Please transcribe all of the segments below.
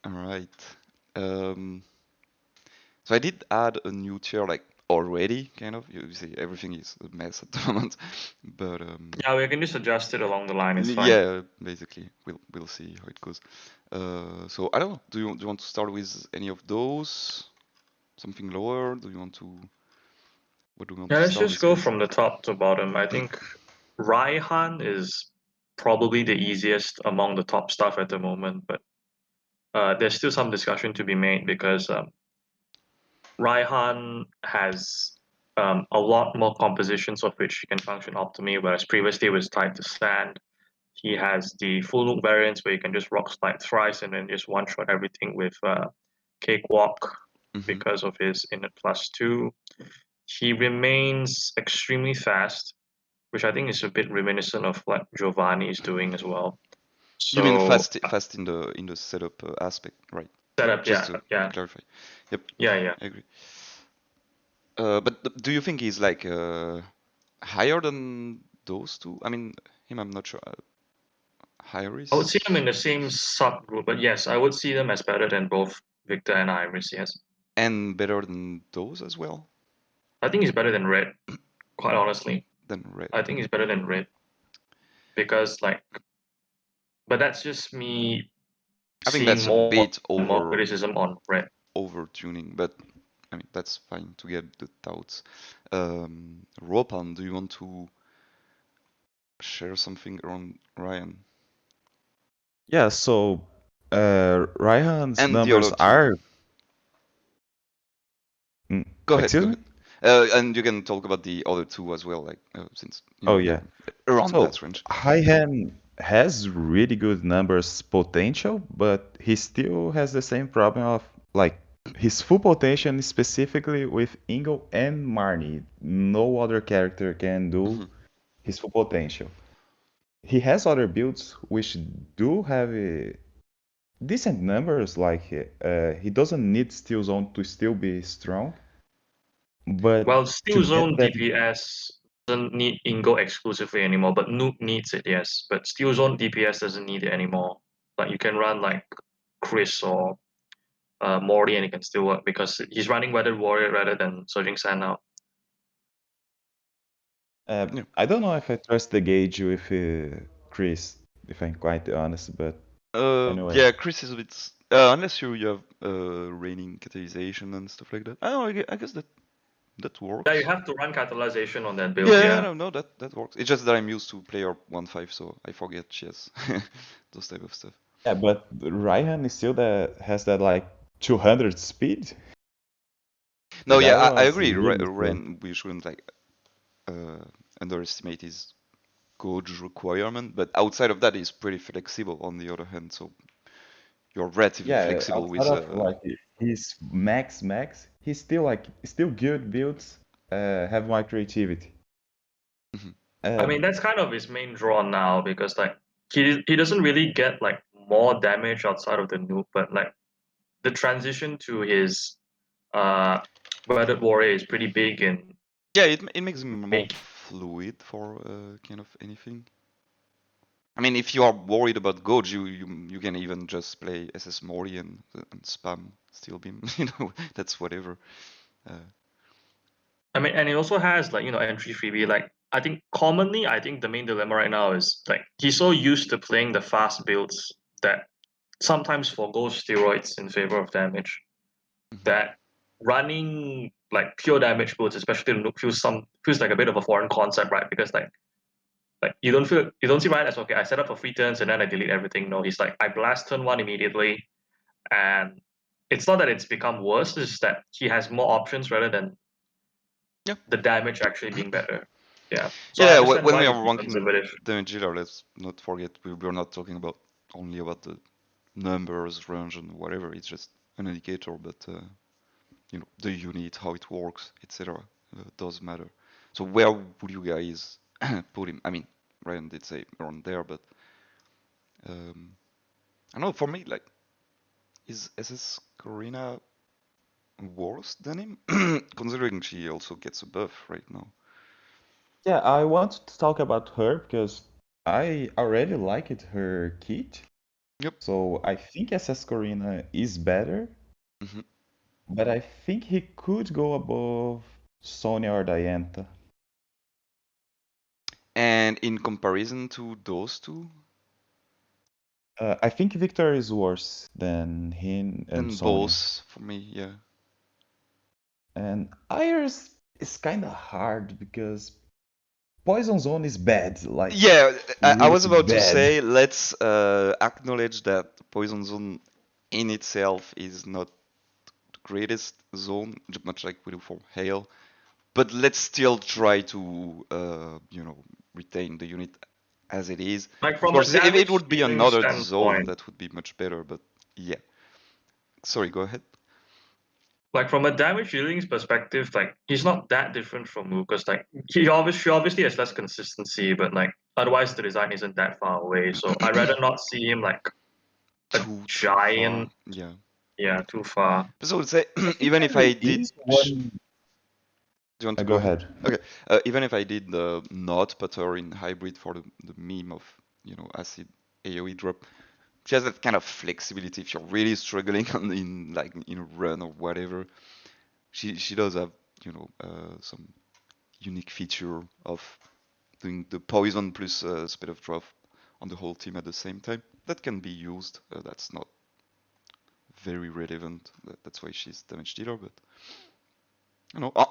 All right. Um, so I did add a new tier like already, kind of. You see, everything is a mess at the moment, but Yeah, we can just adjust it along the line. It's fine. yeah, basically, we'll see how it goes. So I don't know. Do you want to start with any of those? Something lower? Do you want to? What do you want Yeah, to let's start just with go first? from the top to bottom. I think Raihan is probably the easiest among the top stuff at the moment, but there's still some discussion to be made because Raihan has a lot more compositions of which he can function optimally, whereas previously it was tied to sand. He has the full loop variants where you can just rock slide thrice and then just one shot everything with Cakewalk Mm-hmm. because of his inner +2. He remains extremely fast, which I think is a bit reminiscent of what Giovanni is doing as well. You mean So fast in the setup aspect, right? setup, Just yeah, to yeah, clarify. Yep, yeah, yeah. I agree. But do you think he's like higher than those two? I mean, him, I'm not sure. Higher I would see them is in the same subgroup, but yes, I would see them as better than both Victor and Iris. Yes, and better than those as well I think he's better than Red. Quite honestly, than red. I think he's better than Red because like, but that's just me I think seeing that's a more bit and more criticism on Red. over tuning, but I mean that's fine to get the thoughts. Ropan, do you want to share something around Ryan Yeah, so Raihan's and the other numbers two? are. Mm, Go ahead, excuse go me? ahead. And you can talk about the other two as well, like since Oh, they're yeah. around So that range. Raihan has really good numbers potential, but he still has the same problem of like his full potential is specifically with Ingo and Marnie. No other character can do Hmm. his full potential. He has other builds which do have decent numbers, like he doesn't need Steel Zone to still be strong, but Well, to Steel get Zone that. DPS doesn't need Ingo exclusively anymore, but Nuke needs it, yes. But Steel Zone DPS doesn't need it anymore. Like you can run like Chris or Morty and it can still work because he's running Weathered Warrior rather than Surging Sand now. Yeah. I don't know if I trust the gauge with Chris, if I'm quite honest, but anyway. Yeah, Chris is a bit. Unless you have raining catalyzation and stuff like that. Oh, I guess that Yeah, you works. have to run Catalyzation on that build, Yeah, yeah. no, no, that works. It's just that I'm used to player 1.5, so I forget chess, those type of stuff. Yeah, but Ryan is still that has that like 200 speed. No, yeah, That I was agree. really slow. Ren, we shouldn't like uh, underestimate his code requirement, but outside of that, he's pretty flexible. On the other hand, so you're relatively Yeah, flexible outside with. of like his max, he's still like still good builds. Have my creativity. Mhm. I Uh, mean, that's kind of his main draw now because like he doesn't really get like more damage outside of the nuke, but like the transition to his uh Weathered Warrior is pretty big in Yeah, it makes him more making. fluid for kind of anything. I mean, if you are worried about Goj, you can even just play SS Mori and spam Steel Beam. That's whatever. Uh, I mean, and it also has like entry freebie. Like I think commonly, I think the main dilemma right now is like he's so used to playing the fast builds that sometimes forgoes steroids in favor of damage. mhm. That running like pure damage builds, especially the nuke, feels like a bit of a foreign concept, right? Because like you don't see Ryan as okay. I set up for free turns and then I delete everything. No, he's like I blast turn one immediately, and it's not that it's become worse. It's just that he has more options rather than Yeah. the damage actually being better. Yeah. So I Yeah, understand when why we he'd are be ranking conservative. damage dealer, let's not forget we're not talking about only about the numbers, range, and whatever. It's just an indicator, but the unit, how it works, etc. Does matter. So where would you guys put him? I mean, Ryan did say around there, but um, I don't know. For me, like, is SS Karina worse than him? Considering she also gets a buff right now. yeah, I want to talk about her because I already liked her kit. Yep. So I think SS Corina is better, Hmm. but I think he could go above Sonya or Diantha. And in comparison to those two, I think Victor is worse than him and then Sonya. both for me, yeah. And Iris is kind of hard because Poison Zone is bad, like Yeah, I really was about to bad. say let's acknowledge that Poison Zone in itself is not the greatest zone, much like we do for Hail, but let's still try to retain the unit as it is. Like Of from a course, if it damage would be dealing another zone, standpoint, that would be much better. But yeah, sorry, go ahead. like from a damage dealing perspective, like he's not that different from Mu because like she obviously has less consistency, but like otherwise the design isn't that far away. So I'd rather not see him like a Too far, giant, yeah. yeah, too far. So I would say I think even if there I did is one. do you want to Go go ahead? ahead. Okay. Even if I did not putter in hybrid for the meme of acid AoE drop, she has that kind of flexibility. If you're really struggling in like in a run or whatever, she does have some unique feature of doing the poison plus speed of drop on the whole team at the same time. That can be used. That's not very relevant. That's why she's damage dealer, but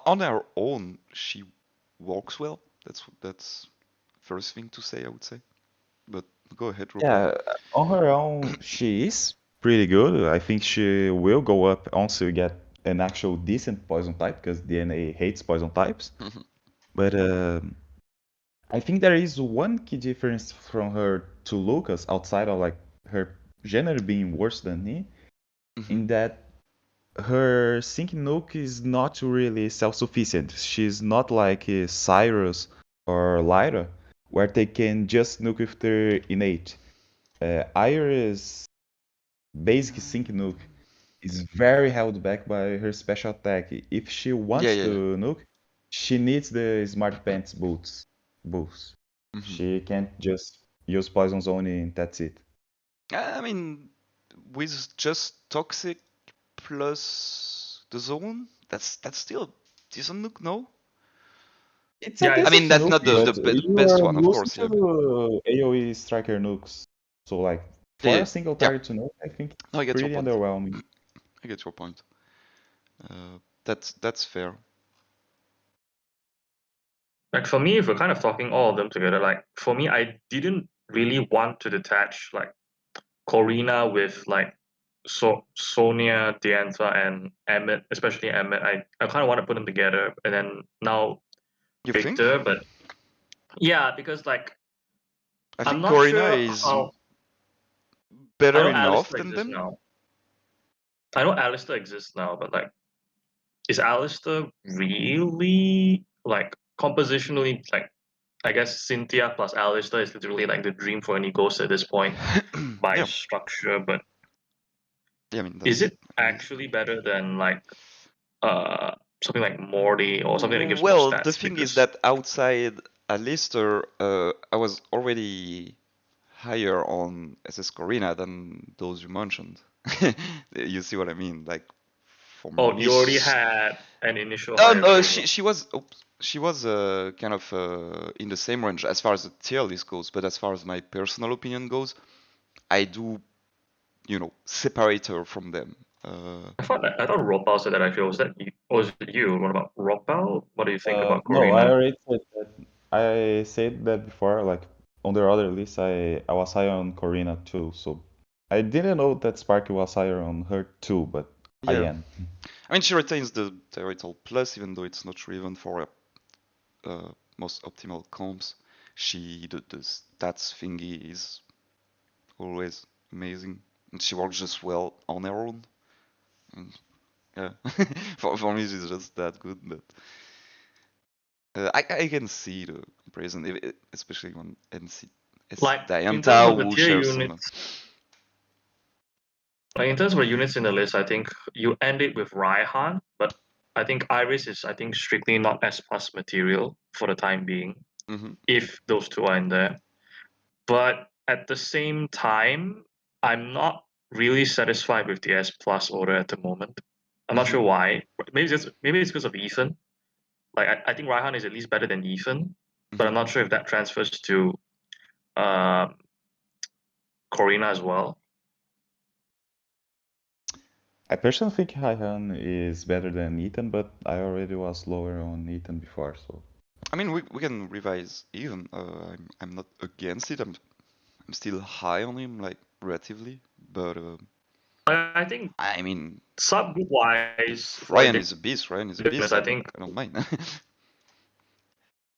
on her own, she works well. That's first thing to say, I would say. But go ahead, Ropal. Yeah, on her own, she is pretty good. I think she will go up once we get an actual decent poison type, because DNA hates poison types. Mhm, But I think there is one key difference from her to Lucas, outside of like her generally being worse than me, mhm. in that her sync nuke is not really self-sufficient. She's not like Cyrus or Lyra, where they can just nuke with their innate. Iris basic sync nuke is very held back by her special attack. If she Yeah, wants yeah, yeah. to nuke, she needs the smart pants boots. Mhm. She can't just use poison zone and that's it. I mean, with just toxic plus the zone, that's still decent look, no? It's a Yeah, I it's mean, decent that's nuke, not decent. but the you best are one, of losing course. to Yeah, AoE striker nukes. So like yeah, for yeah. a single Yeah. target to nuke, I think it's No, I get your pretty point. underwhelming. I get your point. That's fair. Like for me, if we're kind of talking all of them together, like for me, I didn't really want to detach like Corina with like Sonia, Diantha, and Emmett, especially Emmett. I kind of want to put them together, and then now You think? Victor, but yeah, because like I I'm think not Corina sure is how. I better know enough Alistair than exists them. now. I know Alistair exists now, but like, is Alistair really like compositionally like? I guess Cynthia plus Alistair is literally like the dream for any ghost at this point by Yeah, structure, but yeah. I mean, is that's it amazing. actually better than like uh something like Morty or something that gives more Well, the stats? thing is Because that outside Alistair, I was already higher on SS Corina than those you mentioned. You see what I mean? Like, for oh, me, you already had an initial oh higher no, score. she was kind of in the same range as far as the tier list goes. But as far as my personal opinion goes, I do separate her from them. I thought Ropal said that actually. Was that you? Or was it you? What about Ropal? What do you think about No, I Corina? already said that. I said that before. Like on the other list, I was higher on Corina too. So I didn't know that Sparky was higher on her too, but I Yeah, am. I mean she retains the Territorial Plus, even though it's not relevant for most optimal comps. The stats thingy is always amazing, and she works just well on her own. And yeah, for me she's just that good. But I can see the comparison, especially when NC it's Like in terms Dianta of the who tier shares some. units, like in terms of the units in the list, I think you end it with Raihan, but I think Iris is strictly not S plus material for the time being, Hmm. if those two are in there. But at the same time, I'm not really satisfied with the S Plus order at the moment. I'm not sure why. Maybe it's because of Ethan. Like I think Raihan is at least better than Ethan, but I'm not sure if that transfers to um, Corina as well. I personally think Raihan is better than Ethan, but I already was lower on Ethan before, so. I mean, we can revise even. I'm not against it. I'm still high on him, like relatively, but I think I mean, subgroup wise if for Rion is a beast, Rion is a beast. Degens, I think. I don't mind.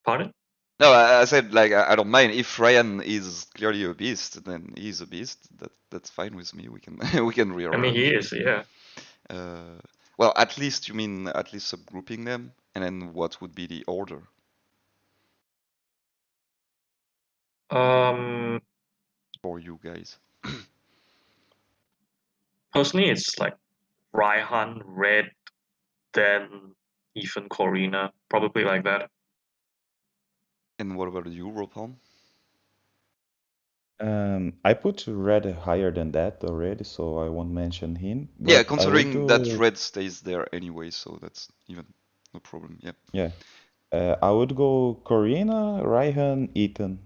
Pardon? No, I said like I don't mind if Ryan is clearly a beast, then he's a beast. That's fine with me. We can we can I rearrange. mean, he is, yeah. Well, at least you mean at least subgrouping them, and then what would be the order? For you guys. Personally, it's like Raihan, Red, then Ethan, Corina, probably like that. And what about you, Ropalme? I put Red higher than that already, so I won't mention him. Yeah, But I would considering that do, Red stays there anyway, so that's even no problem. Yeah. yeah. I would go Corina, Raihan, Ethan.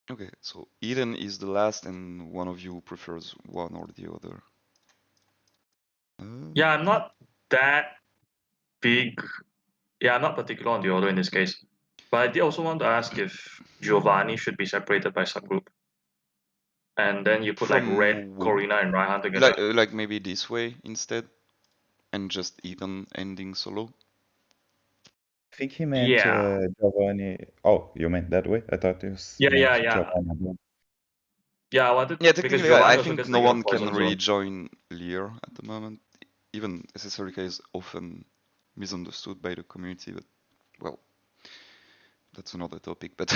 Okay, so Eden is the last, and one of you prefers one or the other. Yeah, I'm not that big. Yeah, I'm not particular on the order in this case. But I did also want to ask if Giovanni should be separated by subgroup. And then you put like Red, From Corina, and Raihan together. like maybe this way instead, and just Eden ending solo. I think he meant Yeah. Giovanni. Oh, you meant that way? I thought you meant Yeah. Giovanni again. Yeah, I wanted Yeah, because technically, I Giovanni also think gets no like a one can poison really zone. join Lear at the moment. Even SSRK is often misunderstood by the community, but well, that's another topic. But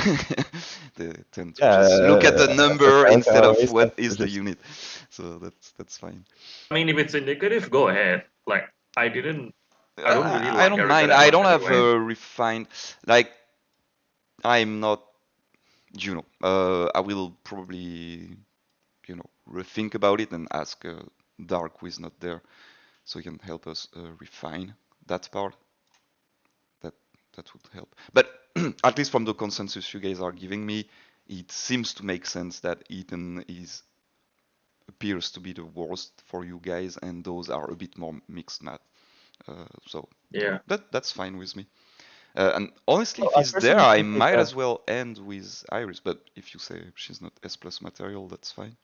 they tend to Yeah, just look at the number SSRK instead of always what tends to is the just. unit. So that's fine. I mean, if it's indicative, go ahead. Like, I don't really I like don't Erika mind. that I much don't have anyway. a refined like. I'm not, I will probably, rethink about it and ask Dark, who is not there, so he can help us refine that part. That that would help. But at least from the consensus you guys are giving me, it seems to make sense that Eden is appears to be the worst for you guys, and those are a bit more mixed math. So Yeah. that's fine with me. And honestly, if I he's there, personally I think might that as well end with Iris. But if you say she's not S plus material, that's fine.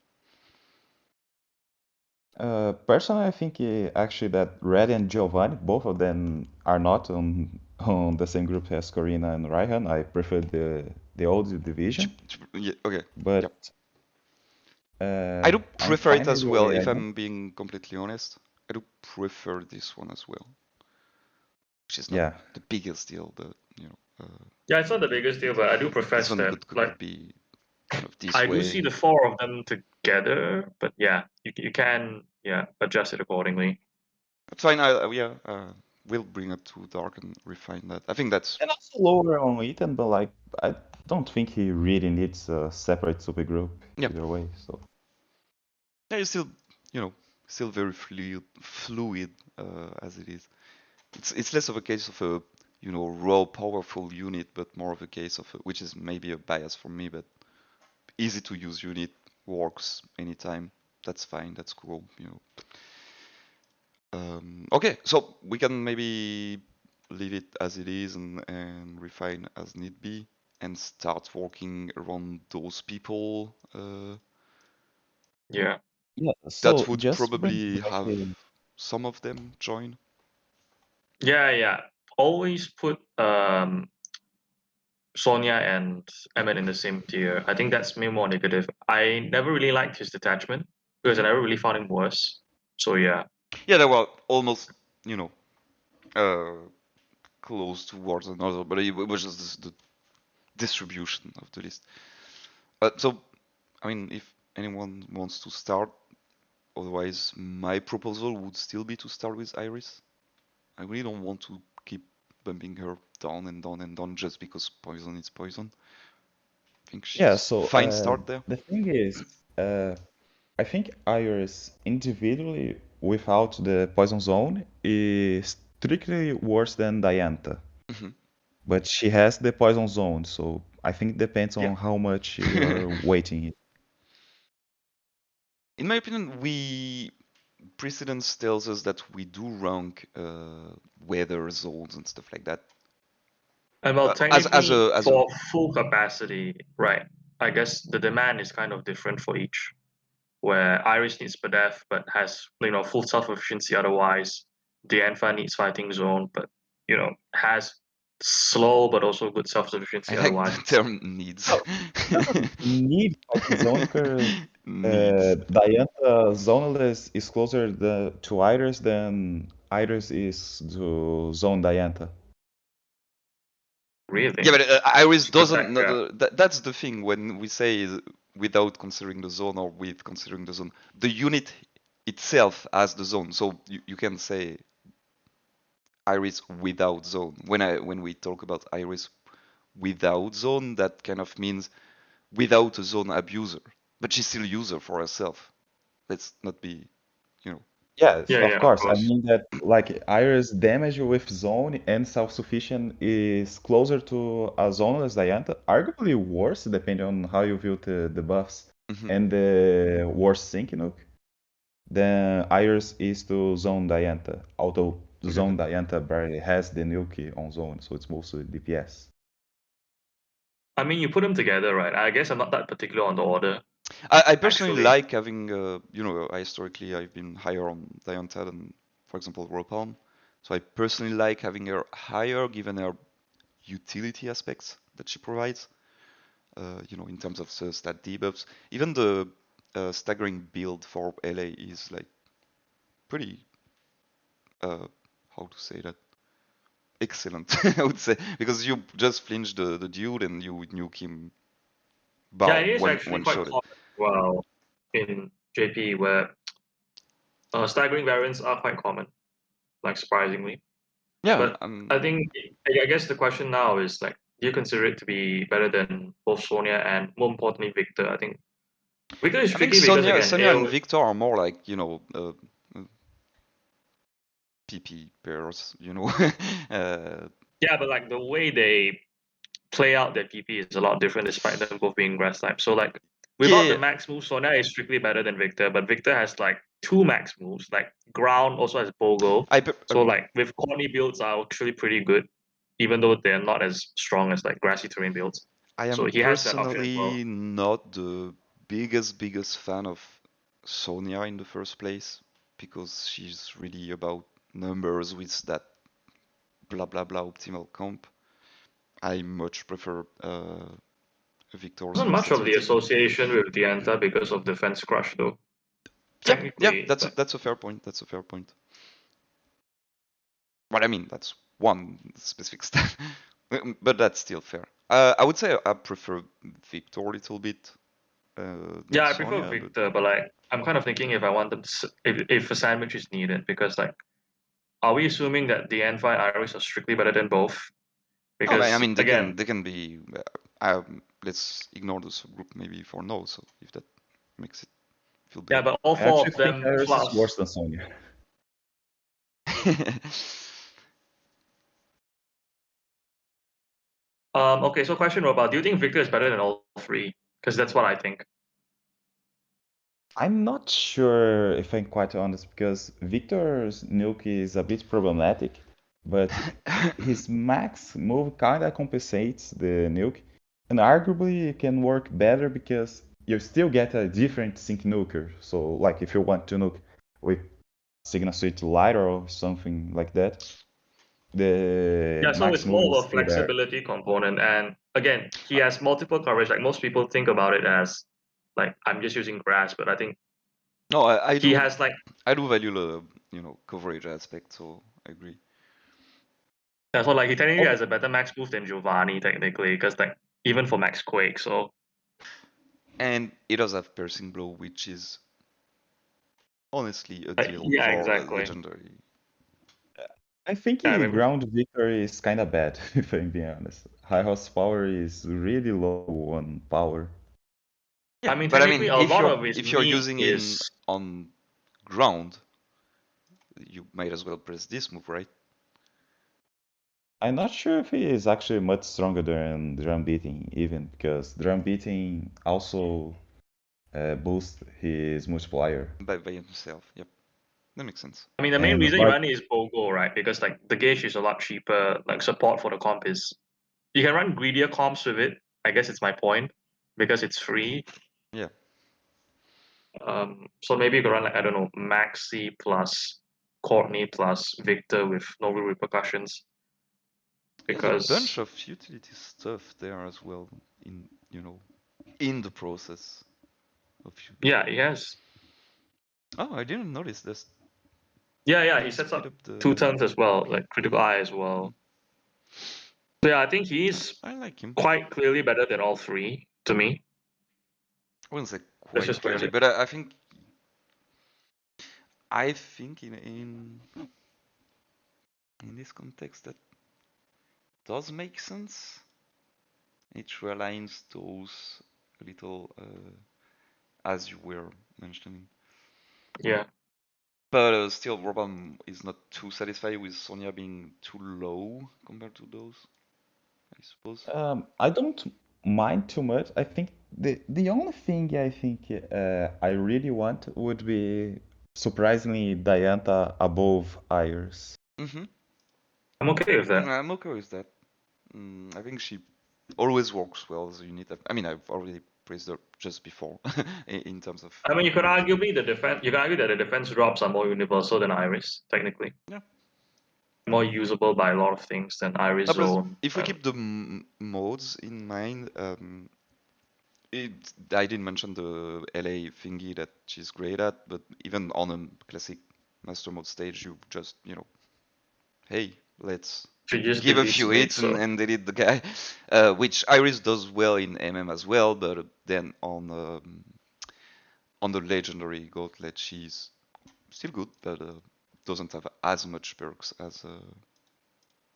personally, I think actually that Red and Giovanni, both of them are not on the same group as Corina and Raihan. I prefer the old division, Yeah, okay. but Yep. I do I'm prefer it fine as with the well, way I if am. I'm being completely honest. I do prefer this one as well, which is not Yeah, the biggest deal, but Yeah, it's not the biggest deal, but I do this profess one that, like, could be kind of this I do way. see the four of them together, but yeah, you can, yeah, adjust it accordingly. That's fine. Yeah, we'll bring up to Dark and refine that. I think that's and also lower on Ethan, but like I don't think he really needs a separate supergroup yeah. either way. So Yeah, it's still still very fluid as it is. It's less of a case of a raw powerful unit, but more of a case of which is maybe a bias for me, but easy to use unit works anytime. That's fine. That's cool. Okay, so we can maybe leave it as it is and refine as need be and start working around those people Yeah. yeah, that so would just to bring probably back have some of them join. Yeah. Always put Sonia and Emmett in the same tier. I think that's me more negative. I never really liked his detachment because I never really found him worse. So yeah. Yeah, they were almost, you know, uh, close towards another, but it was just the distribution of the list. So, I mean, if anyone wants to start, otherwise, my proposal would still be to start with Iris. I really don't want to keep bumping her down and down and down just because poison is poison. I think yeah, she's so fine start there. the thing is, I think Iris individually without the poison zone is strictly worse than Diantha. Mhm. But she has the poison zone, so I think it depends Yeah. on how much you're waiting. In my opinion, precedence tells us that we do rank weather zones and stuff like that. And well, As technically, a for full capacity, right? I guess the demand is kind of different for each. Where Iris needs Spadef but has full self-efficiency otherwise. Dianfa needs fighting zone but has slow but also good I self-sufficiency like otherwise. the term needs. No, she doesn't need fighting zone because Needs. Diantha zoneless is closer to Iris than Iris is to zone Diantha. Really? Yeah, but Iris It's good doesn't. tech, yeah. That's the thing when we say without considering the zone or with considering the zone. The unit itself has the zone, so you can say Iris without zone. When we talk about Iris without zone, that kind of means without a zone abuser, but she's still a user for herself. Let's not be, you know. Yes, Yeah, of yeah, of course. I course. mean that like Iris damage with zone and self-sufficient is closer to a zoneless Diantha, arguably worse depending on how you view the buffs Mhm. and the worse sync nuke than Iris is to zone Diantha. Although Okay. zone Diantha barely has the nuke on zone, so it's mostly DPS. I mean, you put them together, right? I guess I'm not that particular on the order, I personally actually. like having, historically I've been higher on Diantha than, for example, Ropalme. So I personally like having her higher given her utility aspects that she provides. In terms of the stat debuffs. Even the staggering build for LA is like pretty, how to say that? Excellent, I would say, because you just flinch the dude and you nuke him, Yeah, bow, it is actually one quite shot it. common well in JP where staggering variants are quite common, like surprisingly. Yeah, But I think I guess the question now is like, do you consider it to be better than both Sonya and more importantly Victor? I think Victor is I think tricky because again, Sonya and Victor are more like, PP pairs, uh, yeah, but like the way they play out their PP is a lot different despite them both being grass type. So like without yeah, the max move, Sonya is strictly better than Victor, but Victor has like two max moves, like ground also has Bogo. I, So like with corny builds are actually pretty good, even though they're not as strong as like grassy terrain builds. I So am he has that option as well. personally not the biggest fan of Sonya in the first place because she's really about numbers with that blah blah blah optimal comp. I much prefer Victor's Wasn't much of the versatility. association with Dianta because of Defense Crush though, Yeah, yeah, technically. But that's a fair point. That's a fair point. But I mean, that's one specific stat, but that's still fair. I would say I prefer Victor a little bit than yeah, I prefer Sonya, but Victor, but like I'm kind of thinking if I want them to, if a sandwich is needed, because like are we assuming that the N5 Iris are strictly better than both? no, I Because mean again, they can be. Let's ignore the subgroup maybe for now. So if that makes it feel yeah, better. but all I four actually of think them Iris is worse plus. than Sonya. Okay, so question Robert, do you think Victor is better than all three? Because that's what I think. I'm not sure if I'm quite honest because Victor's nuke is a bit problematic, but his max move kinda compensates the nuke, and arguably it can work better because you still get a different sync nuker. So like if you want to nuke with Signal Switch Light or something like that, the Yeah, so max it's move more is of a still there. flexibility component. And again, he has multiple coverage. Like most people think about it as like I'm just using grass, but I think No, he has like I do value the coverage aspect, so I agree. yeah, so like he technically Also, has a better max move than Giovanni technically, because like even for max Quake. So And it does have piercing blow, which is honestly a deal yeah, for a exactly. legendary. I think Yeah, I his mean, ground victory is kinda bad, if I'm being honest. High horsepower is really low on power. Yeah, I mean, but I technically, mean, a lot of his if you're meat using in is. on ground, you might as well press this move, right? I'm not sure if he is actually much stronger than drum beating, even because drum beating also boosts his multiplier. By himself. Yep, that makes sense. I mean, the main And reason you like, run it is BOGO, right? Because like the gauge is a lot cheaper. Like support for the comp is you can run greedier comps with it. I guess it's my point because it's free. Yeah. So maybe you could run like I don't know Maxi plus Courtney plus Victor with no real repercussions. There's a Because bunch of utility stuff there as well in in the process of you. yeah, he has. Oh, I didn't notice this. Yeah, he He sets speed up up the. 2 turns as well, like critical eye as well. So yeah, I think he's I like him. quite clearly better than all three to me. I wouldn't say Let's quite just phrase clearly, it. but I think in this context that does make sense. It realigns those a little as you were mentioning. Yeah. But still, Robin is not too satisfied with Sonya being too low compared to those, I suppose. I don't mind too much. I think the only thing I think I really want would be surprisingly Diantha above Iris. Mm-hmm. I'm okay with that. I'm okay with that. I think she always works well as a unit. I mean, I've already praised her just before in terms of I mean, you could ability. arguably the defense. You can argue that the defense drops are more universal than Iris, technically. Yeah. More usable by a lot of things than Iris Plus, Zone. if we keep the modes in mind, I didn't mention the LA thingy that she's great at, but even on a classic master mode stage, you just, hey, let's She just give a deletes few mid, hits so and delete the guy, which Iris does well in MM as well, but then on the legendary gauntlet, she's still good, but doesn't have as much perks as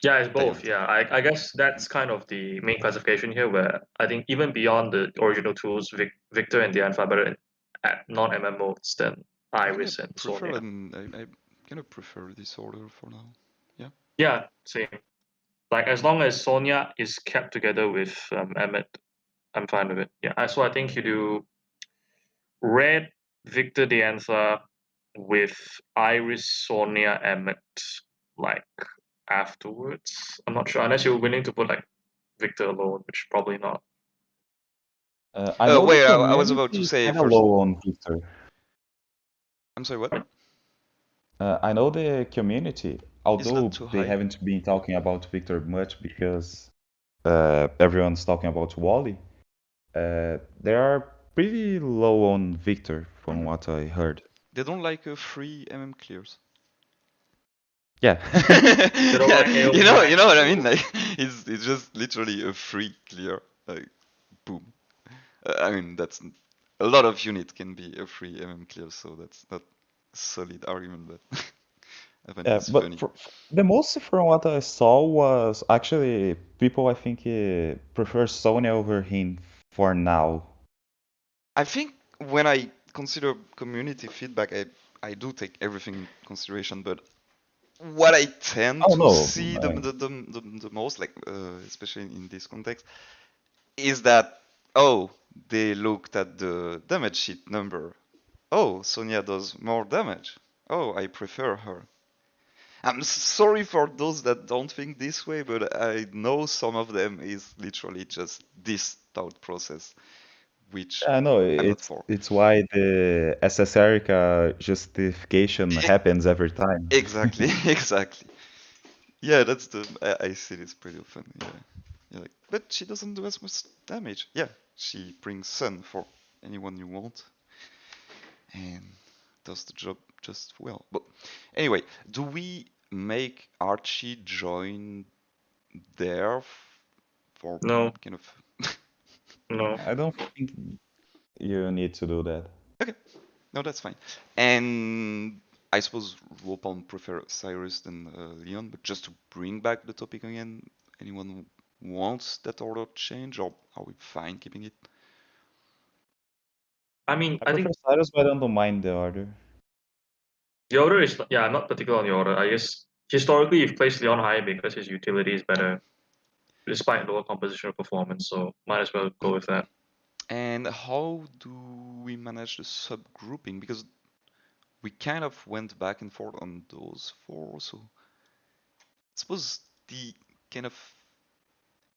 yeah, it's both. Diantha. Yeah, I guess that's kind of the main classification here, where I think even beyond the original tools, Victor and Dianfa are better at non-MM modes than I think I Iris and prefer Sonia. and I kind of prefer this order for now. Yeah. Yeah, same. Like as long as Sonia is kept together with Emmet, I'm fine with it. Yeah, so I think you do Red Victor Diantha with Iris Sonia Emmet like afterwards. I'm not sure unless you're willing to put like Victor alone, which probably not. I know the Wait, I was about to community is say kind of first. low on Victor. I'm sorry, what? I know the community, Is not although too they high? haven't been talking about Victor much because everyone's talking about Wally. They are pretty low on Victor, from Mhm. what I heard. They don't like free MM clears. Yeah. They don't like AO You know Max what I mean? too. Like it's just literally a free clear. Like boom. I mean that's a lot of unit can be a free MM clear, so that's not a solid argument, but I find Yeah, this but funny. the most from what I saw was actually people I think prefer Sonya over him for now. I think when I consider community feedback, I do take everything in consideration, but what I tend Oh to no, see the most, like especially in this context, is that oh they looked at the damage sheet number. Oh, Sonia does more damage. Oh, I prefer her. I'm sorry for those that don't think this way, but I know some of them is literally just this thought process, which I know I'm not for. it's why the SSRica justification E- happens every time. Exactly, exactly. Yeah, that's I see this pretty often. Yeah, you're like, but she doesn't do as much damage. Yeah, she brings sun for anyone you want and does the job just well. But anyway, do we make Archie join there for No, kind of? no. I don't think you need to do that. Okay, no, that's fine. And I suppose Ropalme prefer Cyrus than Leon, but just to bring back the topic again, anyone wants that order change, or are we fine keeping it? I mean, I I prefer think Cyrus, but I don't mind the order. the order is, yeah, I'm not particular on the order. I guess historically you've placed Leon high because his utility is better despite lower compositional performance, so might as well go with that. And how do we manage the subgrouping? Because we kind of went back and forth on those four, so I suppose the kind of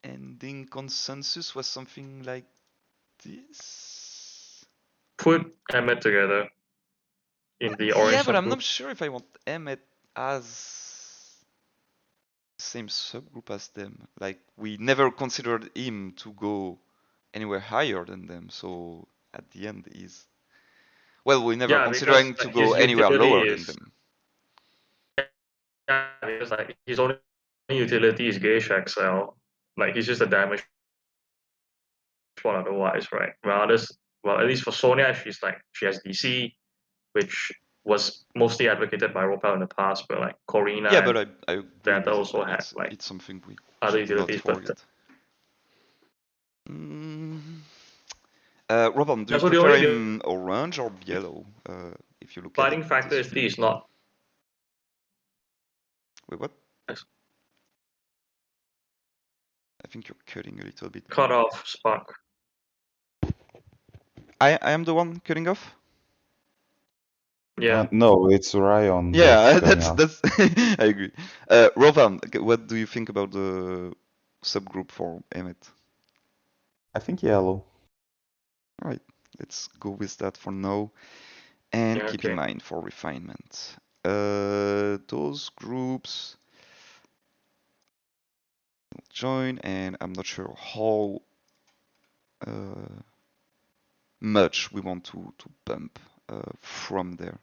ending consensus was something like this. Put Emmet together in the Yeah, orange but I'm subgroup. not sure if I want Emmet as same subgroup as them. Like, we never considered him to go anywhere higher than them, so at the end he's... Well, we never Yeah, considered because him to like, go his anywhere utility lower than is, them. yeah, because like his only utility is Gauge XL. Like he's just a damage one otherwise, right? Well, at least for Sonya, she has DC, which was mostly advocated by Ropal in the past, but like Corina Yeah, and but I agree Danta with it. also Like, had like it's something we other should not utilities, but forget. Mm. Robin, do you so the prefer only him orange or yellow? If you look at it dividing factor this is way. he's not Wait, what? I think you're cutting a little bit. cut off Spark. I am the one cutting off? Yeah. No, it's Rion that's Yeah, cutting that's off. that's I agree. Rovan, what do you think about the subgroup for Emmet? I think yellow. All right, let's go with that for now, and Yeah, keep in okay. mind for refinement. Those groups join, and I'm not sure how much we want to bump from there.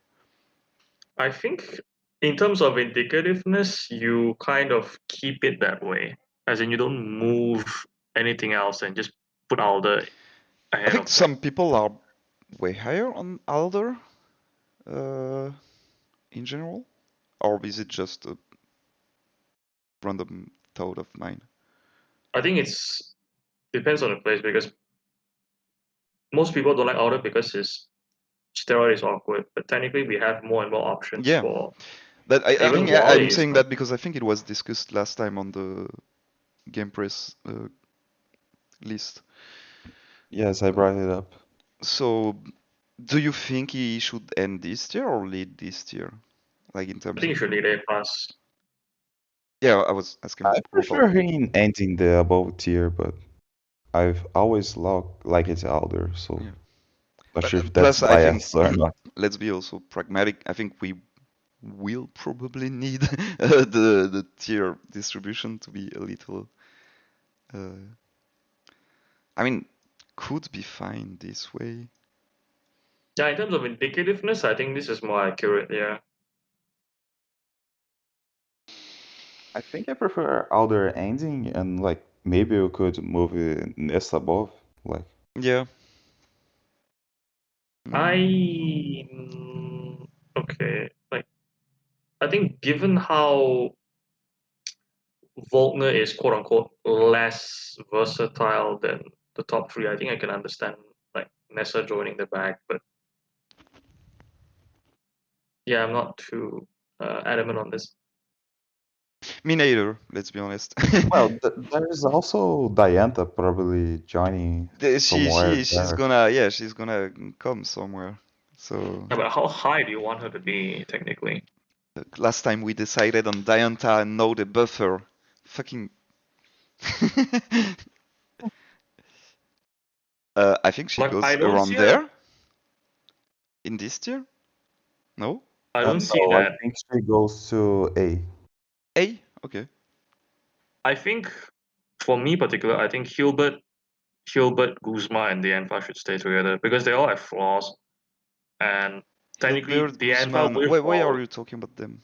I think in terms of indicativeness, you kind of keep it that way. As in you don't move anything else and just put Alder I ahead think of like some people are way higher on Alder in general, or is it just a random thought of mine? I think it's depends on the place because most people don't like Alder because his steroid is awkward. But technically we have more and more options Yeah, for but I even think I'm Wally is saying like that because I think it was discussed last time on the Game Press list. Yes, I brought it up. So, do you think he should end this tier or lead this tier? Like in I terms think you of... should need A plus. Yeah, I was asking I Ropal. prefer him ending the above tier, but I've always liked it Alder, so Yeah. not But sure if that's plus, I think, bias or not. let's be also pragmatic. I think we will probably need the tier distribution to be a little. Uh, I mean, could be fine this way. Yeah, in terms of indicativeness, I think this is more accurate, yeah. I think I prefer Alder ending, and like maybe we could move it Nest above. Like Yeah. I Mm. okay, like I think given how Volkner is quote unquote less versatile than the top three, I think I can understand like Nessa joining the back, but yeah, I'm not too adamant on this. Me neither. Let's be honest. well, there's also Dianta probably joining somewhere She's there. gonna, yeah, she's gonna come somewhere. So Yeah, but how high do you want her to be technically? last time we decided on Dianta and now the buffer. Fucking. I think she Like I goes don't around see her. there in this tier. No? I don't see No, I that. think she goes to A. A? Okay. I think for me particular, I think Hilbert, Guzma, and Dianfa should stay together because they all have flaws. And technically, Hilbert, Dianfa Guzman. with Why are Wall, you talking about them?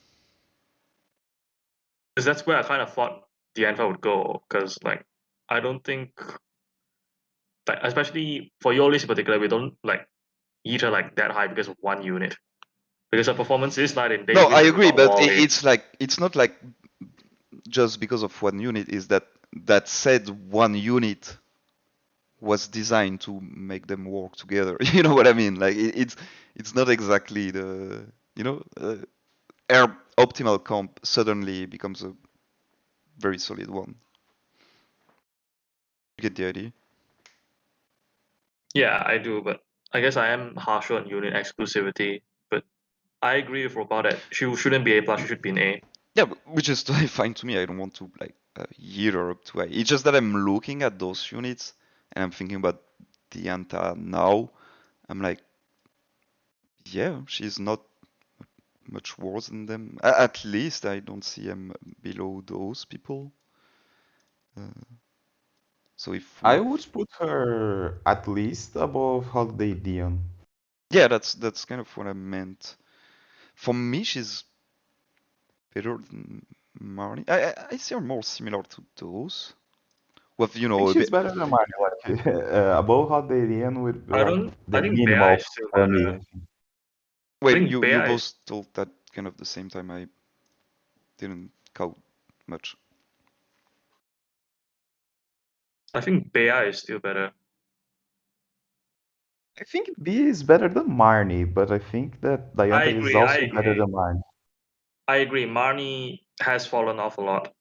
because that's where I kind of thought Dianfa would go. Because like, I don't think, like, especially for your list in particular, we don't like eat her like that high because of one unit. Because her performance is not in No, I David agree, without but Wally. it's like it's not like just because of one unit. Is that that said one unit was designed to make them work together. You know what I mean? Like it's not exactly the air optimal comp suddenly becomes a very solid one. You get the idea? Yeah, I do, but I guess I am harsher on unit exclusivity. But I agree with Ropal that she shouldn't be A plus, she should be an A. Yeah, which is totally fine to me. I don't want to like heat her up too high. It's just that I'm looking at those units and I'm thinking about Dianta now. I'm like, yeah, she's not much worse than them. At least I don't see him below those people. So if I we, would put her at least above Holiday Dion. yeah, that's kind of what I meant. For me, she's better than Marnie. I see her more similar to those. With I think a she's bit. better than Marnie. Like above Holiday Dion would be I like don't. the I think Bea minimal is still for me. better. I Wait, think you Bea is. both told that kind of the same time. I didn't count much. I think Bea is still better. I think B is better than Marnie, but I think that I Diantha is agree. I also better agree. than Marnie. I agree. Marnie has fallen off a lot.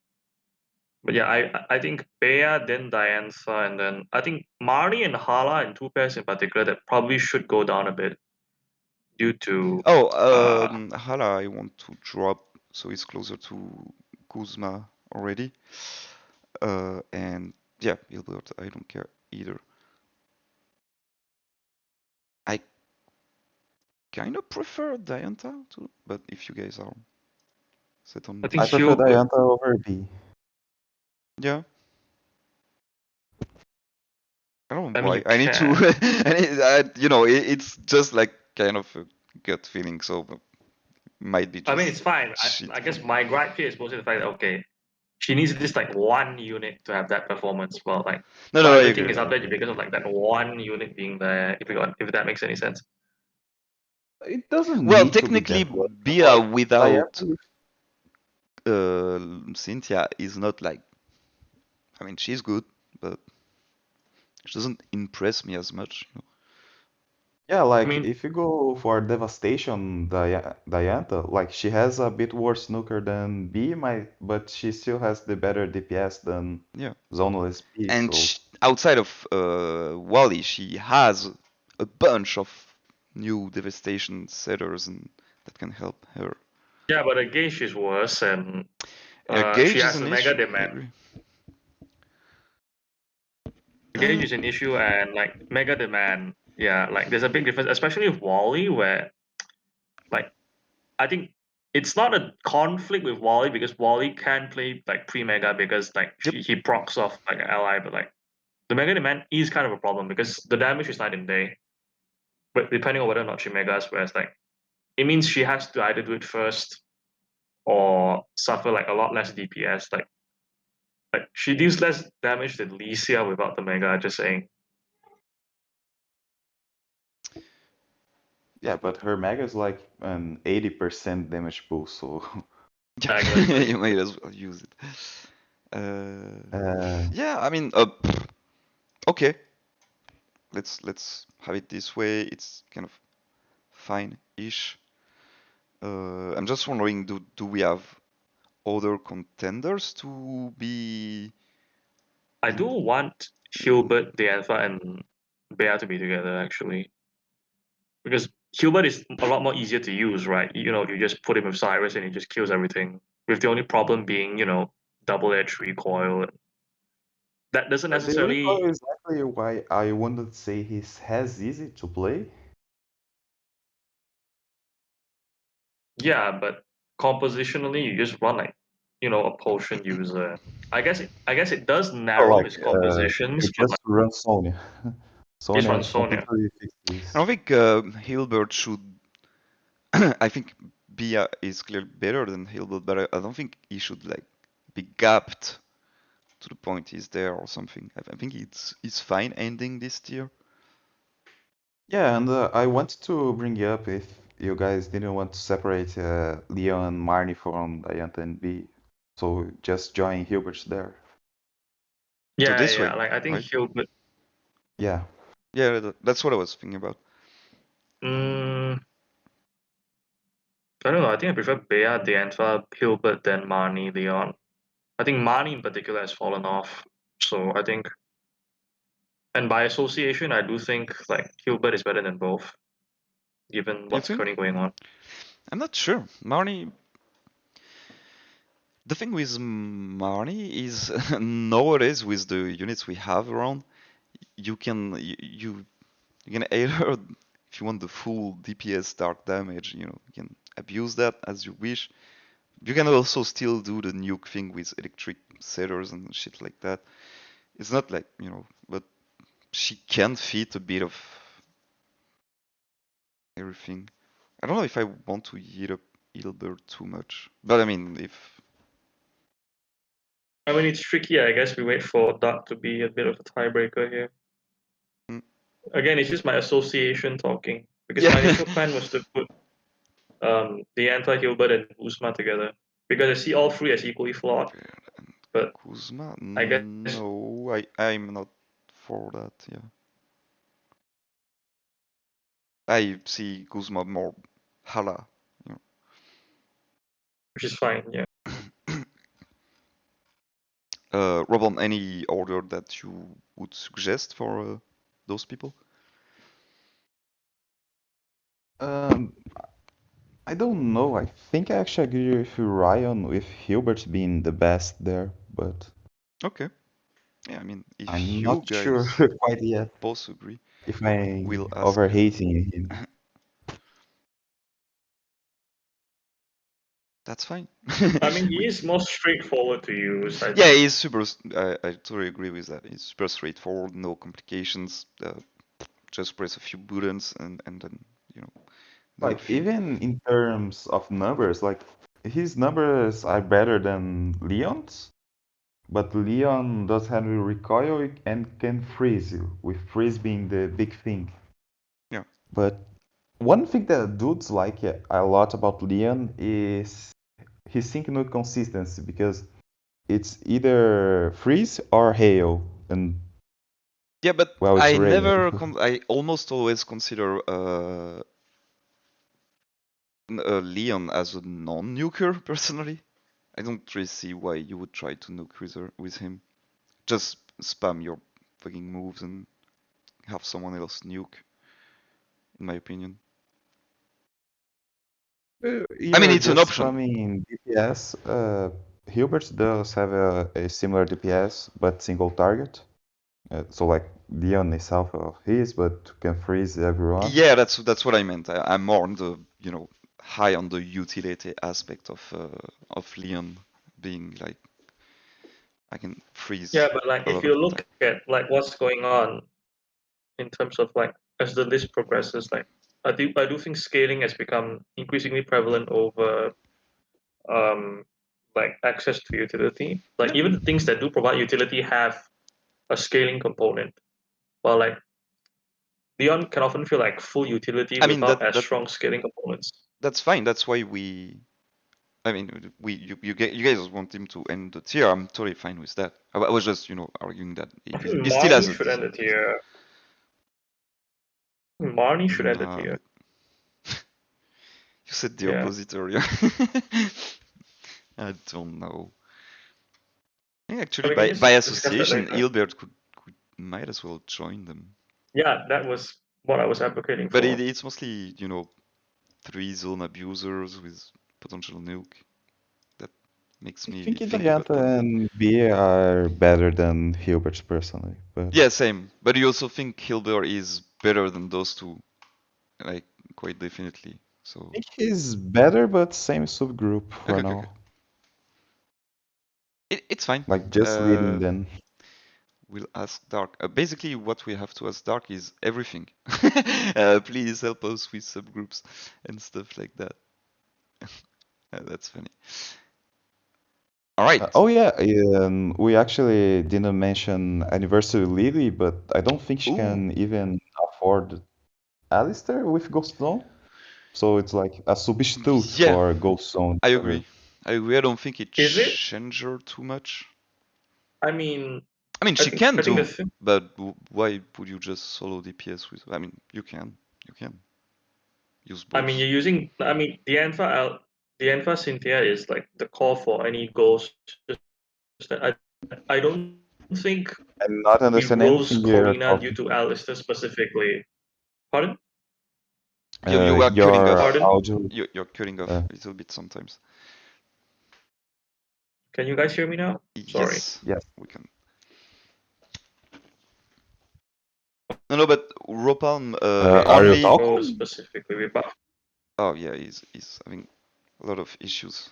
But yeah, I think Bea, then Diantha, and then I think Marnie and Hala in two pairs in particular that probably should go down a bit due to Oh, uh Hala, I want to drop so it's closer to Kuzma already. And yeah, Hilbert, I don't care either. I kind of prefer Diantha too, but if you guys are set on I I think this, prefer Hilbert. Diantha over B. yeah, I don't know I mean, why. you I need to, can. it's just like kind of a gut feeling, so might be I mean, just it's fine. shit I guess from. my gripe here is mostly the fact that okay, she needs just like one unit to have that performance. Well, like No, no, why I everything agree, is I up there agree. because of like that one unit being there. If that makes any sense. It doesn't Well, need to be technically, that way. Bia Like without Diantha, Cynthia is not like. I mean, she's good, but she doesn't impress me as much. yeah, I like mean, if you go for Devastation Diantha, like she has a bit worse snooker than B, but she still has the better DPS than Yeah. Zoneless B, And so outside of Wally, she has a bunch of new devastation setters and that can help her. yeah, but the gauge is worse, and she Gauge is has an a mega issue. I demand. agree. Gauge is an issue, and like mega demand. Yeah, like there's a big difference, especially with Wally, where like I think it's not a conflict with Wally because Wally can play like pre mega because like Yep. he procs off like an ally, but like the mega demand is kind of a problem because the damage is night and day. But depending on whether or not she megas, whereas like it means she has to either do it first or suffer like a lot less DPS. Like she deals less damage than Licia without the mega. Just saying. yeah, but her mega is like an 80% damage boost, so I gotta agree. You might as well use it. uh, Yeah, I mean, okay. Let's have it this way. It's kind of fine-ish. I'm just wondering, do we have other contenders to be I do in? want Hilbert, the Alpha, and Bea to be together actually, because Hilbert is a lot more easier to use, right? You know, you just put him with Cyrus and he just kills everything. With the only problem being, double edge recoil. That doesn't the recoil necessarily. is actually why I wouldn't say he's as easy to play. Yeah, but compositionally, you just run like, a potion user. I guess it does Or narrow like his you compositions, but just like, run Sonya. just Sonya run Sonya. completely fixed I this. don't think Hilbert should. I think Bia is clearly better than Hilbert, but I don't think he should like be gapped to the point he's there or something. I think it's fine ending this tier. Yeah, and I wanted to bring up if you guys didn't want to separate Leon and Marnie from Diantha and B, so just join Hilbert there. So Yeah, this yeah. way, Like I think right? Hilbert. Yeah. Yeah, that's what I was thinking about. I don't know. I think I prefer Bea, Diantha, Hilbert than Marnie, Leon. I think Marnie in particular has fallen off. So I think, and by association, I do think like Hilbert is better than both, given You what's think? currently going on. I'm not sure. Marnie. The thing with Marnie is nowadays with the units we have around, you can you can either if you want the full DPS dark damage, you can abuse that as you wish. You can also still do the nuke thing with electric setters and shit like that. It's not like, but she can fit a bit of everything. I don't know if I want to eat up Hilbert too much. But I mean, if. I mean, it's tricky. I guess we wait for Dark to be a bit of a tiebreaker here. Mm, Again, it's just my association talking because Yeah. my initial plan was to put the anti-Hilbert and Uzma together because I see all three as equally flawed. But Kuzma? I guess No, I'm not for that, yeah. I see Kuzma more Hala. which is fine. Yeah. Robon, any order that you would suggest for those people? Um, I don't know. I think I actually agree with Ryan with Hilbert being the best there, but Okay. Yeah, I mean, if I'm not you sure guys quite yet both agree, if I'm we'll ask. overhating him. That's fine. I mean, he We, is more straightforward to use. I yeah, think. he's super. I totally agree with that. It's super straightforward, no complications. Just press a few buttons and then you know do your Like thing. even in terms of numbers, like his numbers are better than Leon's, but Leon does have a recoil and can freeze you, with freeze being the big thing. Yeah. But one thing that dudes like a lot about Leon is his sync consistency because it's either freeze or hail, and Yeah, but well, it's I rain. never. I almost always consider Leon as a non-nuker personally. I don't really see why you would try to nuke with him. Just spam your fucking moves and have someone else nuke, in my opinion. I mean, You're it's an just option. spamming DPS. Hilbert does have a similar DPS, but single target. So like Leon is south of his, but can freeze everyone. Yeah, that's what I meant. I'm more on the high on the utility aspect of Leon being like I can freeze Yeah, but like a if lot of you the look time. at like what's going on in terms of like as the list progresses, like I do think scaling has become increasingly prevalent over um like access to utility. Like Yeah, even the things that do provide utility have a scaling component. While like Leon can often feel like full utility I mean without that as that strong scaling components. that's fine. That's why we. I mean, you guys want him to end the tier. I'm totally fine with that. I was just arguing that I think he still has Marnie a should end decent the place. tier. Marnie should end the Nah, tier. you said the Yeah. opposite earlier. I don't know. I think And actually we can by just discuss that association, later. Hilbert could might as well join them. Yeah, that was what I was advocating But for. it's mostly, 3 zone abusers with potential nuke. That makes I me think think about that. Italianta and B are better than Hilbert personally, but Yeah, same. But you also think Hilbert is better than those two, like quite definitely. I So think he's better, but same subgroup okay, for okay, okay. now. It's fine. Like just leading Uh, them. we'll ask Dark. Basically, what we have to ask Dark is everything. Please help us with subgroups and stuff like that. That's funny. All right. Oh yeah, we actually didn't mention Anniversary Lily, but I don't think she Ooh, can even afford Alistair with Ghost Zone. So it's like a substitute yeah, for Ghost Zone I agree. cover. I agree. I don't think it Is it? changed her too much. I mean, I mean, she can I think the do, thing. but why would you just solo DPS with? I mean, you can use I mean, both. you're using. I mean, the Alpha Cynthia is like the core for any ghost. I don't think I'm not we understand rose anything you're Corina due talking. to Alistair specifically. Pardon? You are cutting Your off. Pardon? audio. You're cutting off a little bit sometimes. Can you guys hear me now? Sorry. Yes, Yes. we can. No, but Ropalme Are you only. Go talking? specifically with buff. Oh yeah, he's having a lot of issues.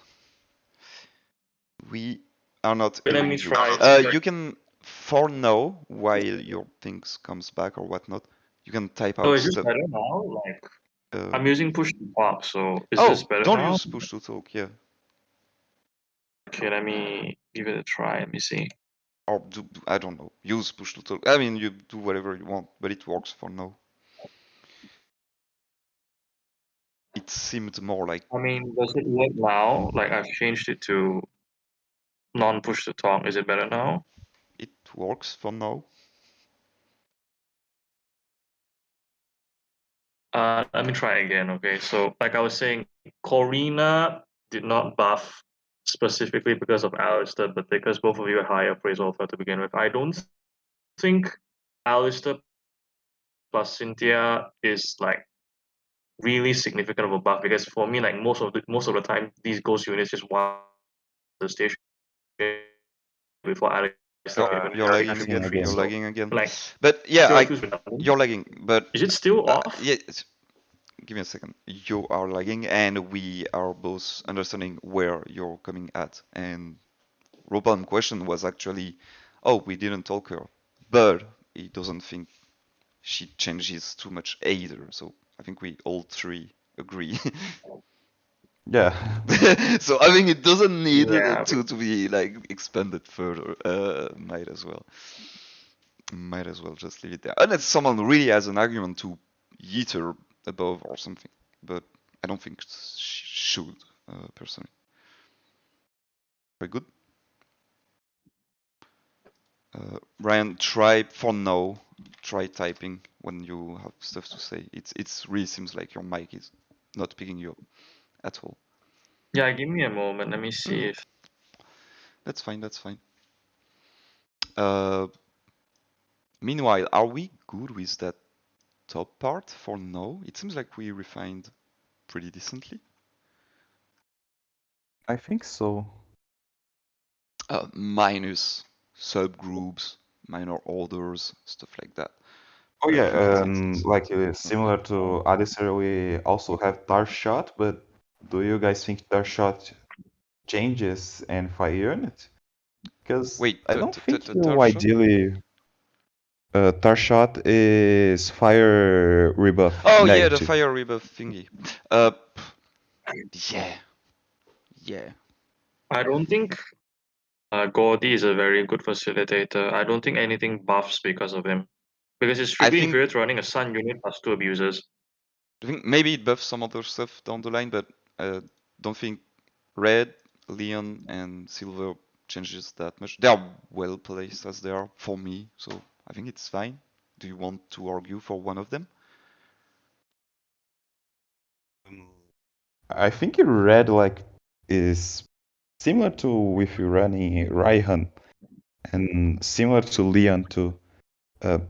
We are not Let hearing me you. try. See if I You can, for now, while your things comes back or whatnot, you can type Oh, out is this stuff. better now? Like, Uh, I'm using push to pop, so is this oh, better don't now? use push to talk, yeah. Okay, let me give it a try. Let me see. Or I don't know, use push to talk. I mean, you do whatever you want, but it works for now. It seemed more like I mean, does it work now? Like, I've changed it to non-push to talk. Is it better now? it works for now. Let me try again. Okay, so like I was saying, Corina did not buff specifically because of Alistair, but because both of you had high appraisal alpha to begin with. I don't think Alistair plus Cynthia is like really significant of a buff because for me, like most of the time, these ghost units just want the station before Alistair can even You're carry lagging Missing again. trigger free. again. You're So lagging again. like, But yeah, feel like feels redundant. you're lagging. But Is it still off? yeah, give me a second. You are lagging, and we are both understanding where you're coming at. And Robin's question was actually, oh, we didn't talk her, but he doesn't think she changes too much either. So I think we all three agree. Yeah. So I think it doesn't need Yeah. to be like expanded further. Might as well just leave it there. Unless someone really has an argument to yeet her above or something, but I don't think she should, personally. Very good. Ryan, try for now. Try typing when you have stuff to say. It's really seems like your mic is not picking you up at all. Yeah, give me a moment. Let me see Mhm. if That's fine. That's fine. Uh, Meanwhile, are we good with that top part for now? It seems like we refined pretty decently. I think so. Minus subgroups, minor orders, stuff like that. Oh But I yeah, think it's like not bad. similar to Odyssey, we also have Tar Shot, but do you guys think Tar Shot changes and fire unit? Because Wait, I the don't the, the, think the you third shot? ideally. Tar Shot is fire rebuff Oh yeah, the negative. fire rebuff thingy. Uh, yeah, yeah. I don't think Gordy is a very good facilitator. I don't think anything buffs because of him. Because it's I strictly think inferior to running a Sun unit plus two abusers. I think maybe it buffs some other stuff down the line, but don't think red, Leon, and silver changes that much. They are well placed as they are for me, so I think it's fine. Do you want to argue for one of them? I think red like is similar to if you're running Rion and similar to Leon too.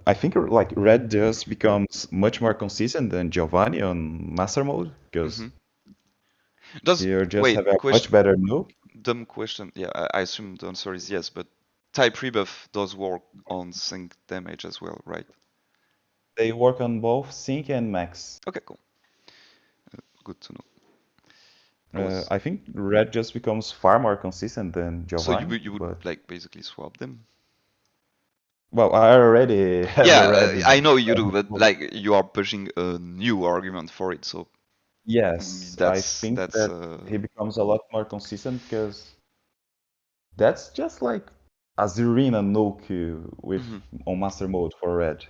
I think like red just becomes much more consistent than Giovanni on master mode because Mm-hmm. Does you just have wait, a much better nuke. dumb question. Yeah, I assume the answer is yes, but type rebuff does work on sync damage as well, right? They work on both sync and max. Okay, cool. Good to know. I was I think red just becomes far more consistent than so you Giovanni, would you would but like basically swap them? well, I already have Yeah, a red. I know you do, but Mode. like you are pushing a new argument for it, so Yes, I that's think that he becomes a lot more consistent because that's just like a Zerina nuke with mhm. on master mode for red.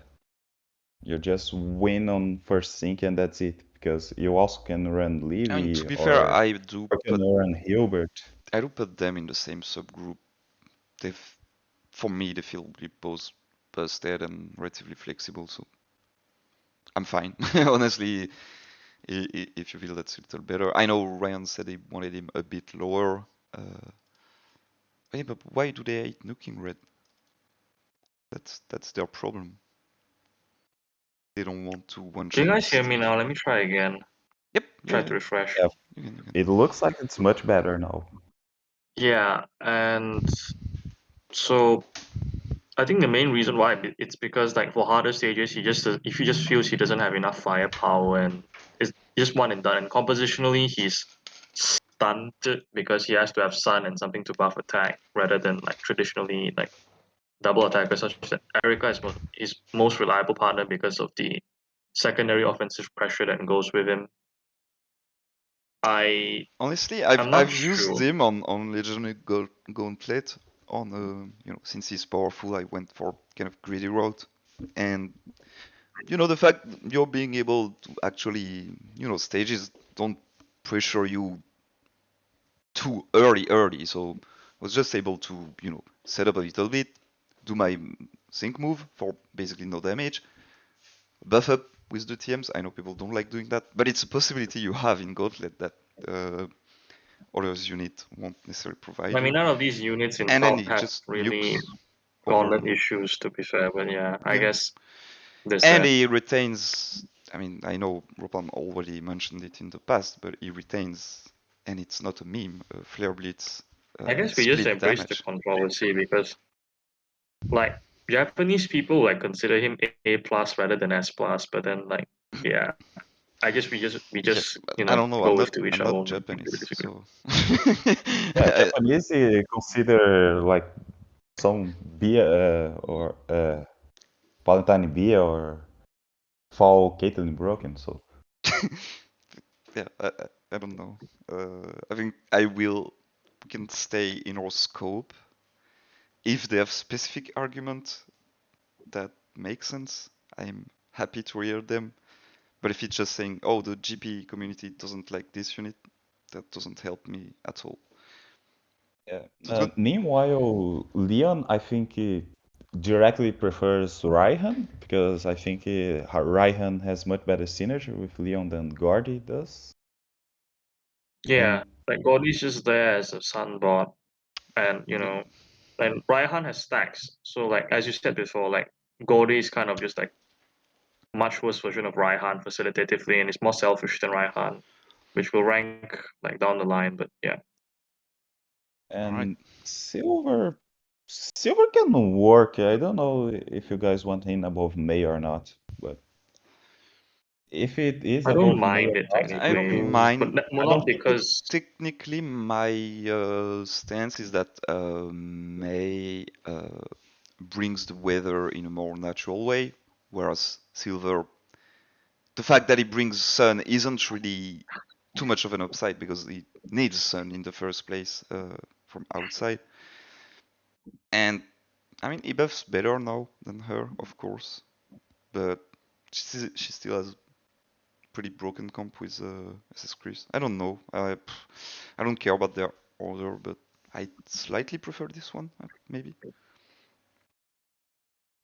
You just win on first sync and that's it. Because you also can run I mean, to Levy be fair, or you can run Hilbert. I do put them in the same subgroup. They've for me, they feel both busted and relatively flexible, so I'm fine. Honestly, if you feel that's a little better. I know Ryan said he wanted him a bit lower. Yeah, but why do they hate nuking red? That's their problem. They don't want to one Can shot. you guys hear me now? Let me try again. Yep. Try to refresh. Yeah, You can. it looks like it's much better now. Yeah, and so I think the main reason why it's because like for harder stages, if he just feels he doesn't have enough firepower and it's just one and done. And compositionally, he's stunted because he has to have sun and something to buff attack rather than like traditionally like double attackers such as Erica is his most reliable partner because of the secondary offensive pressure that goes with him. Honestly, I'm not I've used sure. him on Legendary Gauntlet on since he's powerful, I went for kind of greedy route, and the fact you're being able to actually stages don't pressure you too early, so I was just able to set up a little bit, do my sync move for basically no damage, buff up with the TMs. I know people don't like doing that, but it's a possibility you have in Gauntlet that others unit won't necessarily provide I mean, you. none of these units in And then top he have just really nukes other. gauntlet issues, to be fair. But yeah, I Yeah. guess there's And that. he retains. I mean, I know Ropalme already mentioned it in the past, but he retains, and it's not a meme, Flare Blitz I guess we just split embrace the damage. controversy because, like, Japanese people like consider him A plus rather than S plus. But then, like, yeah, I guess we Yeah, just but I don't know. go with to each I'm our not own. We agree to Japanese, disagree. so. Yeah, I, Japanese consider like some beer or Valentine beer or fall Caitlyn broken. So yeah, I don't know. I think we can stay in our scope if they have specific argument that makes sense. I'm happy to hear them. But if it's just saying, oh, the GP community doesn't like this unit, that doesn't help me at all. yeah. So Meanwhile, Leon, I think he directly prefers Raihan because I think Raihan has much better synergy with Leon than Guardy does. Yeah, And like Gordy's just there as a sunbot, and yeah, and Raihan has stacks. So like as you said before, like Gordy is kind of just like much worse version of Raihan facilitatively, and it's more selfish than Raihan, which will rank like down the line. But yeah, all right. and Silver can work. I don't know if you guys want him above May or not, but if it is I don't above May mind or it not, I it don't technically, will. but mind. I not don't think it. because Technically, my stance is that May brings the weather in a more natural way, whereas Silver, the fact that it brings sun isn't really too much of an upside because it needs sun in the first place from outside. And I mean, he buffs better now than her, of course, but she still has pretty broken comp with SS Chris. I don't know. I don't care about their order, but I slightly prefer this one, maybe.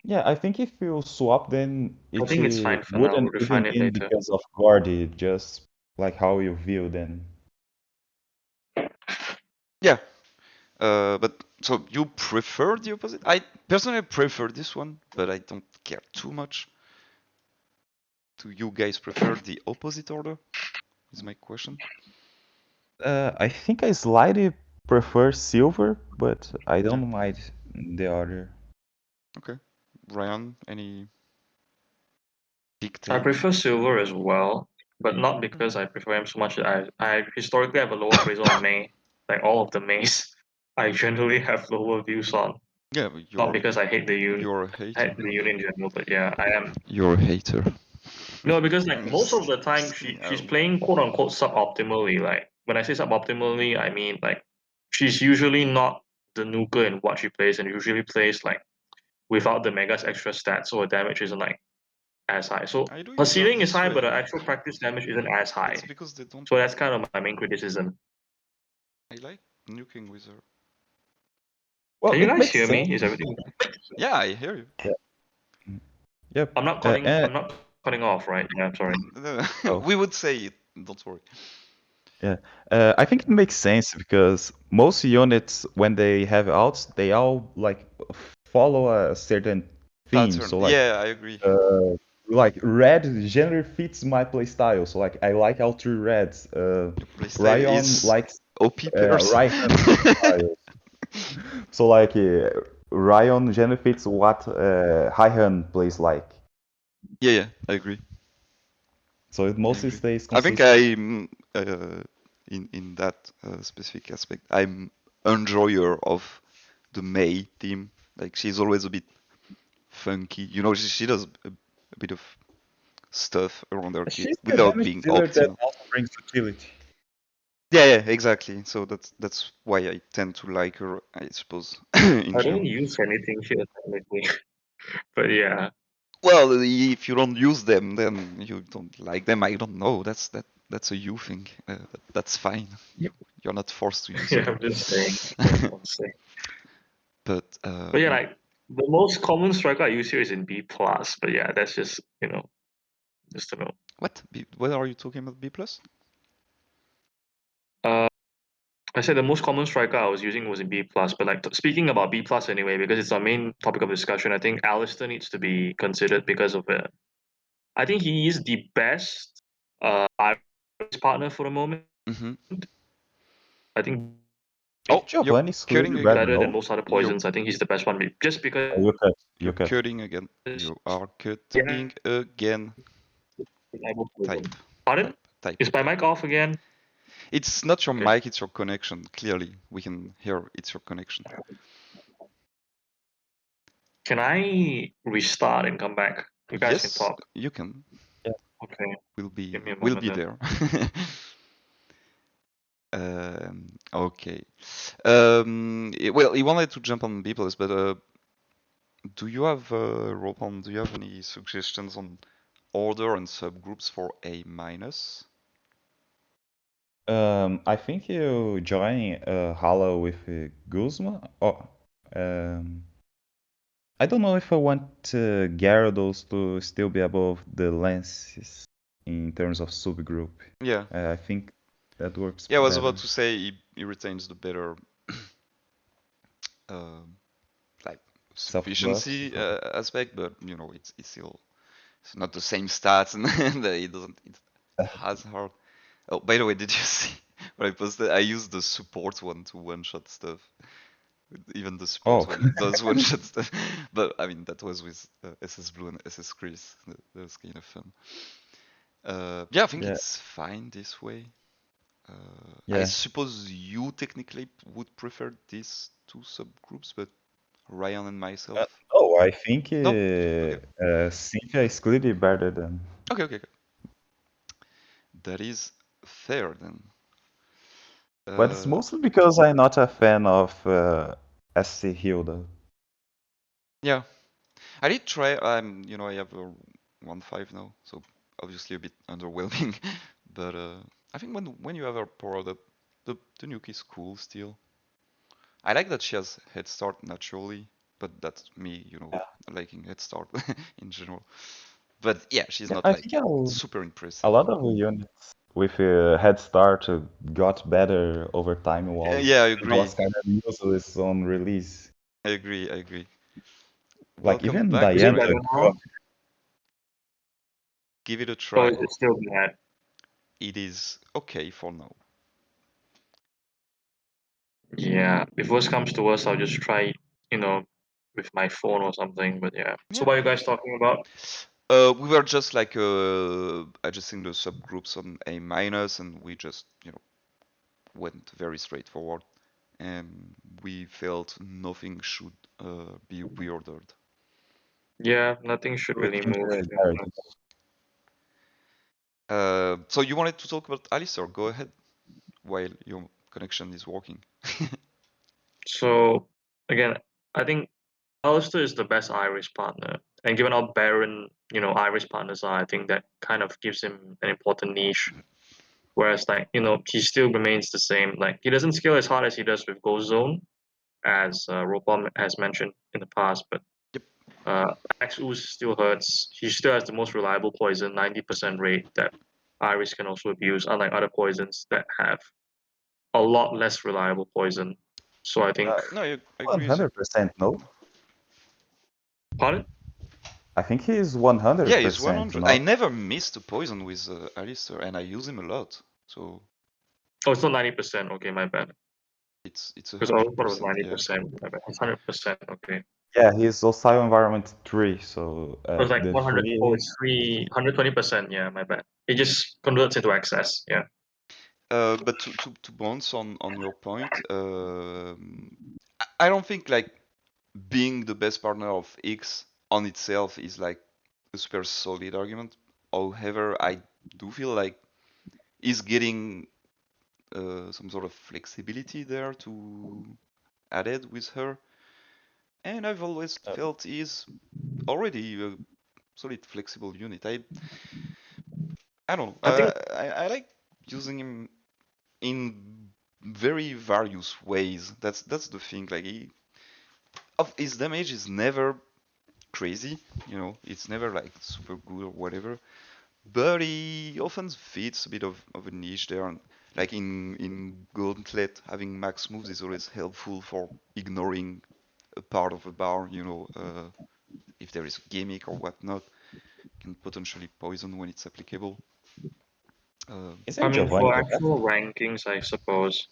Yeah, I think if you swap, then I it think it's fine for now. wouldn't We'll refine even it in later. because of Guardy, just like how you view then. Yeah. But so you prefer the opposite? I personally prefer this one, but I don't care too much. Do you guys prefer the opposite order? Is my question. I think I slightly prefer Silver, but I Yeah. don't mind the other. Okay. Ryan, any big I take? prefer Silver as well, but not because I prefer him so much. I historically have a low appraisal on May. Like all of the Mays, I generally have lower views on. Yeah, but Not because I hate the unit, you're a I hater. hate the unit in general, but yeah, I am. You're a hater. No, because like I'm most of just, the time just kidding. I she's don't know. playing quote unquote suboptimally. Like when I say suboptimally, I mean like she's usually not the nuker in what she plays, and usually plays like without the Mega's extra stats, so her damage isn't like as high. So I do her use her ceiling is this high, but her way. actual practice damage isn't as high. That's because they don't. So that's kind of my main criticism. I like nuking with her. Well, Can you it guys makes hear sense. me? Is everything? Yeah, I hear you. Yep. I'm not cutting. I'm not cutting off, right? Yeah, I'm sorry. Oh. We would say it. Don't worry. Yeah, I think it makes sense because most units, when they have outs, they all like follow a certain theme. Pattern. So Yeah, I agree. like red generally fits my playstyle. So like I like all three reds. Your playstyle Rion is likes OP players. right hand style. So like Rion generally fits what high hand plays like. Yeah, I agree. So it I mostly agree. stays I think consistent. I'm in that specific aspect. I'm enjoyer of the May theme. Like she's always a bit funky. You know, she does a bit of stuff around her kit She's a without damage being dealer that optimal. also brings utility. Yeah, exactly. So that's why I tend to like her, I suppose, in I don't general. use anything here technically, but yeah. Well, if you don't use them, then you don't like them. I don't know. That's a you thing. That's fine. You're not forced to use Yeah, them. I'm just saying. Honestly. But But yeah, yeah. like the most common striker I use here is in B plus. But yeah, that's just just to know. What? What are you talking about? B plus? I said the most common striker I was using was in B plus. But like speaking about B plus anyway, because it's our main topic of discussion, I think Alistair needs to be considered because of it. I think he is the best Iris partner for the moment. Mm-hmm. I think Oh, you're Giovanni's cutting clearly better, again. better than no? most other poisons. I think he's the best one just because. You cut. You You're cut. cutting again. You are Yeah, cutting again. Type. pardon? Type. Is my mic off again? It's not your Okay. mic, it's your connection. Clearly, we can hear it's your connection. Can I restart and come back? You guys can Yes, talk. you can. Okay. We'll be Give me a we'll moment be then. there. Okay. Well, he wanted to jump on B plus, but do you have Ropalme, do you have any suggestions on order and subgroups for A minus? I think you join Hala with Guzma. Oh, um, I don't know if I want Gyarados to still be above the Lances in terms of subgroup. Yeah. I think that works Yeah, I was better. about to say he retains the better um like Self-buff. sufficiency aspect, but you know it's still it's not the same stats and it has hard. Oh, by the way, did you see what I posted? I used the support one to one-shot stuff. Even the support Oh, one does one-shot stuff. But I mean, that was with SS Blue and SS Chris. That was kind of fun. Yeah, I think yeah, it's fine this way. I yeah. suppose you technically would prefer these two subgroups, but Ryan and myself. No, I think No? Okay. Cynthia is clearly better than. Okay. That is fair then. But it's mostly because I'm not a fan of SC Hilda. Yeah. I did try. I have a 1.5 now, so obviously a bit underwhelming. But I think when you have her powered up, the nuke is cool still. I like that she has head start naturally, but that's me, liking head start in general. But yeah, she's Yeah, not I like think super a impressive. lot of the units with a head start got better over time while Yeah, I it agree. was kind of useless on release. I agree. Like Welcome even back, Is it Diana better Rion. grew now? up. Give it a Or try. is it still bad? It is okay for now. Yeah. If worst comes to worst, I'll just try, with my phone or something. But yeah. So Yeah. what are you guys talking about? We were just like adjusting the subgroups on A minus, and we just went very straightforward, and we felt nothing should be reordered. Yeah, nothing should We really can move. just start. So you wanted to talk about Alistair? Go ahead while your connection is working. So again, I think Alistair is the best Irish partner. And given how barren, Irish partners are, I think that kind of gives him an important niche. Whereas like, he still remains the same. Like he doesn't scale as hard as he does with Gold Zone, as Ropalme has mentioned in the past. But Yep. Max Ooze still hurts. He still has the most reliable poison, 90% rate that Iris can also abuse, unlike other poisons that have a lot less reliable poison. So I think, No, I agree with you. 100%, no? pardon? I think he's Yeah, he's 100%, 100. I not. never missed a poison with Alistair, and I use him a lot. So Oh, it's not 90%. Okay, my bad. it's Because I thought it was 100%. Yeah. 90%. My bad. It's 100%. Okay. Yeah, he's Hostile Environment 3, so It was like the 100. Oh, 3. it's 120%. Yeah, my bad. It just converts into excess. Yeah. But to bounce on your point, I don't think like being the best partner of X on itself is like a super solid argument. However, I do feel like he's getting some sort of flexibility there to added with her, and I've always felt he's already a solid flexible unit. I don't know. I think. I like using him in very various ways. That's the thing. Like of his damage is never crazy. It's never like super good or whatever. But he often fits a bit of a niche there. And like in Gauntlet, having max moves is always helpful for ignoring a part of a bar. If there is a gimmick or whatnot, can potentially poison when it's applicable. Uh, I Isn't mean, Giovanni for the best? actual rankings, I suppose.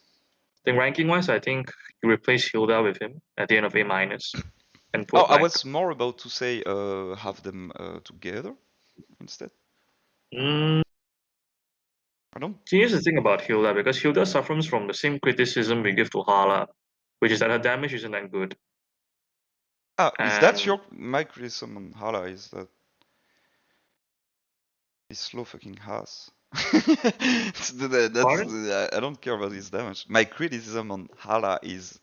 I think ranking wise, I think you replace Hilda with him at the end of A minus and oh, put I like. was more about to say have them together instead. Mm, I don't. see, here's the thing about Hilda, because Hilda suffers from the same criticism we give to Hala, which is that her damage isn't that good. Ah, is that And my criticism on Hala? Is that he's slow fucking ass. pardon? I don't care about his damage. My criticism on Hala is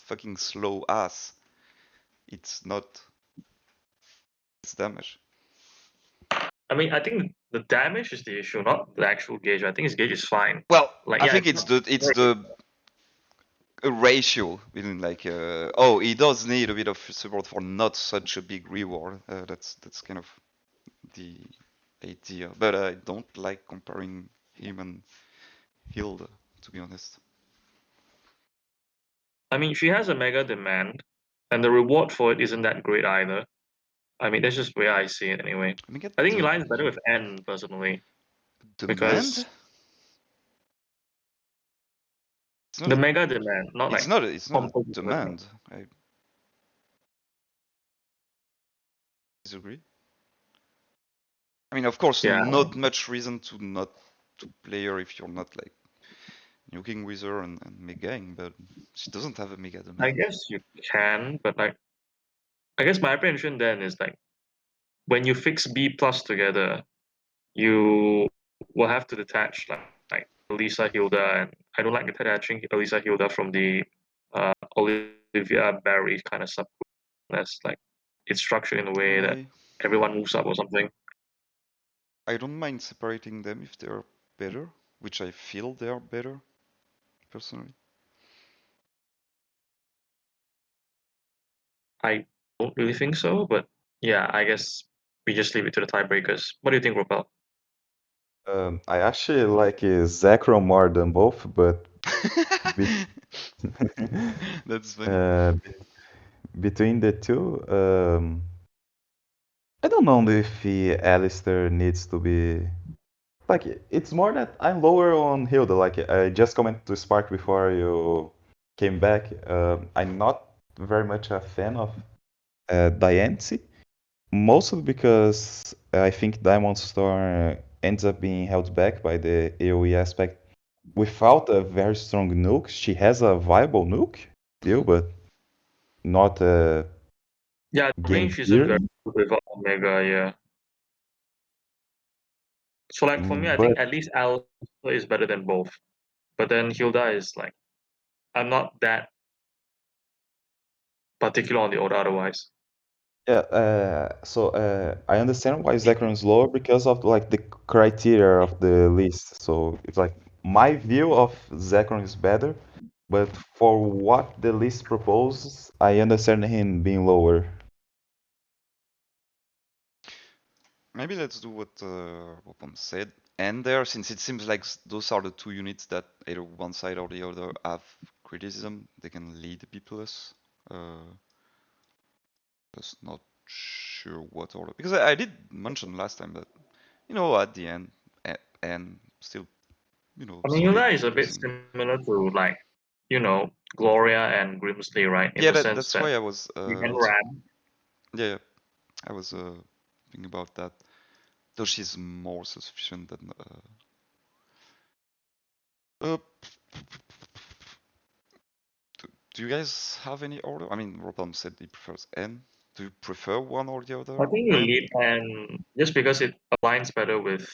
fucking slow ass. It's not his damage. I mean, I think the damage is the issue, not the actual gauge. I think his gauge is fine. Well, Like, I yeah, think it's it's not great. the ratio between like oh, he does need a bit of support for not such a big reward. That's kind of the idea. But I don't like comparing him and Hilda, to be honest. I mean, she has a mega demand, and the reward for it isn't that great either. I mean, that's just where I see it anyway. Let me get I think he the lines better with N personally demand. because It's not the a mega demand, not like it's not a composite demand. demand. I disagree. I mean, of course, Yeah, not much reason to not to play her if you're not like nuking with her and megaing, but she doesn't have a mega I demand. guess you can, but like, I guess my apprehension then is like when you fix B plus together, you will have to detach like Elisa Hilda, and I don't like detaching Elisa Hilda from the Olivia Barry kind of subgroup. That's like it's structured in a way that I everyone moves up or something. I don't mind separating them if they're better, which I feel they are better personally. I don't really think so, but yeah, I guess we just leave it to the tiebreakers. What do you think, Ropel? I actually like Zekrom more than both, but be That's funny. uh, between the two, I don't know if Alistair needs to be like. It's more that I'm lower on Hilda. Like I just commented to Spark before you came back. I'm not very much a fan of Diancie, mostly because I think Diamond Storm ends up being held back by the AoE aspect. Without a very strong nuke, she has a viable nuke Hmm. still, but not Yeah, the game range isn't very clearing. good without Omega, yeah. So like for me, I think But at least Alpha is better than both. But then Hilda is like I'm not that particular on the order otherwise. yeah, so I understand why Zekrom is lower because of like the criteria of the list. So it's like my view of Zekrom is better, but for what the list proposes, I understand him being lower. Maybe let's do what Wopam said. And there, since it seems like those are the two units that either one side or the other have criticism, they can lead B plus. Just not sure what order. Because I did mention last time that, you know, at the end, and still, you know, I mean, solid Hilda is a bit placing. similar to like, you know, Gloria and Grimsley, right? In Yeah, the sense that's that why I was you can also. ram. Yeah, I was thinking about that. Though she's more sufficient than. Uh, do you guys have any order? I mean, Ropalme said he prefers N. Do you prefer one or the other, I think you Ryan? lead and just because it aligns better with,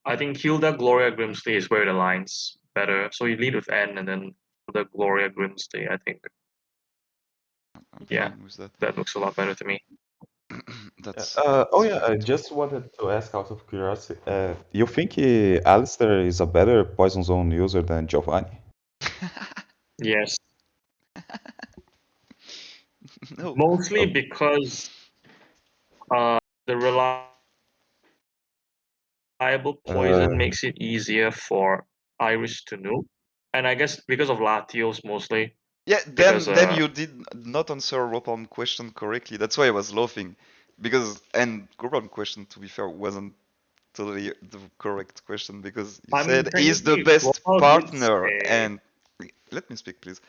I think Hilda, Gloria, Grimsley is where it aligns better. So you lead with N and then the Gloria, Grimsley. I think, I'm yeah, fine with that. that looks a lot better to me. That's Oh yeah, I 50. just wanted to ask out of curiosity. You think Alistair is a better Poison Zone user than Giovanni? Yes, No. mostly Oh, because the reliable poison uh, makes it easier for Iris to nuke, and I guess because of Latios mostly. Yeah, Because then you did not answer Ropalm question correctly. That's why I was laughing. Because and Ropalm question, to be fair, wasn't totally the correct question because you I mean said is the technically best Gopal did partner say, and let me speak please.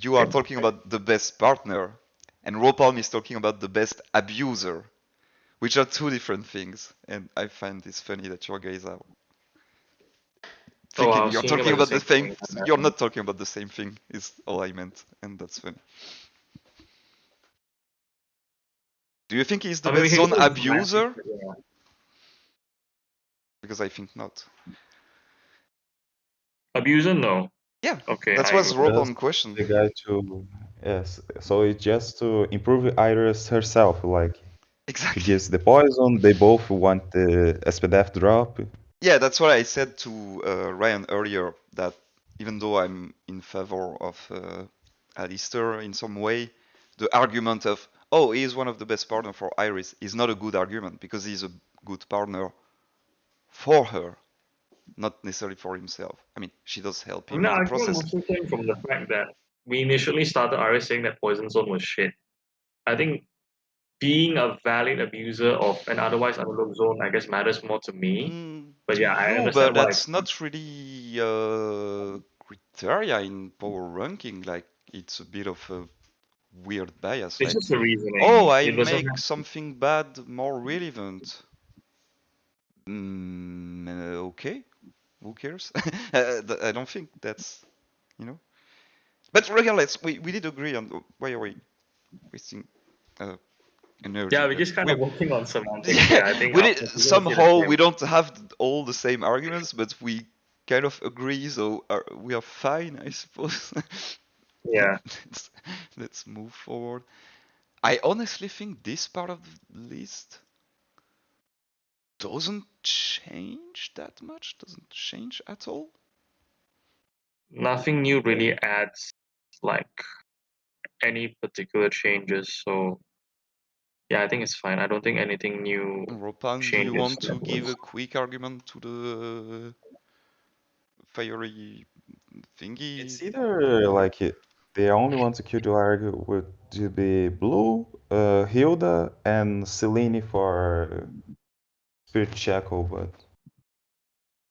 You are talking about the best partner and Ropalm is talking about the best abuser, which are two different things. And I find this funny that your guys are oh, I thinking was you're seeing it talking like the about the same same. thing. You're not talking about the same thing. Is all I meant, and that's funny. Do you think he's the I mean, we best can zone go with massive, abuser? yeah. Because I think not. Abuser, no. Yeah, Okay, that I was agree. just Ropalm question. the guy to yes. So it's just to improve Iris herself. Like he Exactly. gives the poison. They both want the SPDF drop. Yeah, that's what I said to Ryan earlier. That even though I'm in favor of Alistair in some way, the argument of oh he is one of the best partner for Iris is not a good argument because he's a good partner for her, not necessarily for himself. I mean, she does help I mean, him the in the argument process. mostly came from the fact that we initially started Iris saying that Poison Zone was shit. I think being a valid abuser of an otherwise underdog zone, I guess, matters more to me. But To yeah, I you, but understand why. that's not really criteria in power ranking. Like it's a bit of a weird bias. It's Like, just the oh, reasoning. I It doesn't make have. something bad more relevant. Okay, who cares? I don't think that's you know. But regardless, we did agree on why are we wasting uh, energy Yeah, we're here. just kind We of working on semantics here. I think we our did, conclusion is still the somehow we same. don't have all the same arguments, but we kind of agree, so we are fine, I suppose. Yeah. let's, let's move forward. I honestly think this part of the list doesn't change that much, doesn't change at all. Nothing new really adds like any particular changes. So yeah, I think it's fine. I don't think anything new Ropan, do you changes want that to give a much. quick argument to the fiery thingy? It's either like the only ones to kill the argue would to be Blue, Hilda, and Selene for Spirit Shackle, but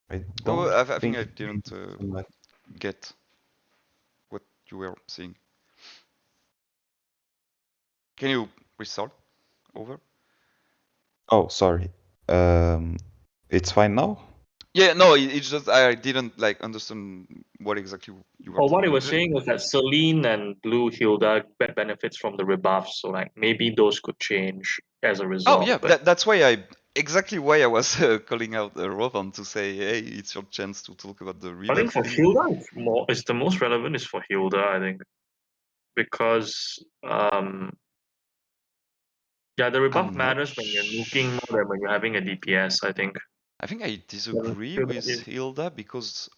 I Oh, don't I think think I it didn't changes so much. get what you were saying. Can you restart over? Oh, sorry. Um, it's fine now. Yeah, no, it's just I didn't like understand what exactly you were Or what talking it about. was saying was that Celine and Blue Hilda get benefits from the rebuffs, so like maybe those could change as a Oh result. yeah, But that's why I exactly why I was calling out Rovan to say, hey, it's your chance to talk about the I think rebuff for thing. Hilda, it's the most relevant is for Hilda. I think because yeah, the rebuff I'm not. matters when you're nuking more than when you're having a DPS. I think. I think I When disagree Hilda with is Hilda because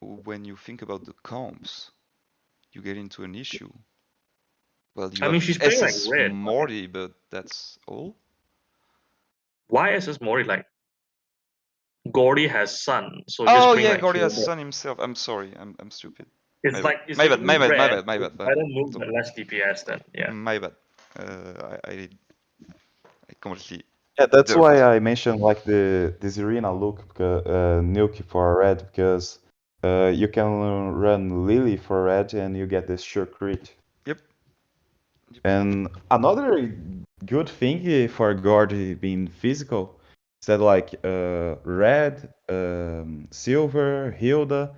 when you think about the comps, you get into an issue. Well, you I mean, have she's playing like SS red. Morty, but that's all. Why SS Mori? Like Gordy has Sun, so just Oh bring yeah, like Gordia's Hilda. son himself. I'm sorry, I'm stupid. It's My bad. like it's My bad. My literally bad. My red. bad. My It's bad. My better bad. move So, but less DPS then. Yeah. my bad. I completely Yeah, that's derped. why I mentioned like the Irina look because Nuke for red because you can run Lily for red and you get this sure crit. Yep. And another good thing for Gordy being physical is that like red, silver, Hilda,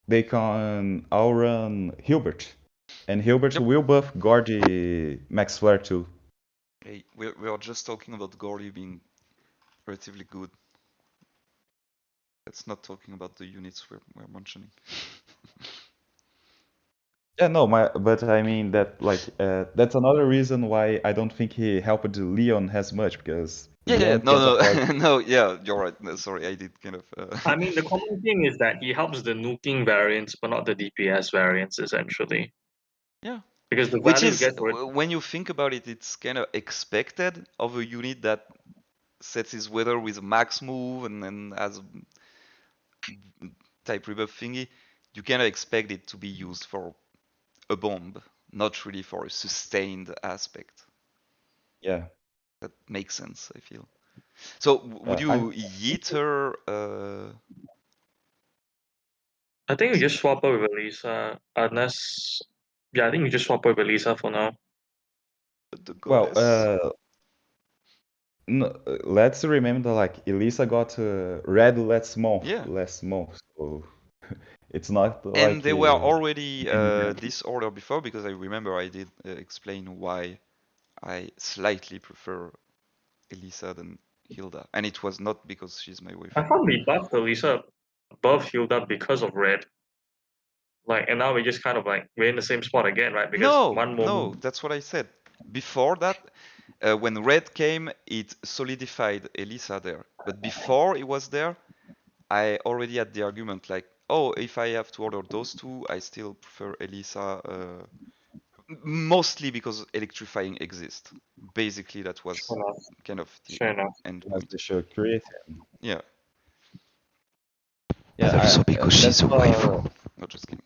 they can all run Hilbert, and Hilbert Yep. will buff Gordy Max Flare too. Hey, we are just talking about Gordy being relatively good. Let's not talking about the units we're mentioning. Yeah, no, but I mean that like that's another reason why I don't think he helped Leon as much because Yeah, Leon can't no, afford. no, yeah, you're right. No, sorry, I did kind of. I mean, the common thing is that he helps the nuking variants, but not the DPS variants, essentially. Yeah, Because the which value you is get for it. when you think about it, it's kind of expected of a unit that sets his weather with a max move and then has a type rebuff thingy. You kind of expect it to be used for a bomb, not really for a sustained aspect. Yeah, That makes sense, I feel. So, would I you yeet her? I think you just swap her with Elisa, unless. Yeah, I think you just swap her with Elisa for now. The well, goddess? no, let's remember like Elisa got red Yeah. last month, so it's not And like they were already any bad. this order before because I remember I did explain why I slightly prefer Elisa than Hilda, and it was not because she's my I waifu. thought we buffed Elisa above Hilda because of red. Like, and now we just kind of like we're in the same spot again, right? Because No, one no, moment. that's what I said. Before that, when Red came, it solidified Elisa there. But before it was there, I already had the argument like, oh, if I have to order those two, I still prefer Elisa, mostly because electrifying exists. Basically, that was Fair enough. kind of the Fair enough. end As point. the show create. Yeah. Yeah, But also because she's that's a waifu. Not just kidding.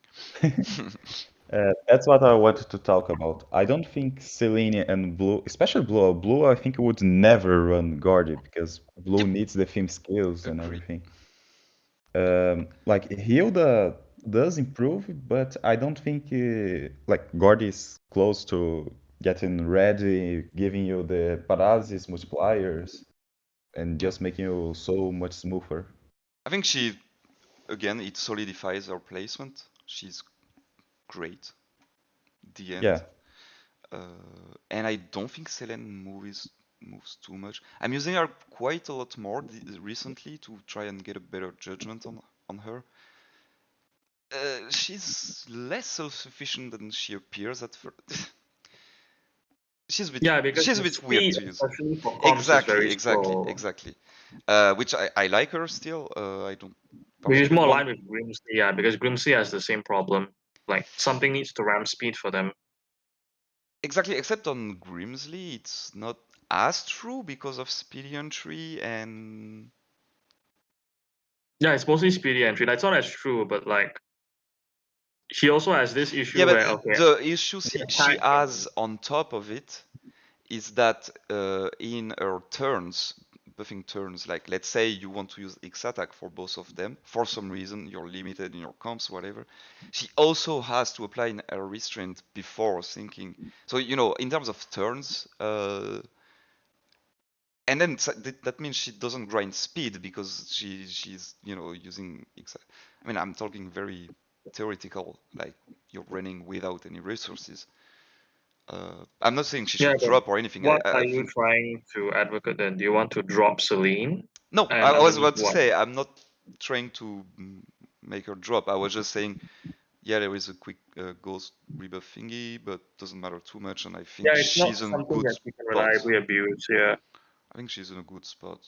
that's what I wanted to talk about. I don't think Selene and Blue, especially Blue, I think would never run Guardy because Blue Yep, needs the theme skills and agree. everything. Like Hilda does improve, but I don't think like Guardy is close to getting ready, giving you the paralysis multipliers, and Yeah. just making you so much smoother. I think she, again, it solidifies her placement. She's great. The Yeah. end. And I don't think Selene moves too much. I'm using her quite a lot more recently to try and get a better judgment on her. She's less self-sufficient than she appears at first. Yeah, because She's a the bit weird speed, to use. especially for comps, is very Exactly, exactly, slow. exactly. Which I like her still. I don't Which is particularly more want. aligned with Grimsey, yeah, because Grimsey has the same problem. Like something needs to ramp speed for them. Exactly, except on Grimsley, it's not as true because of speedy entry and Yeah, it's mostly speedy entry. That's not as true, but like she also has this yeah, issue but where okay, the issue the she attack has can on top of it is that in her turns, buffing turns, like let's say you want to use X attack for both of them, for some reason you're limited in your comps, whatever, she also has to apply a restraint before thinking. So, in terms of turns, and then that means she doesn't grind speed because she's using I mean, I'm talking very theoretical, like you're running without any resources. I'm not saying she yeah, should but drop or anything. I, what I are I you think trying to advocate then? Do you want to drop Celine no. I and was underneath about to what? say I'm not trying to make her drop. I was just saying, yeah, there is a quick ghost rebuff thingy, but doesn't matter too much, and I think Yeah, it's not she's in a something good that you can spot. reliably abuse. Yeah, I think she's in a good spot.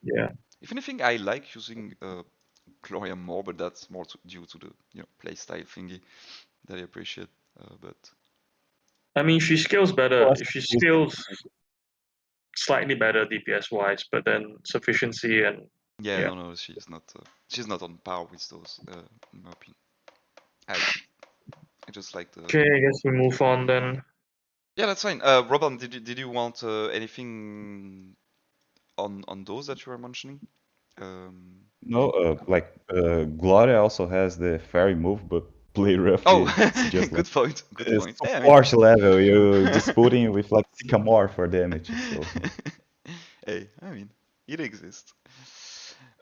yeah. If anything, I like using Gloria more, but that's more due to the playstyle thingy that I appreciate. But I mean, she scales better. Plus, She she's- scales slightly better DPS wise, but then sufficiency and yeah, yeah. no, she's not on par with those, in my opinion. I just like the. Okay, I guess we move on then. Yeah, that's fine. Robin, did you want anything on those that you were mentioning? No, Gloria also has the fairy move, but play Oh, roughly, it's just like good point. Good point. Yeah, I mean, support level. You're disputing with like Sycamore for damage. So hey, I mean, it exists.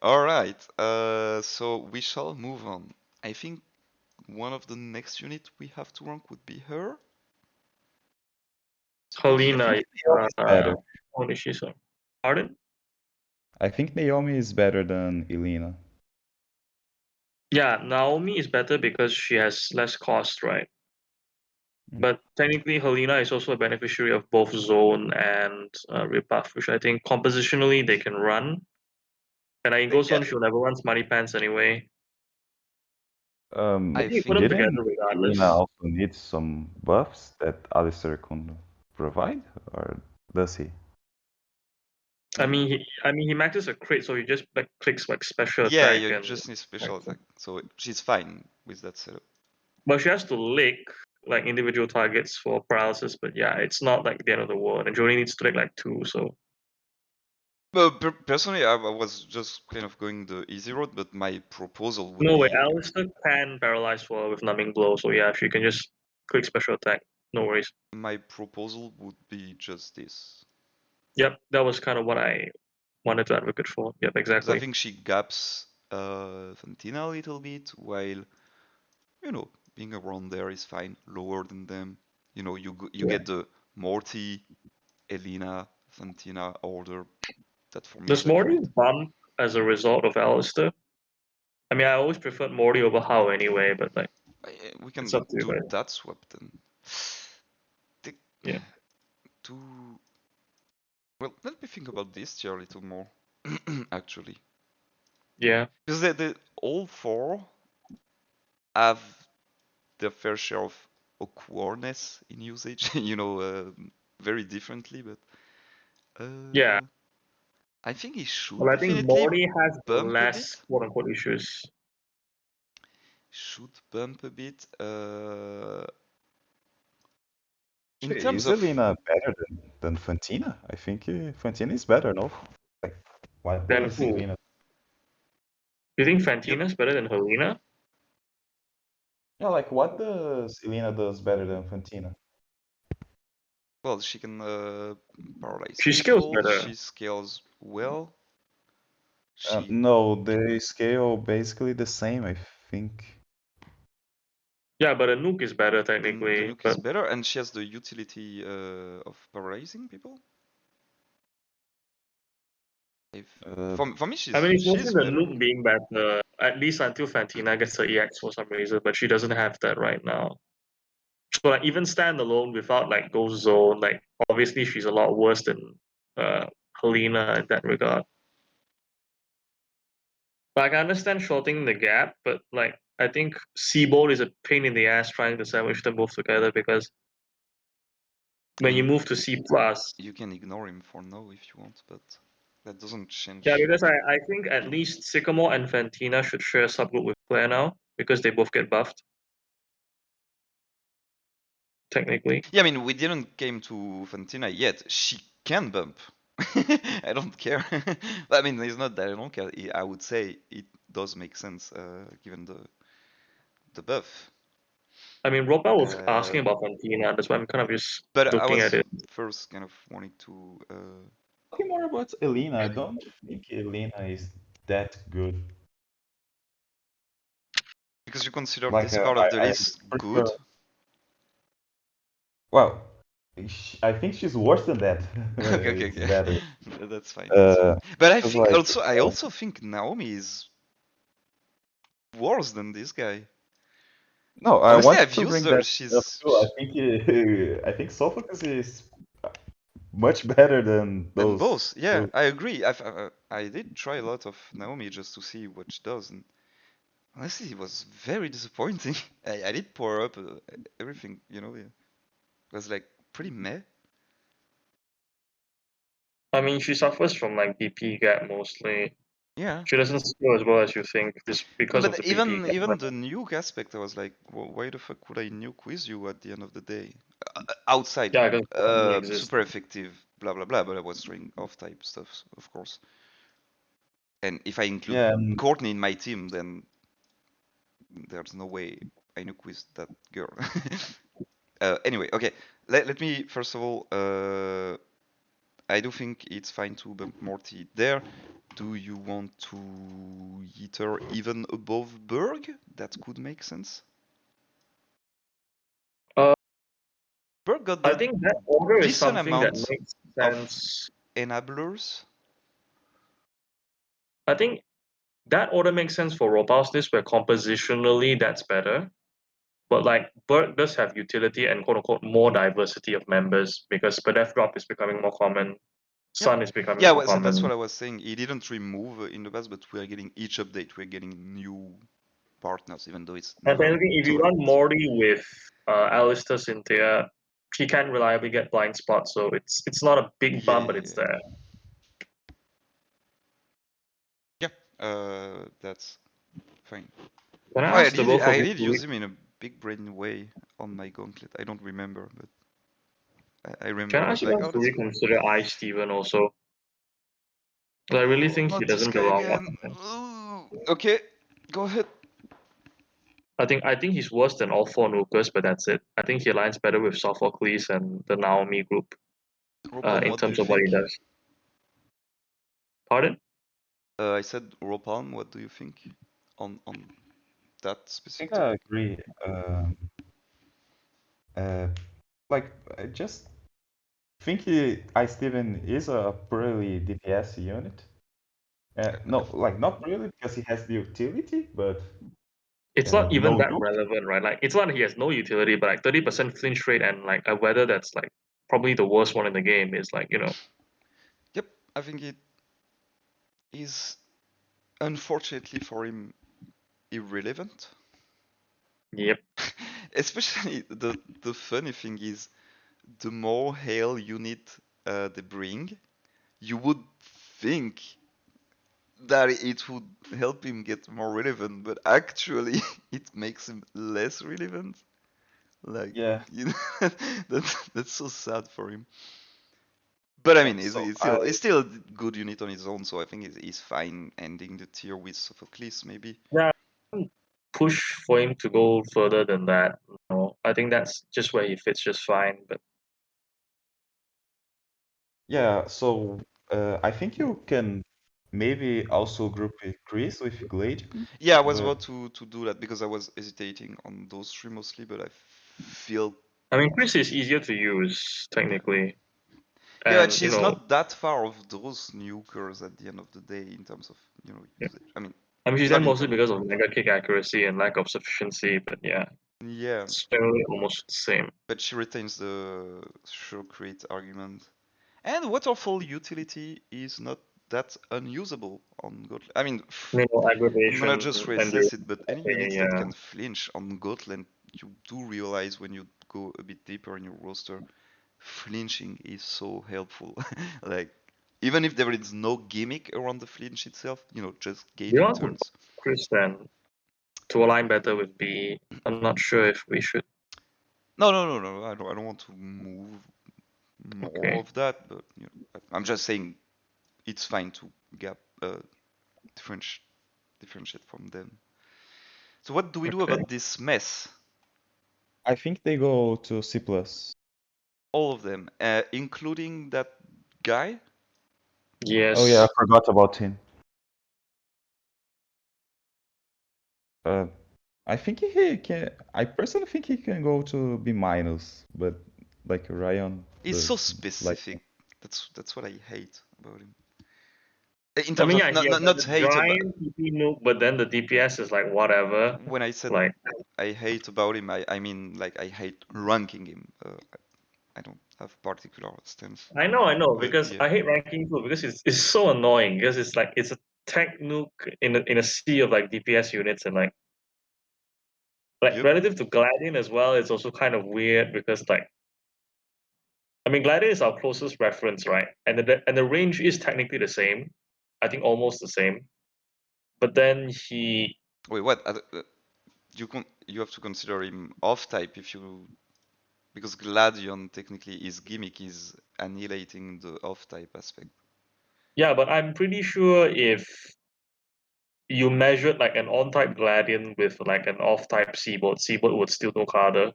All right. So we shall move on. I think one of the next unit we have to rank would be her. Helena, Naomi is better. what is she so? Pardon? I think Naomi is better than Elena. Yeah, Naomi is better because she has less cost, right? But technically, Helena is also a beneficiary of both Zone and Rebuff, which I think compositionally they can run. And in Ghost Zone, she'll never run Smarty Pants anyway. I You put think them Didn't together regardless. Elena also need some buffs that Alistair can provide, or does he? I mean, he maxes a crit, so he just like clicks like special yeah, attack you and. just need special attack, so she's fine with that setup. But she has to lick like individual targets for paralysis. But yeah, it's not like the end of the world. And she only needs to lick like 2, so. Well, personally, I was just kind of going the easy road, but my proposal would No way, be Alistair can paralyze for with numbing blow, so yeah, she can just click special attack. No worries. my proposal would be just this. Yep, that was kind of what I wanted to advocate for. Yep, Because I exactly. think she gaps Fantina a little bit, while being around there is fine. Lower than them, you get the Morty, Elena, Fantina order. That for me is Does like Morty great. bump as a result of Alistair? I mean, I always preferred Morty over How anyway, but like, We it's can up to you do guys. that swap then. Yeah. To well, let me think about this tier a little more. Actually, Yeah. because the all four have their fair share of awkwardness in usage, very differently, but Yeah. I think he should Well, I think definitely Morty has the bump a less bit. quote unquote issues. Should bump a bit. In Actually, terms is of Elena better than Fantina? I think Fantina is better, no? Like, what Then does who? Elena? You think yep, Fantina's better than Helena? Yeah, like what does Elena does better than Fantina? well, she can paralyze She scales people. better. She scales well. She No, they scale basically the same, I think. Yeah, but a nuke is better the technically. nuke But is better, and she has the utility of paralyzing people. For me, I mean, it's mostly she's the better. nuke being better, at least until Fantina gets her EX for some reason, but she doesn't have that right now. So like even standalone without like Ghost Zone, like obviously she's a lot worse than Helena in that regard. Like I understand shortening the gap, but like I think Seabold is a pain in the ass trying to sandwich them both together because when you move to C plus, you can ignore him for now if you want, but that doesn't change. yeah, because I think at least Sycamore and Fantina should share a subgroup with Claire now because they both get buffed. Technically. Yeah, I mean, we didn't came to Fantina yet. She can bump. I don't care. I mean, it's not that I don't care. I would say it does make sense given the buff. I mean, Ropa was asking about Fantina, that's why I'm kind of just But I looking at was it. first kind of wanting to. Talking more about Elena, I don't think Elena is that good. Because you consider Like, this part of the I list prefer. good. Well, I think she's worse than that. Okay, It's better. that's fine. That's fine. But I Because think like, I also think Naomi is worse than this guy. no, I Honestly, want I've to used bring her. that up too. I think Sophocles is much better than Than those. both. Yeah, I agree. I did try a lot of Naomi just to see what she does, and Honestly, it was very disappointing. I did power up everything, it was like pretty meh. I mean, she suffers from like BP gap mostly. Yeah. She doesn't score as well as you think, just because of But the BP even gap. even the nuke aspect, I was like, why the fuck would I nuke with you at the end of the day? Outside, Yeah, because it doesn't exist. super effective, blah blah blah. But I was doing off-type stuff, of course. And if I include Yeah, Courtney in my team, then there's no way I nuke with that girl. Anyway, okay. Let me first of all. I do think it's fine to bump Morty there. Do you want to hit her even above Berg? That could make sense. Uh, Berg got I the think that order is decent something that amount makes of sense. enablers. I think that order makes sense for Ropalme's list, where compositionally that's better. But like Berg does have utility and quote unquote more diversity of members because Spadef drop is becoming more common, Yep. Sun is becoming Yeah, more so that's common. what I was saying. He didn't remove in the past, but we are getting each update. We're getting new partners, even though it's And never then if you run tolerant. Morty with Alistair Cynthia, she can reliably get blind spots, so it's not a big bump, but it's there. Yeah, that's fine. Can Oh, I ask the both of I you did to use him in a big brain way on my gauntlet. I don't remember, but I remember can I I ask was you like, guys oh, to that's cool. reconsider I Steven also? I really Oh, think he not this doesn't guy belong again. on him. Ooh. Okay, go ahead. I think he's worse than all four nukers, but that's it. I think he aligns better with Sophocles and the Naomi group Ropalm, in what do you terms of what he think? does. Pardon? I said Ropalm, what do you think on that I specific think I topic? agree. Uh, like, I just think Steven is a purely DPS unit. No, like not really because he has the utility, but It's not even no that nuke. relevant, right? Like it's not that he has no utility, but like 30% flinch rate and like a weather that's like probably the worst one in the game is like, Yep, I think it is unfortunately for him irrelevant. yep. Especially the funny thing is, the more hail unit they bring, you would think that it would help him get more relevant, but actually it makes him less relevant. Like, Yeah. that's so sad for him. But I Yeah. mean, So he's still a good unit on his own, so I think he's fine ending the tier with Sophocles maybe. Yeah, I wouldn't push for him to go further than that. No, I think that's just where he fits just fine. But yeah. So I think you can maybe also group with Chris with Glade, Yeah, I was but about to do that because I was hesitating on those three mostly, but I feel I mean, Chris is easier to use technically, yeah, but and she's not that far off those nukers at the end of the day in terms of yeah. usage. I mean, I mean, she's there not in mostly terms. because of mega kick accuracy and lack of sufficiency. But yeah, Yeah, it's generally almost the same. but she retains the sure create argument. And waterfall utility is not that unusable on Gauntlet. I mean, I'm gonna Aggravation just and reassess it, but any units that yeah. can flinch on Gauntlet, you do realize when you go a bit deeper in your roster, flinching is so helpful. Like, even if there is no gimmick around the flinch itself, just We gaining want to turns. Chris then to align better with B. I'm not sure if we should. No, no, no, no. I don't want to move more Okay. of that, but I'm just saying it's fine to gap differentiate differentiate from them. So what do we do Okay. about this mess? I think they go to C plus. All of them, including that guy. Oh yeah, I Yes. forgot about him. Uh, I think he can. I personally think he can go to B minus, but like Rion He's so does like. specific. That's what I hate about him. In I terms mean, of yeah, he has like not the hate about giant TP nuke, but then the DPS is like whatever. when I said Like, I hate about him, I mean like I hate ranking him. I don't have particular stance, I know, but because yeah. I hate ranking too, because it's so annoying, because it's like, it's a tech nuke in a sea of like DPS units, and like, Like Yep. relative to Gladian as well, it's also kind of weird because like I mean Gladian is our closest reference, right? And the range is technically the same. I think almost the same. But then he Wait, what? You have to consider him off type if you because Gladion technically his gimmick is annihilating the off type aspect. yeah, but I'm pretty sure if you measured like an on-type Gladian with like an off-type Seaboard would still look harder.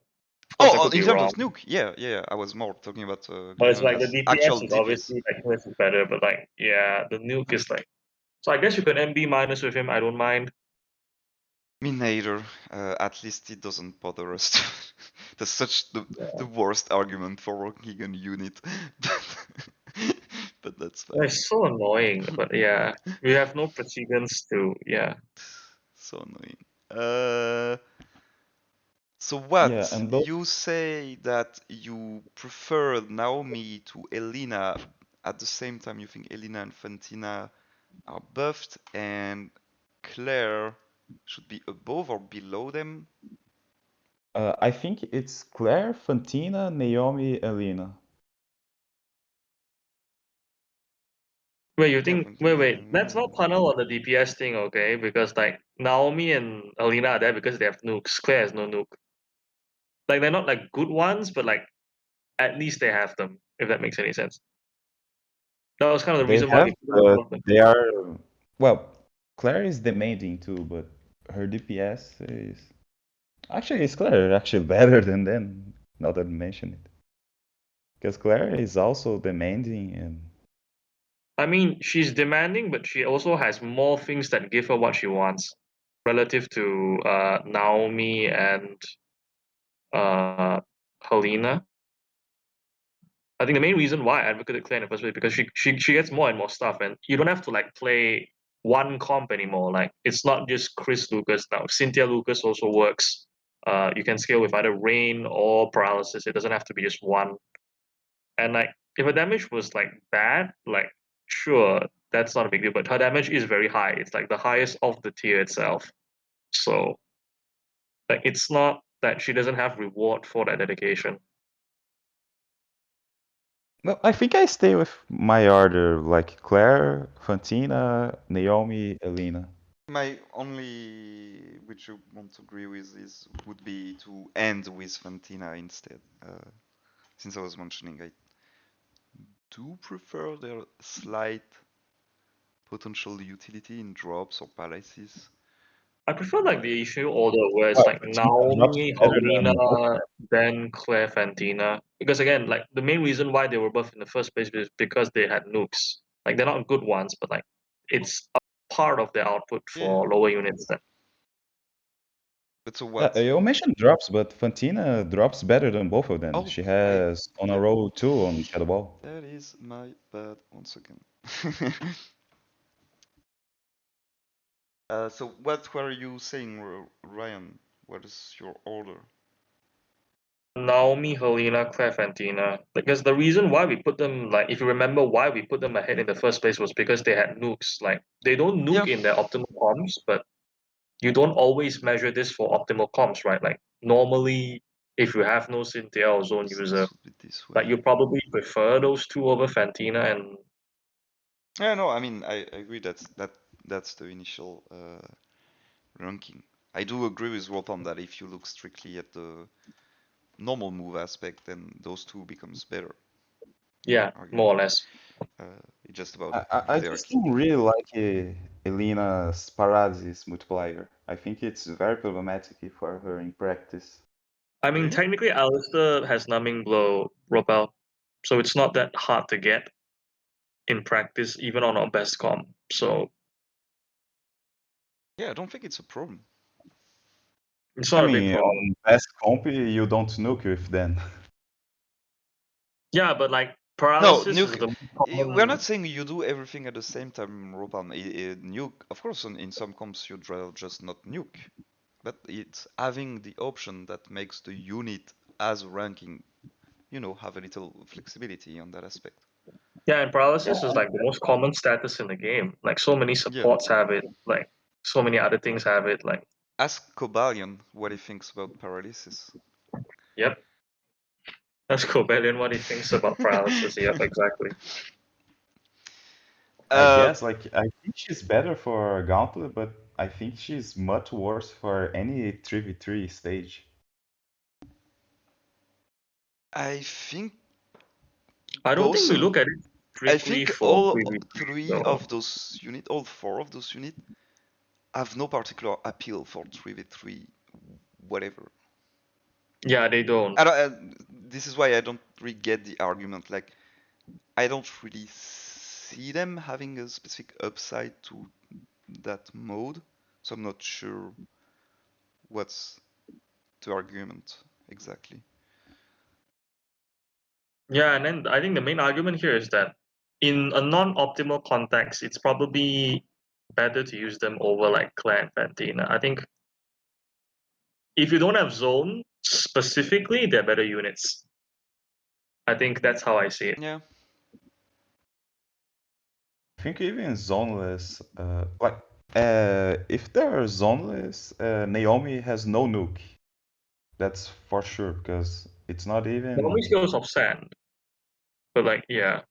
Of course, I Oh, could in be terms wrong. of nuke, yeah. I was more talking about But it's Gladion like the as actual DPS is DPS. obviously like his is better, but like yeah, the nuke is like so I guess you could MB minus with him, I don't mind. Me neither. At least it doesn't bother us. That's such the worst argument for working a unit, but that's fine. It's so annoying, but yeah. We have no precedence to yeah. So annoying. So Yeah, what? and those You say that you prefer Naomi to Elena. At the same time, you think Elena and Fantina are buffed, and Claire should be above or below them. I think it's Claire, Fantina, Naomi, Elena. Wait, you Yeah, think wait, let's Fantina. not tunnel on the DPS thing, okay? Because like Naomi and Alina are there because they have nukes. Claire has no nuke. Like they're not like good ones, but like at least they have them, if that makes any sense. That was kind of the They reason why have, we put them but above them. they are. Well, Claire is demanding too, but her DPS is. Actually, is Claire actually better than them? Now that I mention it. Because Claire is also demanding and. I mean, she's demanding, but she also has more things that give her what she wants relative to Naomi and uh, Helena. I think the main reason why I advocated Claire in the first place because she gets more and more stuff, and you don't have to like play one comp anymore. Like it's not just Chris Lucas now. Cynthia Lucas also works. You can scale with either rain or paralysis. It doesn't have to be just one. And like if her damage was like bad, like sure, that's not a big deal. But her damage is very high. It's like the highest of the tier itself. So like it's not that she doesn't have reward for that dedication. Well, I think I stay with my order, like Claire, Fantina, Naomi, Elena. My only, which you want to agree with, is would be to end with Fantina instead. Since I was mentioning, I do prefer their slight potential utility in drops or paralysis. I prefer like the issue order where it's Well, like Fantina drops Naomi, better Helena, than both. then Claire Fantina. Because again, like the main reason why they were buffed in the first place is because they had nukes. Like they're not good ones, but like it's a part of their output Yeah, for lower units then. but so what? You mentioned drops, but Fantina drops better than both of them. Oh, She has on a yep, roll 2 on Shadow Ball. that is my bad. 1 second. So what were you saying, Ryan? What is your order? Naomi, Helena, Claire Fantina. Because the reason why we put them like if you remember why we put them ahead in the first place was because they had nukes. Like they don't nuke Yeah, in their optimal comms, but you don't always measure this for optimal comps, right? Like normally, if you have no Cynthia or Zone so user, this would be this like way. you probably prefer those two over Fantina and Yeah, no, I mean I agree that's the initial ranking. I do agree with Ropalme that if you look strictly at the normal move aspect, then those two becomes better, yeah, more or arguably. less. It's just about I just hierarchy. don't really like Elena's paralysis multiplier. I think it's very problematic for her in practice. I mean, Really? technically, Alistair has numbing blow, Ropel, so it's not that hard to get in practice, even on our best comp. So Yeah, I don't think it's a problem. it's I not a big mean, problem. on best comp, you don't nuke with them. Yeah, but like No, paralysis is nuke. the most We're not common. saying you do everything at the same time, Ropalm. Nuke, of course, in some comps you'd rather just not nuke, but it's having the option that makes the unit as ranking, have a little flexibility on that aspect. Yeah, and Yeah, paralysis is like the most common status in the game. Like so many Yeah. supports have it. Like so many other things have it. Like Ask Cobalion what he thinks about paralysis. Yep. Ask Cobalion what he thinks about paralysis. Yep, exactly. I guess like I think she's better for Gauntlet, but I think she's much worse for any 3v3 stage. I think I don't think we both. look at it I strictly think for all 3v3. three of those units, all four of those units, have no particular appeal for 3v3, whatever. Yeah, they don't. This is why I don't really get the argument. Like, I don't really see them having a specific upside to that mode, so I'm not sure what's the argument exactly. Yeah, and then I think the main argument here is that in a non-optimal context, it's probably better to use them over like Claire and Fantina. I think if you don't have zone specifically, they're better units. I think that's how I see it. Yeah. I think even zoneless, if they're zoneless, Naomi has no nuke. That's for sure because it's not even. Normally skills of sand, but like yeah,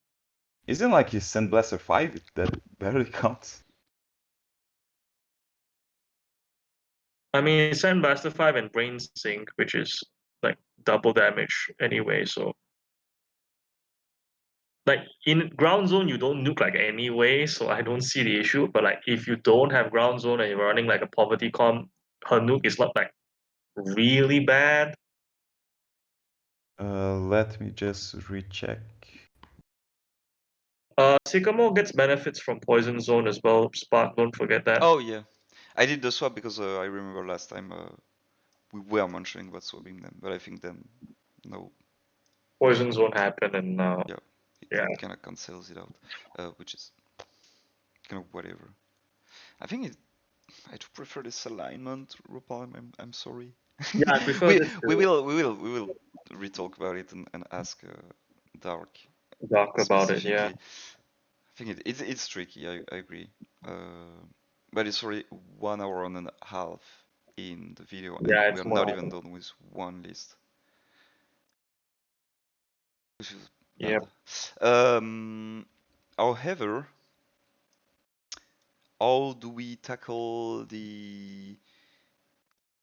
Isn't like his Sandblaster 5 that barely counts? I mean Sandblaster 5 and Brain Sink, which is like double damage anyway. So like in ground zone you don't nuke like anyway, so I don't see the issue. But like if you don't have ground zone and you're running like a poverty comp, her nuke is not like really bad. Let me just recheck. Sycamore gets benefits from poison zone as well. Spark, don't forget that. Oh yeah, I did the swap because I remember last time we were mentioning about swapping them, but I think then no. Poison zone happened, and Yeah, yeah. it kind of cancels it out, which is kind of whatever. I think I do prefer this alignment, Ropalme. I'm sorry. Yeah, I prefer we this we to will retalk about it and ask Dark talk about it. Yeah, specifically. I think it's tricky. I agree. But it's already 1 hour and a half in the video, and yeah, we it's are not even more. done with one list, which is bad. Yep. However, how do we tackle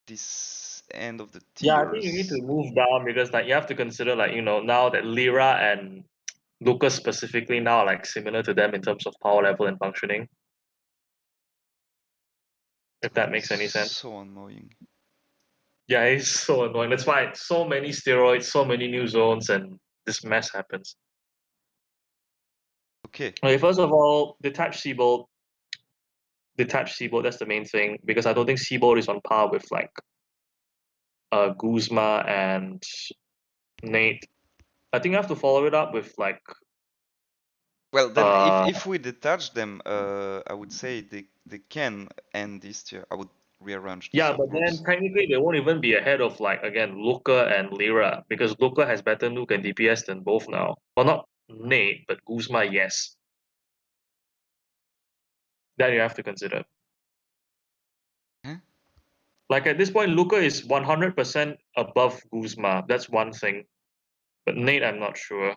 this end of the Yeah, I think you need tiers? to move down because like you have to consider like now that Lyra and Lucas specifically now are like similar to them in terms of power level and functioning. If that makes any sense. So annoying. Yeah, it's so annoying. That's why so many steroids, so many new zones, and this mess happens. Okay. Okay, first of all, detach Seabolt. Detach Seabolt, that's the main thing, because I don't think Seabolt is on par with like Guzma and Nate. I think I have to follow it up with like Well, then if we detach them, I would say they can end this tier. I would rearrange the yeah, but then subgroups. technically they won't even be ahead of like again Luca and Lyra because Luca has better nuke and DPS than both now. Well, not Nate, but Guzma, yes. That you have to consider. Huh? Like at this point, Luca is 100% above Guzma. That's one thing. But Nate, I'm not sure.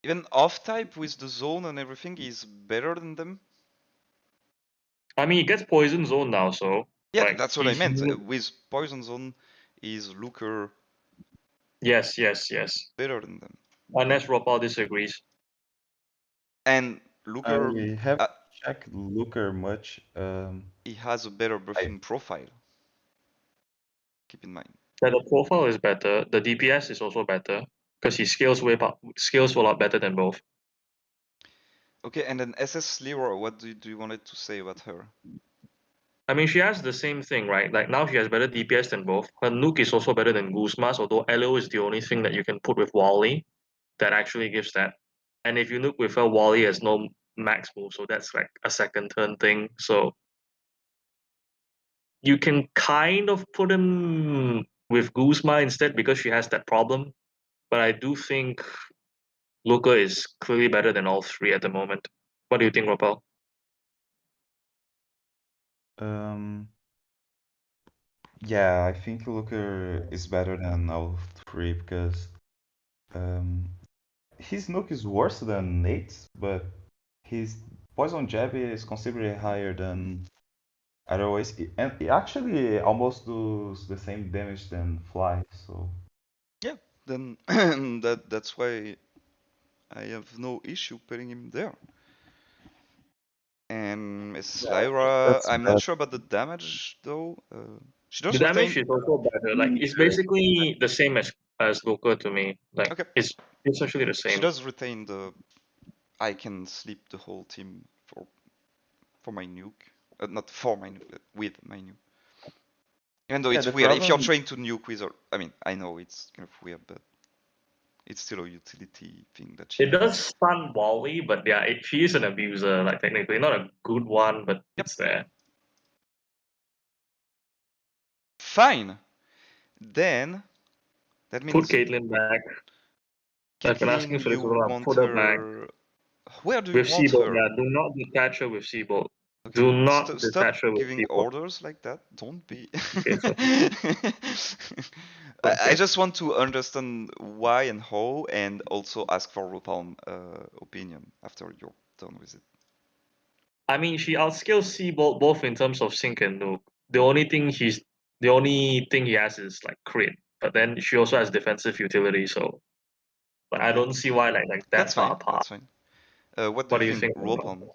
Even off type with the zone and everything is better than them. I mean, he gets Poison Zone now, so Yeah, like that's what I meant. With Poison Zone, is Looker yes. better than them? Unless Ropal disagrees. And I Looker, haven't checked Looker much. he has a better I buffing profile. Keep in mind. Yeah, the profile is better. The DPS is also better because he scales a lot better than both. Okay, and then SS Leroy, what do you wanted to say about her? I mean, she has the same thing, right? Like now she has better DPS than both. Her nuke is also better than Guzma's, although Elo is the only thing that you can put with Wally that actually gives that. And if you nuke with her, Wally has no max move, so that's like a second turn thing. So you can kind of put him with Guzma instead because she has that problem. But I do think Luca is clearly better than all three at the moment. What do you think, Ropel? um Yeah, I think Looker is better than all three because um, his nuke is worse than Nate's, but his poison jab is considerably higher than otherwise, and it actually almost does the same damage than Fly. So Yeah, then that's why I have no issue putting him there. And Miss yeah, I think Lyra, that's I'm not better. sure about the damage though. She The does damage retain. is also better. Like Me it's too. basically the same as Luca to me. Like Okay, it's essentially the she same. does retain the. I can sleep the whole team for my nuke, not for my nuke, with my nuke. Even though Yeah, it's the weird, if you're problem. trying to nuke with her, I mean, I know it's kind of weird, but it's still a utility thing that she It does has. stun Wally, but yeah, she is an abuser. Like technically, not a good one, but Yep. it's there. Fine. Then that Put means Caitlyn back. I've been asking Caitlyn, for this you for a while. want Put her back her. Where do you with want Seabolt. her? Yeah, do not detach her with Seabolt. Okay, Do not stop detach her with giving Seabolt. orders like that. Don't be. Okay, so I okay. just want to understand why and how, and also ask for Ropalme opinion after you're done with it. I mean, she outscales Seabolt both in terms of sync and nuke. The only thing he has is like crit, but then she also has defensive utility. So, but I Okay, don't see why like that that's far fine. apart. That's fine. What do What you do you think, think about Ropalme?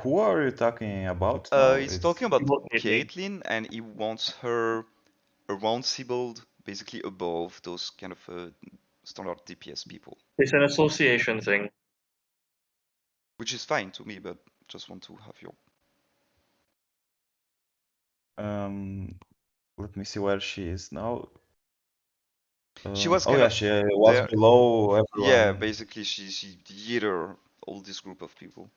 Who are you talking about now? He's It's talking about Seabolt Caitlyn? Caitlyn, and he wants her around Sibold, basically above those kind of standard DPS people, It's an association thing. which is fine to me, but just want to have your. um. Let me see where she is now. She was Oh kind yeah, of she was there. below Yeah, everyone. basically she yeeted all this group of people.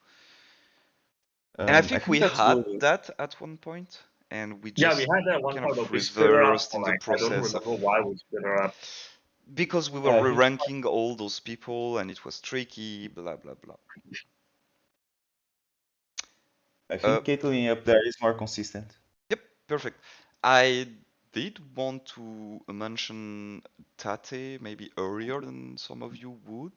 And I I think think we that's had good. that at one point, and we Yeah, we just had that one kind part, of but we split her up reversed for in the like I don't process of remember why we split her up. because we were Yeah, I think re-ranking all those people and it was tricky, blah blah blah. Uh, Caitlyn up there is more consistent. yep, perfect. I did want to mention Tate maybe earlier than some of you would,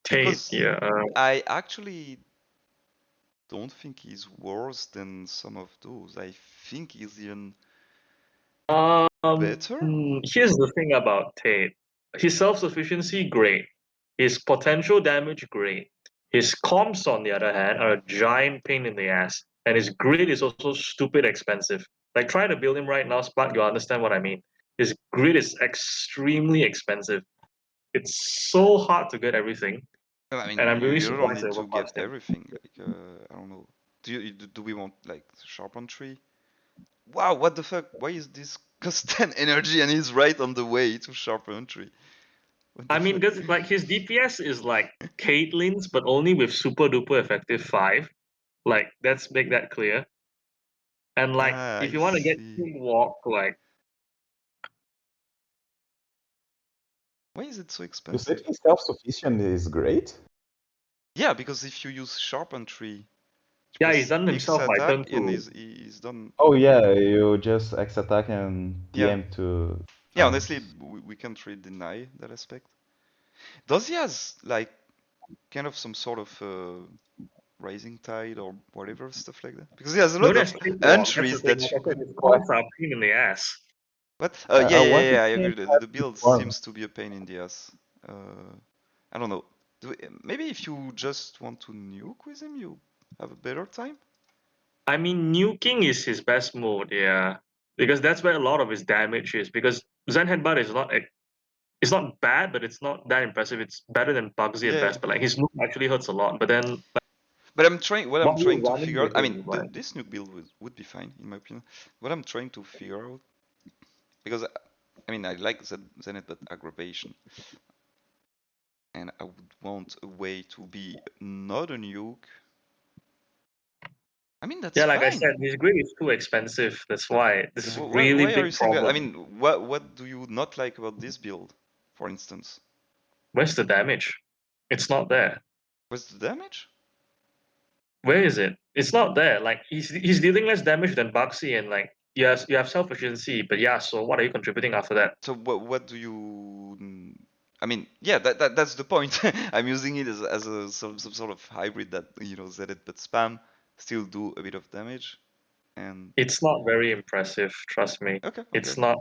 Tate, because yeah. I actually don't think he's worse than some of those. I think he's even better. Here's the thing about Tate. His self-sufficiency, great. His potential damage, great. His comps, on the other hand, are a giant pain in the ass. And his grid is also stupid expensive. Like, try to build him right now, Spark, you'll understand what I mean. His grid is extremely expensive. It's so hard to get everything. I mean, And I'm really you don't surprised they need to get overclassed him. everything. Like, I don't know. Do we want like sharpen tree? Wow, what the fuck? Why is this cost 10 energy and he's right on the way to sharpen tree? What the I mean, fuck? because like his DPS is like Caitlyn's, but only with super duper effective 5. Like, let's make that clear. And like, Ah, if I you want to get see. Team Walk, like, Why is it so You said expensive? his self-sufficient is great? Yeah, because if you use sharpen tree, you yeah, he's press done X himself by turn attack and 2. he's done. Oh yeah, you just X attack and Yeah, PM to. yeah. Oh, Honestly, we can't really deny that aspect. Does he has like kind of some sort of rising tide or whatever stuff like that? Because he has a No, lot that's of Team Walk. That's the entries thing. that Like you I said, could. his what? comps are a pain in the ass. What? I Yeah, want to I change agree. The that build form. seems to be a pain in the ass. I don't know. Maybe if you just want to nuke with him, you have a better time. I mean, nuking is his best mode, yeah. Because that's where a lot of his damage is. Because Zen Headbutt is not it's not bad, but it's not that impressive. It's better than Bugsy at Yeah, best, but like his nuke actually hurts a lot. But then but I'm trying. What I'm what we're trying to running figure out. with I mean, him, like this nuke build would be fine in my opinion. What I'm trying to figure out, because I mean, I like Zenith, but aggravation, and I would want a way to be not a nuke. I mean, that's yeah, like I fine. said, his grid is too expensive. That's why this is a really Why are you big saying that? I problem. mean, what do you not like about this build, for instance? Where's the damage? It's not there. What's the damage? Where is it? It's not there. Like he's dealing less damage than Baxi, and like you have self efficiency, but yeah. So what are you contributing after that? So what do you? I mean, yeah, that's the point. I'm using it as some sort of hybrid that Zed it but spam still do a bit of damage, and It's not very impressive. Trust me. okay, It's okay, not.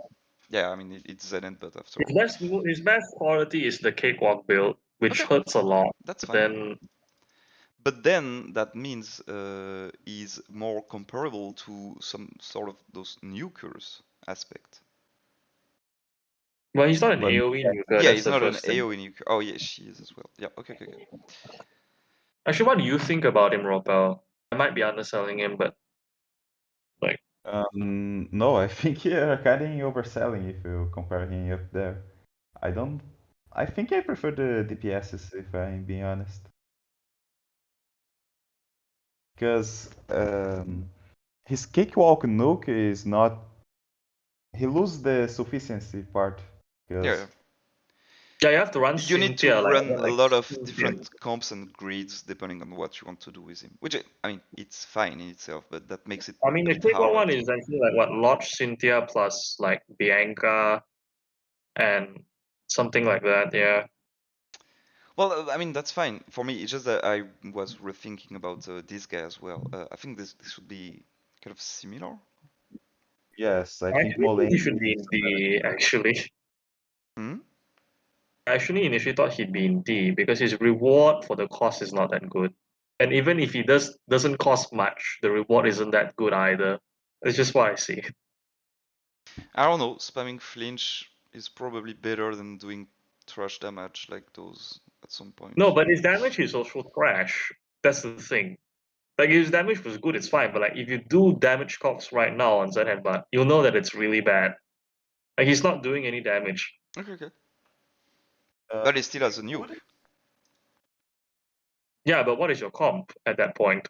yeah. I mean, it's Zed but after all, His best quality is the cakewalk build, which okay, hurts a lot. that's But fine. then But then that means is more comparable to some sort of those nukers aspect. well, he's not an But AoE nuker. Yeah, That's he's the not an first thing. AoE nuker. Oh yeah, she is as well. Yeah, okay, okay, okay. Actually, what do you think about him, Ropel? I might be underselling him, but like, no, I think you're kind of overselling if you compare him up there. I don't. I think I prefer the DPSs if I'm being honest, because his cakewalk nuke is not. He loses the sufficiency part Yeah, because yeah. yeah, you have to run You need to Cynthia run a like lot of Cynthia. different comps and grids depending on what you want to do with him. Which I mean, it's fine in itself, but that makes it I mean, a the bit cakewalk harder one to. is actually like what Lodge Cynthia plus like Bianca and something like that. Yeah. Well, I mean that's fine for me. It's just that I was rethinking about this guy as well. I think this would be kind of similar. yes, I I think actually think he should Molenki be is in D. Actually, Hmm? I actually initially thought he'd be in D because his reward for the cost is not that good. And even if he doesn't cost much, the reward isn't that good either. It's just what I see. I don't know. Spamming flinch is probably better than doing trash damage like those at some No, point. but his damage is also trash. That's the thing. Like if his damage was good, it's fine. But like if you do damage cogs right now on Zen Headbutt, you'll know that it's really bad. Like he's not doing any damage. Okay, okay. uh, But he still has a nuke. would it- Yeah, but what is your comp at that point?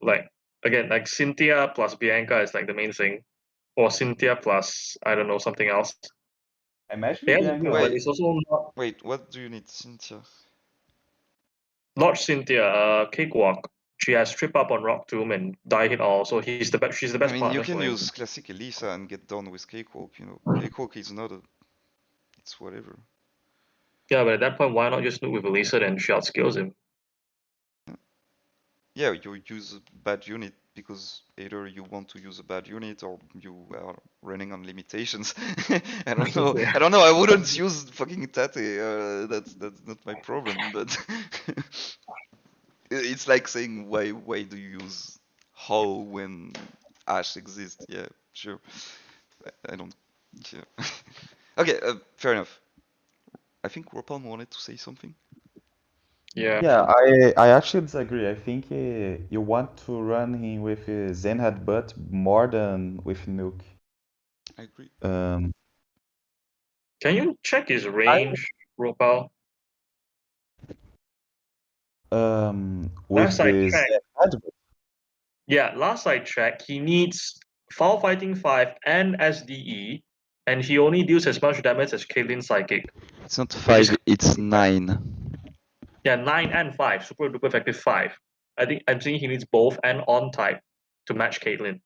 Like again, like Cynthia plus Bianca is like the main thing, or Cynthia plus I don't know something else. I imagine It has Bianca good, but Wait, it's also not wait. What do you need, Cynthia? Lodge Cynthia. Cakewalk. She has trip up on Rock Tomb and die hit all, so he's the best. She's the I best mean, you partner can for him. use classic Elisa and get done with Cakewalk. Cakewalk is not a. It's whatever. Yeah, but at that point, why not just look with Elisa and she outskills him? Yeah, you use a bad unit because either you want to use a bad unit or you are running on limitations. I don't know. Yeah. I don't know. I wouldn't use fucking Tate. That's not my problem. But it's like saying why do you use How when Ash exists? Yeah, sure. I don't. Yeah. Okay, fair enough. I think Ropalme wanted to say something. Yeah. Yeah, I actually disagree. I think you want to run him with Zen Headbutt more than with Nuke. I agree. Um, Can you check his I range, Ropal? with Last I the checked, Zen Headbutt. yeah, last I checked, he needs Foul Fighting 5 and SDE, and he only deals as much damage as Caitlyn Psychic, It's not which is 5, it's 9. yeah, 9 and 5, super duper effective 5. I'm saying he needs both and on type to match Caitlyn.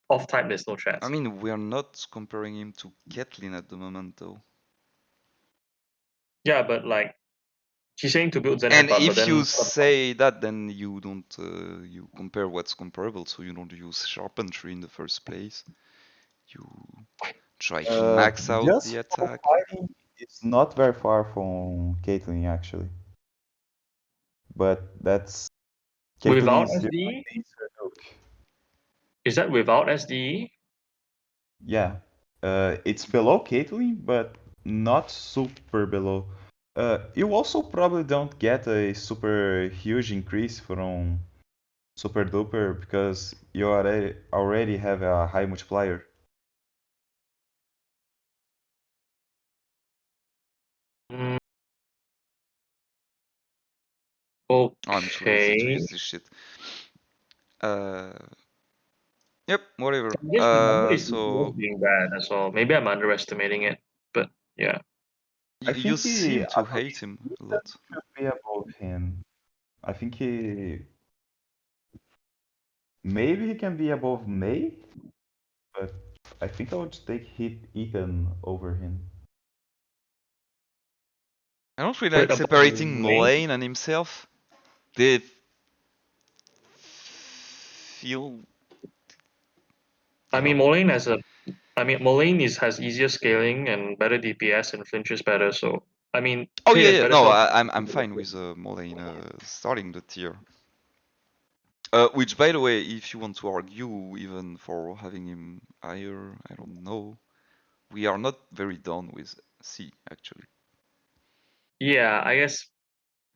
Off type, there's no I chance. mean, we are not comparing him to Caitlyn at the moment, though. Yeah, but like she's saying to build Zen And Headbutt, but if you then say that, then you don't you compare what's comparable, so you don't use Sharpentry in the first place. You try to max out the Just for attack. fighting, it's not very far from Caitlyn actually. But that's without Caitlyn's SDE, against her Nuke. is that without SDE? Yeah, it's below Caitlyn, but not super below. You also probably don't get a super huge increase from Super Duper because you already have a high multiplier. Mm, Oh, I'm too lazy to okay. use this shit. Uh, yep, whatever. I just remember his So EPS being bad as well. Maybe I'm underestimating it, but yeah. I you think seem to at hate least him a Ethan lot. should be above him. I think he Maybe he can be above May, but I think I would take Ethan over him. I don't really Wait, like above separating May? Mullane and himself. They feel. I mean, Yeah. Moline has a. I mean, Moline has easier scaling and better DPS and flinches better. So I mean, Oh Tate yeah, has yeah. better No, self. I'm fine with Mullane starting the tier. Which, by the way, if you want to argue even for having him higher, I don't know. We are not very done with C actually. Yeah, I guess.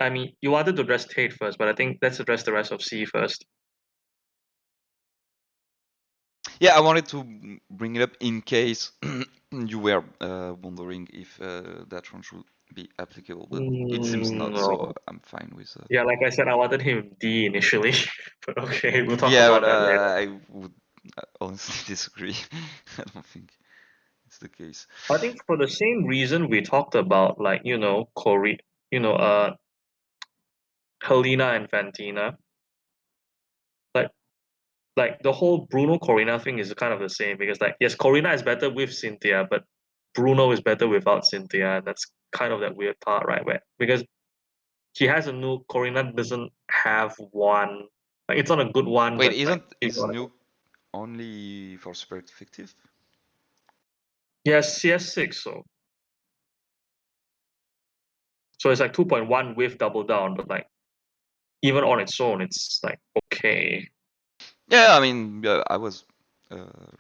I mean, you wanted to address Tate first, but I think let's address the rest of C first. Yeah, I wanted to bring it up in case you were wondering if that one should be applicable, but it seems not, so No. I'm fine with. Yeah, like I said, I wanted him D initially, but okay, we'll talk Yeah, about but that later. I would honestly disagree. I don't think it's the case. I think for the same reason we talked about, like Corey, Helena and Fantina, like the whole Bruno Corina thing is kind of the same because like yes, Corina is better with Cynthia, but Bruno is better without Cynthia, and that's kind of that weird part, right? Where because he has a nuke, Corina doesn't have one. Like it's not a good one, Wait, but like isn't is nuke only for super effective? yes, CS6, so it's like 2.1 with double down, but like even on its own, it's like okay. Yeah, I mean, I was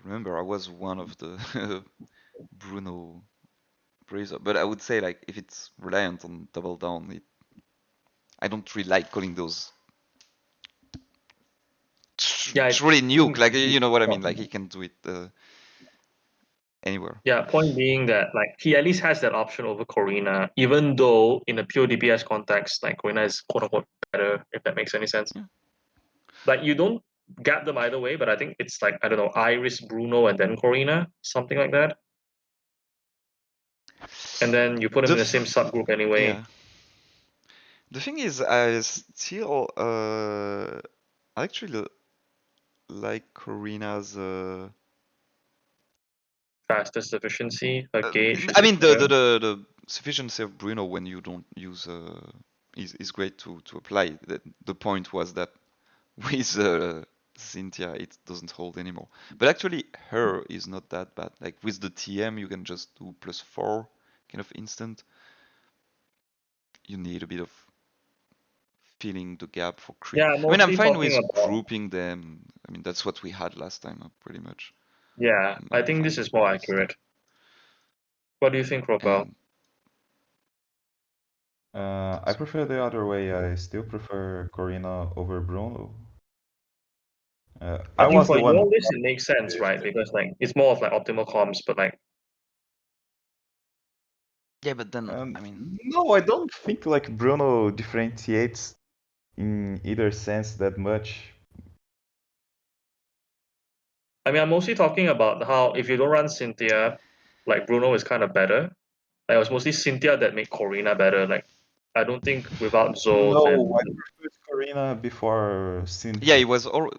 remember I was one of the Bruno praiser, but I would say like if it's reliant on double down, I don't really like calling those Yeah, I truly nuke. think Like you know what I mean? Like he can do it anywhere. yeah, point being that like he at least has that option over Corina, even though in a pure DPS context, like Corina is quote unquote better, if that makes any sense. Yeah. Like you don't gap them either way, but I think it's like I don't know, Iris, Bruno, and then Corina, something like that. And then you put them in the same subgroup anyway. Yeah. The thing is, I still actually like Corina's. Fastest efficiency, her gauge is I mean, better. the sufficiency of Bruno when you don't use is great to apply. The point was that with Cynthia, it doesn't hold anymore. But actually, her is not that bad. Like with the TM, you can just do +4 kind of instant. You need a bit of filling the gap for crit. Yeah, I mean, I'm mostly fine talking with about grouping them. I mean, that's what we had last time, pretty much. yeah, I I'm think fine this is more with that. accurate. What do you think, Ropel? And I prefer the other way. I still prefer Corina over Bruno. I I think was for the one. your list it makes sense, right? Because like it's more of like optimal comms, but like yeah, but then I mean, No, I don't think like Bruno differentiates in either sense that much. I mean I'm mostly talking about how if you don't run Cynthia, like Bruno is kind of better. Like, it was mostly Cynthia that made Corina better. Like I don't think without Zoe No, then I preferred Corina before yeah, Cynthia. it was. All,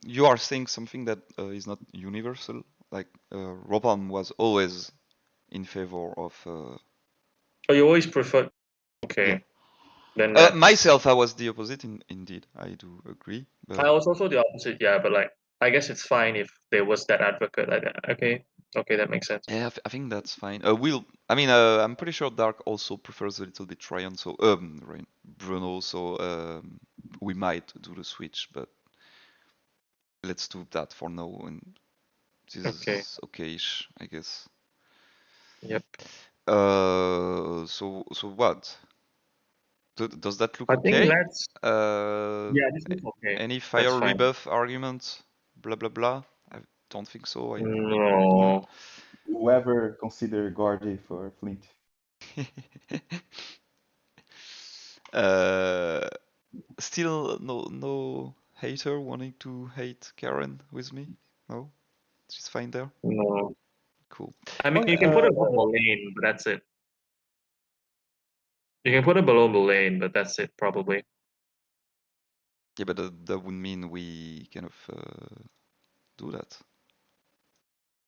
you are saying something that is not universal. Like Ropalme was always in favor of. oh you always preferred Yeah. okay. Then that's Myself, I was the opposite. Indeed, I do agree. I But was also the opposite, yeah, but like I guess it's fine if there was that advocate like that. Okay. Okay, that makes sense. yeah, I think that's fine. I mean, I'm pretty sure Dark also prefers a little bit Rion, so Bruno. So we might do the switch, but let's do that for now. And this Okay. is okay-ish, I guess. Yep. So what? Does that look I think okay? let's Uh, yeah, this looks okay. any That's fire fine. rebuff argument? Blah blah blah. I don't think so. No. No. Whoever consider Gordy for Flint. uh, Still no hater wanting to hate Karen with me? No? She's fine there? No. Cool. I mean Oh, you can put it above Mullane, but that's it. You can put it below Mullane, but that's it probably. Yeah, but that would mean we kind of do that.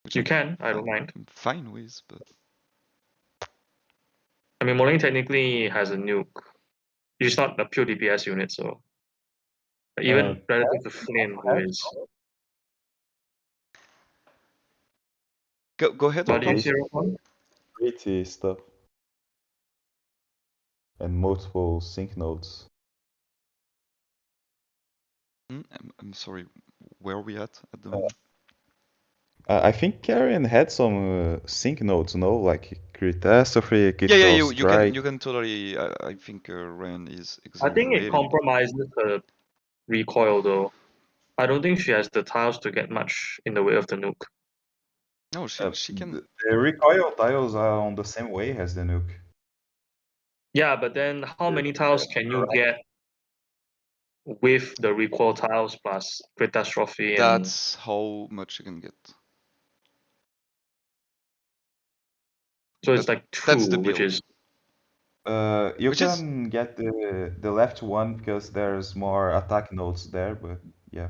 Which You I'm can, I don't fine, mind. I'm fine with, but I mean, Moline technically has a nuke. It's not a pure DPS unit, so even relative to Flynn, who is. go ahead, What do you Ropalme. see, Rohan? Pretty stuff and multiple sync nodes. I'm sorry, where are we at the Uh, moment? I think Karen had some sync nodes, no? Like Catastrophe, Yeah, Critical Strike. you can totally. I think Ren is I think it exaggerating. compromises her recoil, though. I don't think she has the tiles to get much in the way of the nuke. No, she can. The recoil tiles are on the same way as the nuke. Yeah, but then how many tiles can you get with the recoil tiles plus catastrophe and That's how much you can get. so it's like That's the two, which build. is You Which is can get the left one because there's more attack nodes there, but yeah.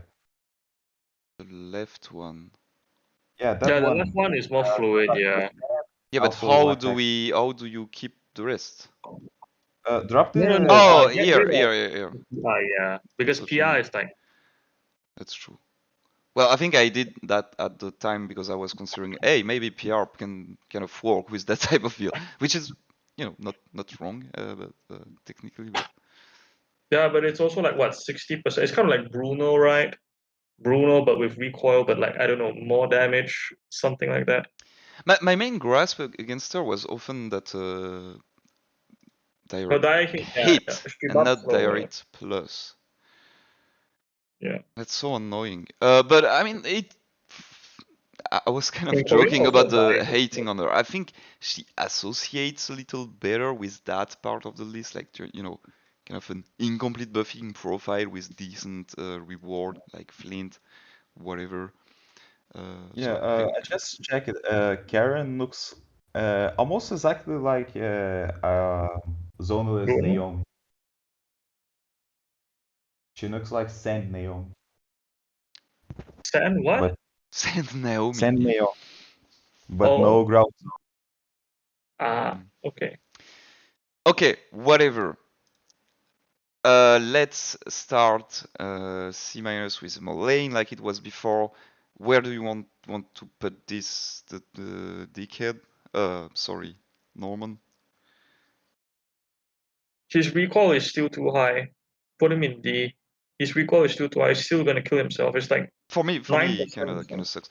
the left one. Yeah, that yeah, the one. left one is more fluid, yeah. Yeah, but Also attack. how do you keep the rest? Drop No. the Oh, Get rid of here. PI, yeah. Because That's what you PI mean. is like That's true. Well, I think I did that at the time because I was considering, hey, maybe PR can kind of work with that type of build, which is, not wrong, but technically, but yeah, but it's also like what 60%. It's kind of like Bruno, right? Bruno, but with recoil, but like I don't know, more damage, something like that. my main grasp against her was often that No, direct Daiki, yeah, hit she and buffs not slower. direct plus. Yeah. That's so annoying. But I mean, I was kind of And Korean joking also about the died. hating on her. I think she associates a little better with that part of the list, like kind of an incomplete buffing profile with decent reward, like Flint, whatever. Yeah, So I I just checked. Karen looks almost exactly like Zoneless Bruno? Naomi. She looks like Sand Naomi, Sand what? but send Naomi. Sand Naomi, but Oh, no ground. Mm. okay. Okay, whatever. Let's start C minus with Mullane like it was before. Where do you want to put this the dickhead? Sorry, Norman. His recall is still too high. Put him in D. His recall is still too high. He's still gonna kill himself. It's like For me, 9%. kind of sucks.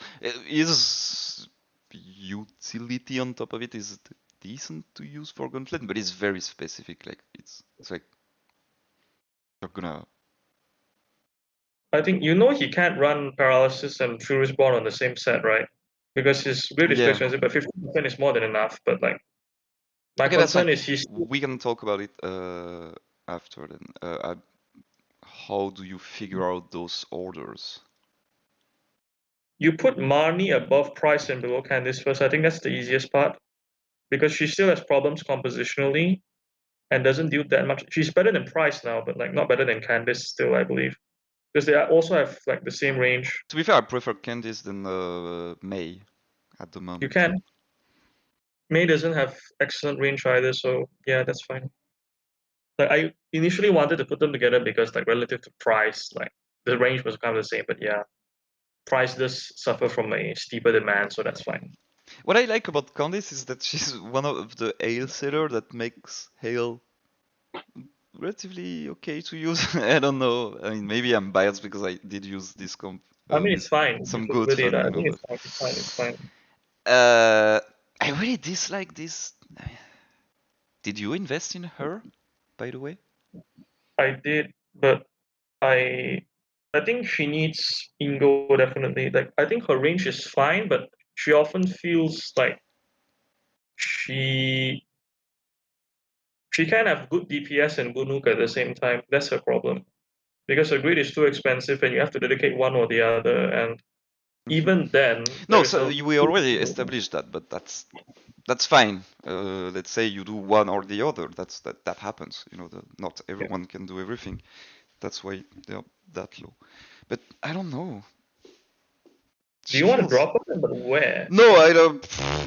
Is utility on top of it is decent to use for Gunflint, but it's very specific. Like it's like you're gonna. I think he can't run paralysis and Furious Born on the same set, right? Because his build is too Yeah. expensive, but 50% is more than enough. But like my Okay, that's fine. concern is he's We can talk about it after then. How do you figure out those orders? you put Marnie above Price and below Candice first. I think that's the easiest part. Because she still has problems compositionally and doesn't do that much. She's better than Price now, but like not better than Candice still, I believe. Because they also have like the same range. To be fair, I prefer Candice than May at the You moment. can. May doesn't have excellent range either, so yeah, that's fine. Like I initially wanted to put them together because like relative to Price, like the range was kind of the same, but yeah, Price does suffer from a steeper demand, so that's fine. What I like about Candice is that she's one of the ale seller that makes hail relatively okay to use. I don't know. I mean, maybe I'm biased because I did use this comp I mean, with it's fine. You some put good with it. fun, I think but it's fine. It's fine. It's fine. I really dislike this. Did you invest in her, by the way? I did, but I I think she needs Ingo definitely. Like I think her range is fine, but she often feels like she she can have good DPS and good nuke at the same time. That's her problem. Because her grid is too expensive and you have to dedicate one or the other. And Hmm. even then, No, there is so a we already established that, but that's fine. Let's say you do one or the other. That happens. Not yeah. everyone can do everything. That's why they're that low. But I don't know. Do you want to drop her? But where? No, I don't.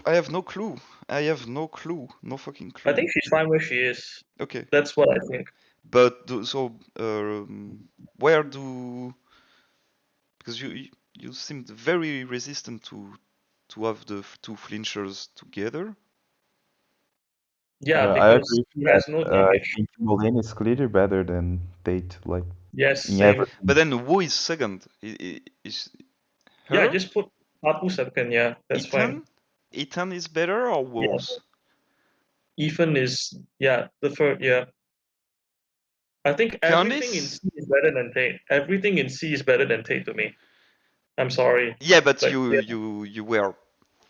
I have no clue. I have no clue. No fucking clue. I think she's fine where she is. Okay. That's what I think. But where do? Because you seemed very resistant to have the two flinchers together. Yeah, I because agree he with has that. no I damage. think Mullane is clearly better than Tate, like Yes, in same. everything. But then who is second? Is her? Yeah, just put Apu second. Yeah, that's fine. Ethan is better or worse? Ethan is the third. Yeah, I think everything in Candice? C is better than Tate. Everything in C is better than Tate to me. I'm sorry. Yeah, but Like, you were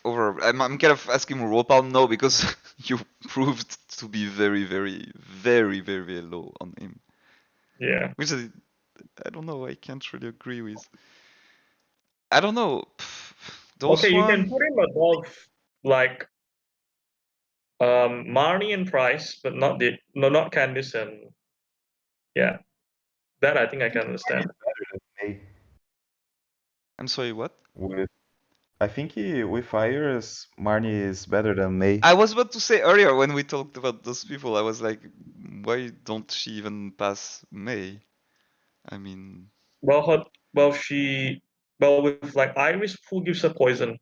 over. I'm kind of asking Ropalme now because you proved to be very, very, very, very, very low on him. Yeah. Which I don't know. I can't really agree with. I don't know. Those Okay, you can one. put him above like Marnie and Price, but not Candice and yeah. That I think I can understand. May I'm sorry. What? with I think with Iris, Marnie is better than May. I was about to say earlier when we talked about those people. I was like, why don't she even pass May? I mean, Well, with like Iris, who gives her poison?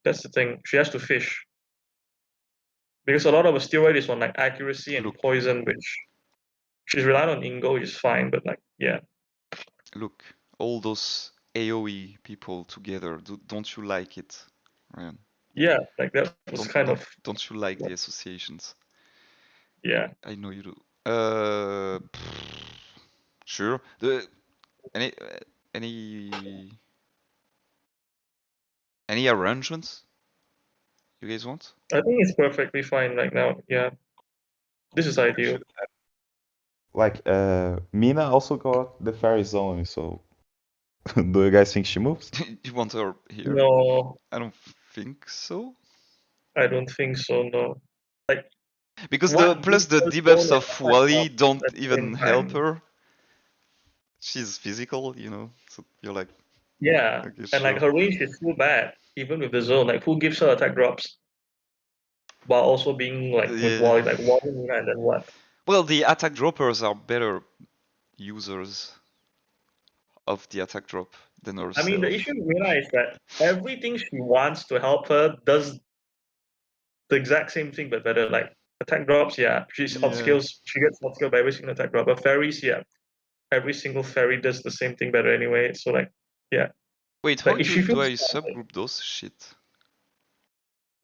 That's the thing. She has to fish because a lot of the steroid is on like accuracy and look, poison, which she's relying on Ingo, which is fine, but like yeah. look, all those AOE people together. Don't you like it, Ryan? Yeah, like that was Don't you like the associations? yeah. I know you do. Sure. Any any any arrangements you guys want? I think it's perfectly fine right now. Yeah, this is ideal. Like Mina also got the fairy zone, so do you guys think she moves? You want her here? No, I don't think so. I don't think so. No, like Because what plus gives the her debuffs zone and of attack Wally buff don't at the even same help time? her. She's physical, so you're like, Yeah, okay, and like sure. her range is so bad, even with the zone. Like who gives her attack drops while also being like with Yeah. Wally, like Wally Mina and then what? Well, the attack droppers are better users of the attack drop than I mean, the herself. issue with Mina is that everything she wants to help her does the exact same thing but better. Like attack drops, yeah, she's Yeah. upskills. She gets upskilled by every single attack drop. But fairies, yeah, every single fairy does the same thing better anyway. So like, yeah, Wait, how like if she do feels I subgroup those shit?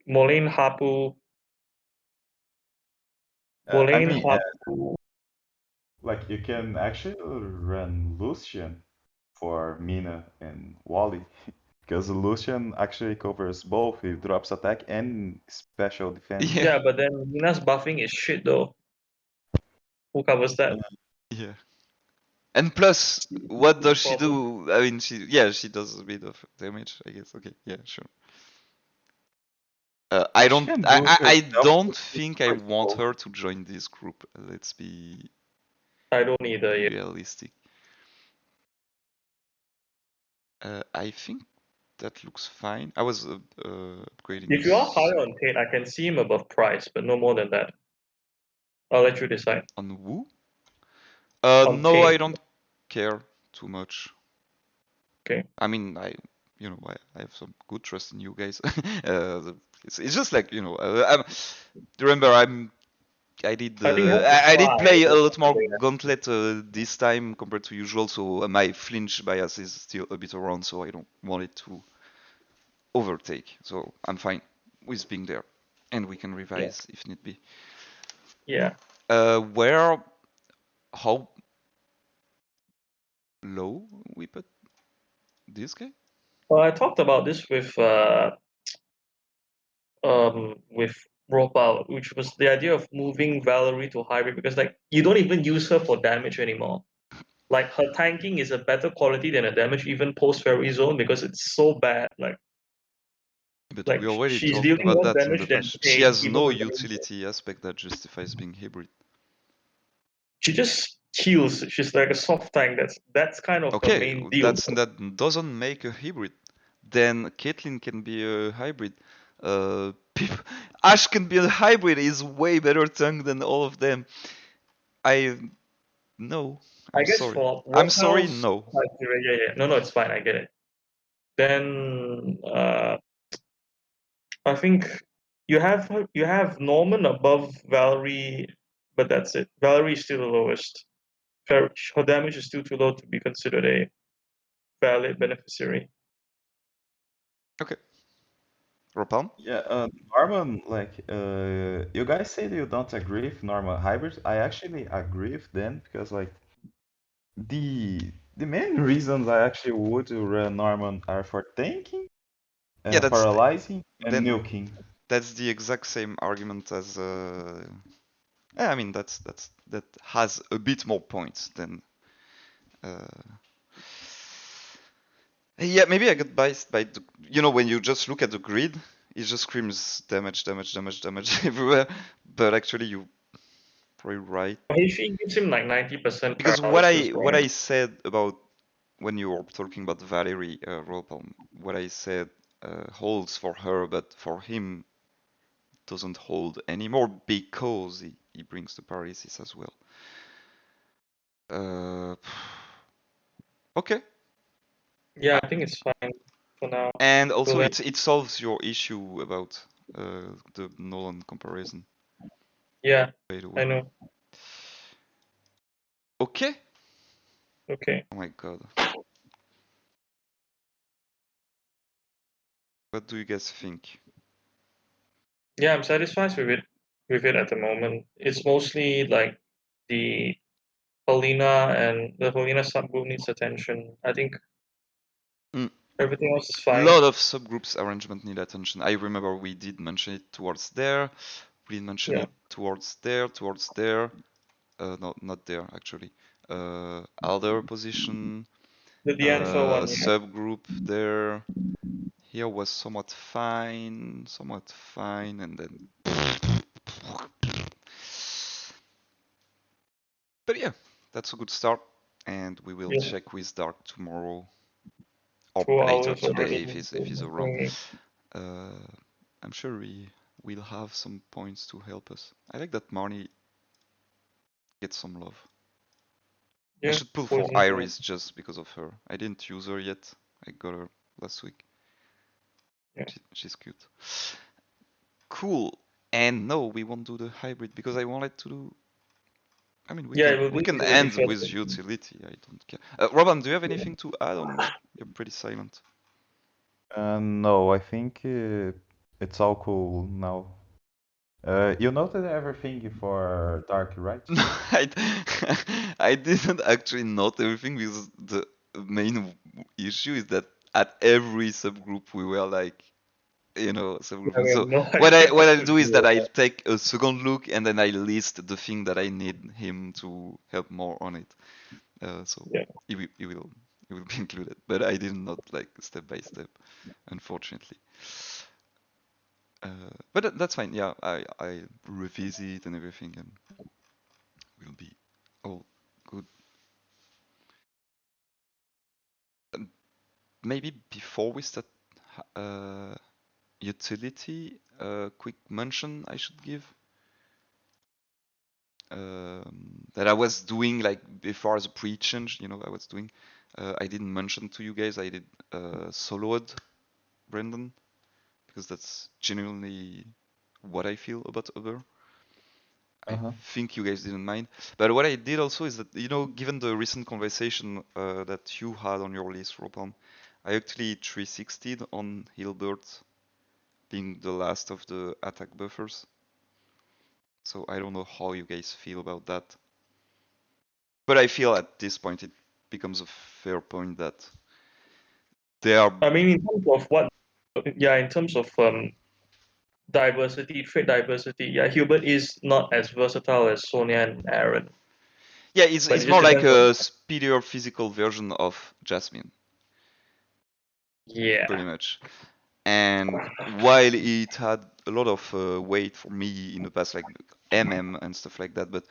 Moline Hapu, I Moline mean, Hapu. like you can actually run Lucian for Mina and Wally, because Lucian actually covers both. He drops attack and special defense. Yeah. Yeah, but then Mina's buffing is shit though. Who covers that? Yeah. And plus, what does she Problem. do? I mean, she does a bit of damage, I guess. Okay, yeah, sure. I She don't, can do I don't double think I want her to join this group. Let's be I don't either. Yeah. realistic. I think that looks fine. I was upgrading. If you are higher on Tate, I can see him above Price, but no more than that. I'll let you decide. On who? On No, I Tate. don't care too much. Okay. I mean, I have some good trust in you guys. It's just like remember I did I think you have to I did try. play a lot more Gauntlet this time compared to usual, so my flinch bias is still a bit around, so I don't want it to overtake. So I'm fine with being there, and we can revise if need be. Yeah. How low we put this guy? Well, I talked about this with Ropal, which was the idea of moving Valerie to hybrid because like you don't even use her for damage anymore. Like her tanking is a better quality than a damage even post fairy zone because it's so bad. But Like we already she's talked dealing about more that in the damage than past. She Tate, has even no with the range. utility aspect that justifies being hybrid. She just heals. She's like a soft tank. That's kind of the Okay, main deal. that doesn't make a hybrid. Then Caitlyn can be a hybrid. Uh, Ash can be a hybrid. Is way better tank than all of them. No. I I'm guess sorry. for I'm sorry. Workhouse No. criteria, yeah. No, it's fine. I get it. Then I think you have Norman above Valerie, but that's it. Valerie is still the lowest. Her damage is still too low to be considered a valid beneficiary. Okay. Ropalme? Yeah, Norman, like, you guys say that you don't agree with normal hybrids. I actually agree with them because, like, the main reasons I actually would run Norman are for tanking, Yeah, paralyzing, and then nuking. that's the exact same argument as yeah, I mean that has a bit more points than uh, yeah, maybe I got biased by the, when you just look at the grid, it just screams damage, damage, damage, damage everywhere. But actually, you probably right. She gives him like 90% Because what paralysis, right? I said about when you were talking about Valerie Ropalme, what I said holds for her, but for him doesn't hold anymore because he brings the paralysis as well. Okay. Yeah, I think it's fine for now. And also, Well, it solves your issue about the Nolan comparison. yeah, By the I way. know. Okay. Okay. Oh my god. What do you guys think? Yeah, I'm satisfied with it at the moment. It's mostly like the the Helena subgroup needs attention. I think Mm. everything else is A fine. lot of subgroups arrangement need attention. I remember we did mention it towards there. We did mention Yeah. it towards there. No, not there actually. Elder position. The answer one, yeah. Subgroup there. Here was somewhat fine, and then. But yeah, that's a good start, and we will Yeah. check with Dark tomorrow or 2 hours later already. today if he's around. Uh, I'm sure we will have some points to help us. I like that Marnie gets some love. I Yeah, should pull for poison. Iris just because of her. I didn't use her yet. I got her last week. Yeah. She's cute. Cool. And no, we won't do the hybrid because I wanted to do. I mean, Yeah, we can utility end first. with utility. I don't care. Robin, do you have anything to add on? You're pretty silent. No, I think it's all cool now. You noted everything for Dark, right? No, I didn't actually note everything because the main issue is that at every subgroup we were like, subgroup. I So have no what idea what what I'll to do is do that with I'll that. take a second look and then I list the thing that I need him to help more on it. So Yeah. it will be included, but I did not like step by step, unfortunately. But that's fine. Yeah, I revisit and everything, and we'll be all good. Maybe before we start utility, a quick mention I should give that I was doing like before as a pre-change. I was doing. I didn't mention to you guys. I did soloed Brendan because that's genuinely what I feel about Uber. I think you guys didn't mind. But what I did also is that, given the recent conversation that you had on your list, Ropalm, I actually 360'd on Hilbert being the last of the attack buffers. So I don't know how you guys feel about that. But I feel at this point it becomes a fair point that they are. I mean, in terms of in terms of diversity, trait diversity, yeah, Hubert is not as versatile as Sonia and Aaron. Yeah, But it's it just more like depends on. a speedier physical version of Jasmine, Yeah. pretty much. And while it had a lot of weight for me in the past, like MM and stuff like that, but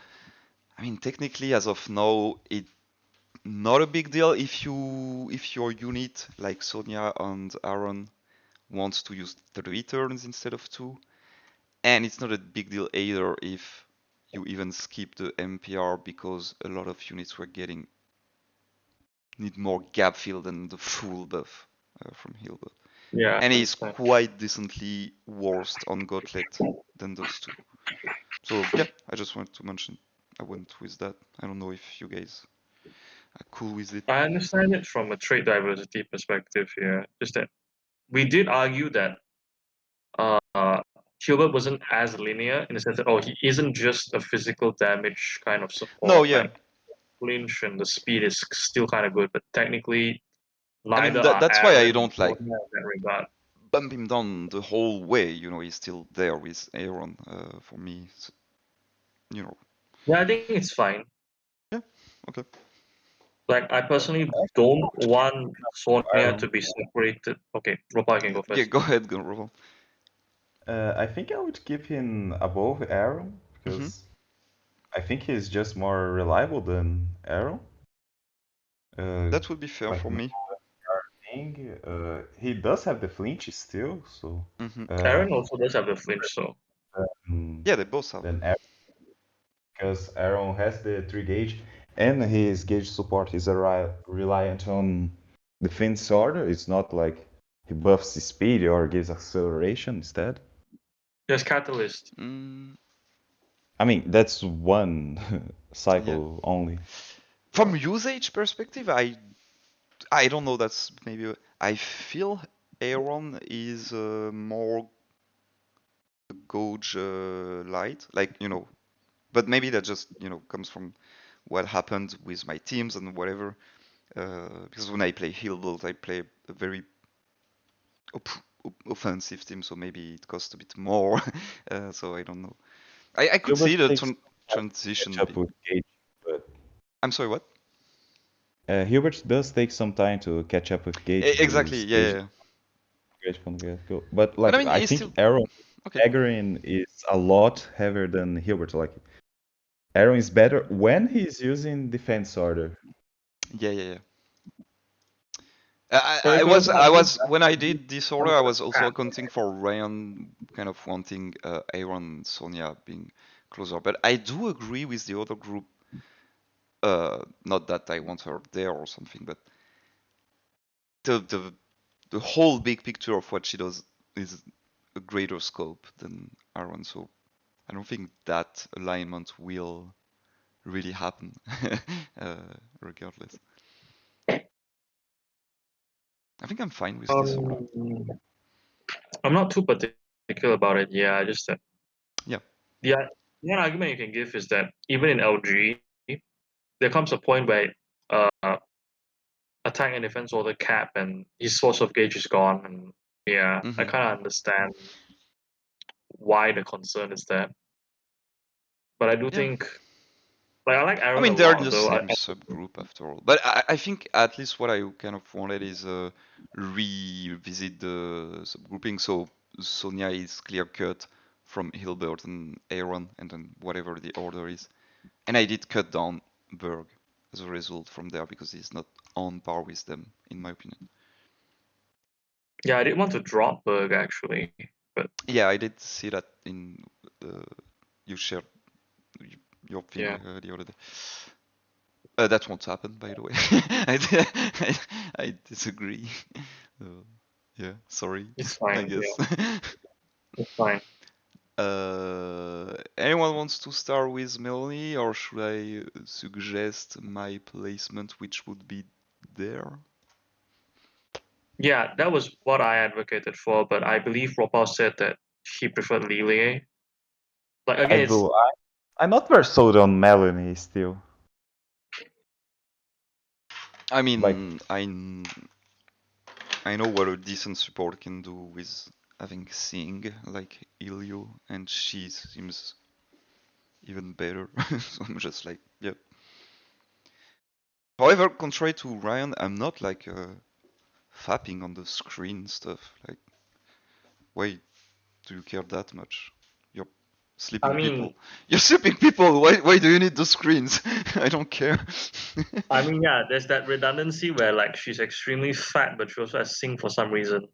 I mean, technically, as of now, it's not a big deal if your unit, like Sonia and Aaron, wants to use 3 turns instead of 2. And it's not a big deal either if you even skip the MPR because a lot of units were need more gap fill than the full buff from heal buff. Yeah, And I he's understand. quite decently worse on Gauntlet than those two. So yeah, I just wanted to mention I went with that. I don't know if you guys are cool with it. I understand it from a trait diversity perspective here. Just that we did argue that Hubert wasn't as linear in the sense that he isn't just a physical damage kind of No, support. yeah. Like flinch and the speed is still kind of good, but technically I mean neither are that's why I Aaron and don't like Sonia in that regard. bump him down the whole way. He's still there with Aaron for me. So, Yeah, I think it's fine. Yeah, okay. Like I personally don't want Sonia Aaron. to be separated. Okay, Ropa can go Yeah, first. go ahead, Gunroval. I think I would keep him above Aaron Mm-hmm. because I think he's just more reliable than Aaron. That would be fair Like for me. thing, he does have the flinch still, so Mm-hmm. uh, Aaron also does have the flinch, so Yeah, they both have. then Aaron, because Aaron has the 3 gauge and his gauge support is reliant on defense order. It's not like he buffs the speed or gives acceleration instead. there's Catalyst. I mean, that's one Yeah. cycle only. From usage perspective, I don't know. That's maybe I feel Aaron is more gauge light, but maybe that just comes from what happened with my teams and whatever. Because when I play heal build, I play a very offensive team, so maybe it costs a bit more. So I don't know. I could Gilbert see the takes transition catch up being. with gauge, but I'm sorry, what? Hubert does take some time to catch up with gauge. Exactly, His yeah, gauge yeah, yeah. great from the get-go. But But I like mean, I it's think still Aaron okay. Agharin is a lot heavier than Hilbert. Like Aaron is better when he's using defense order. Yeah, yeah, yeah. Because I was when I did this order, I was also accounting for Ryan kind of wanting Aaron and Sonia being closer. But I do agree with the other group. Not that I want her there or something, but the the whole big picture of what she does is a greater scope than Aaron. So I don't think that alignment will really happen, regardless. I think I'm fine with this order. I'm not too particular about it. Yeah, just that Yeah. the the argument you can give is that even in LG, there comes a point where uh, attack and defense order cap and his source of gauge is gone, and yeah, I Mm-hmm. kind of understand why the concern is there. But I do Yeah. think, like, I like I Aaron a mean, they're in lot the though. same subgroup after all. But I think at least what I kind of wanted is revisit the subgrouping. So Sonia is clear cut from Hilbert and Aaron, and then whatever the order is. And I did cut down Berg as a result from there because he's not on par with them, in my opinion. Yeah, I did want to drop Berg actually, but Yeah, I did see that in you shared your thing yeah, the other day. That won't happen, by the way. I disagree. Yeah, sorry, it's I fine. guess. Yeah, it's fine. Anyone wants to start with Melanie, or should I suggest my placement, which would be there? Yeah, that was what I advocated for, but I believe Ropal said that he preferred Lilie. Like I again, it's do. I'm not very sold on Melanie still. I Like mean, I know what a decent support can do with having Sing like Ilio, and she seems even better. So I'm just like, yep. However, contrary to Ryan, I'm not like fapping on the screen stuff. Like, why do you care that much? You're sleeping I mean, people. You're sleeping people. Why do you need the screens? I don't care. yeah, there's that redundancy where like she's extremely fat, but she also has sing for some reason.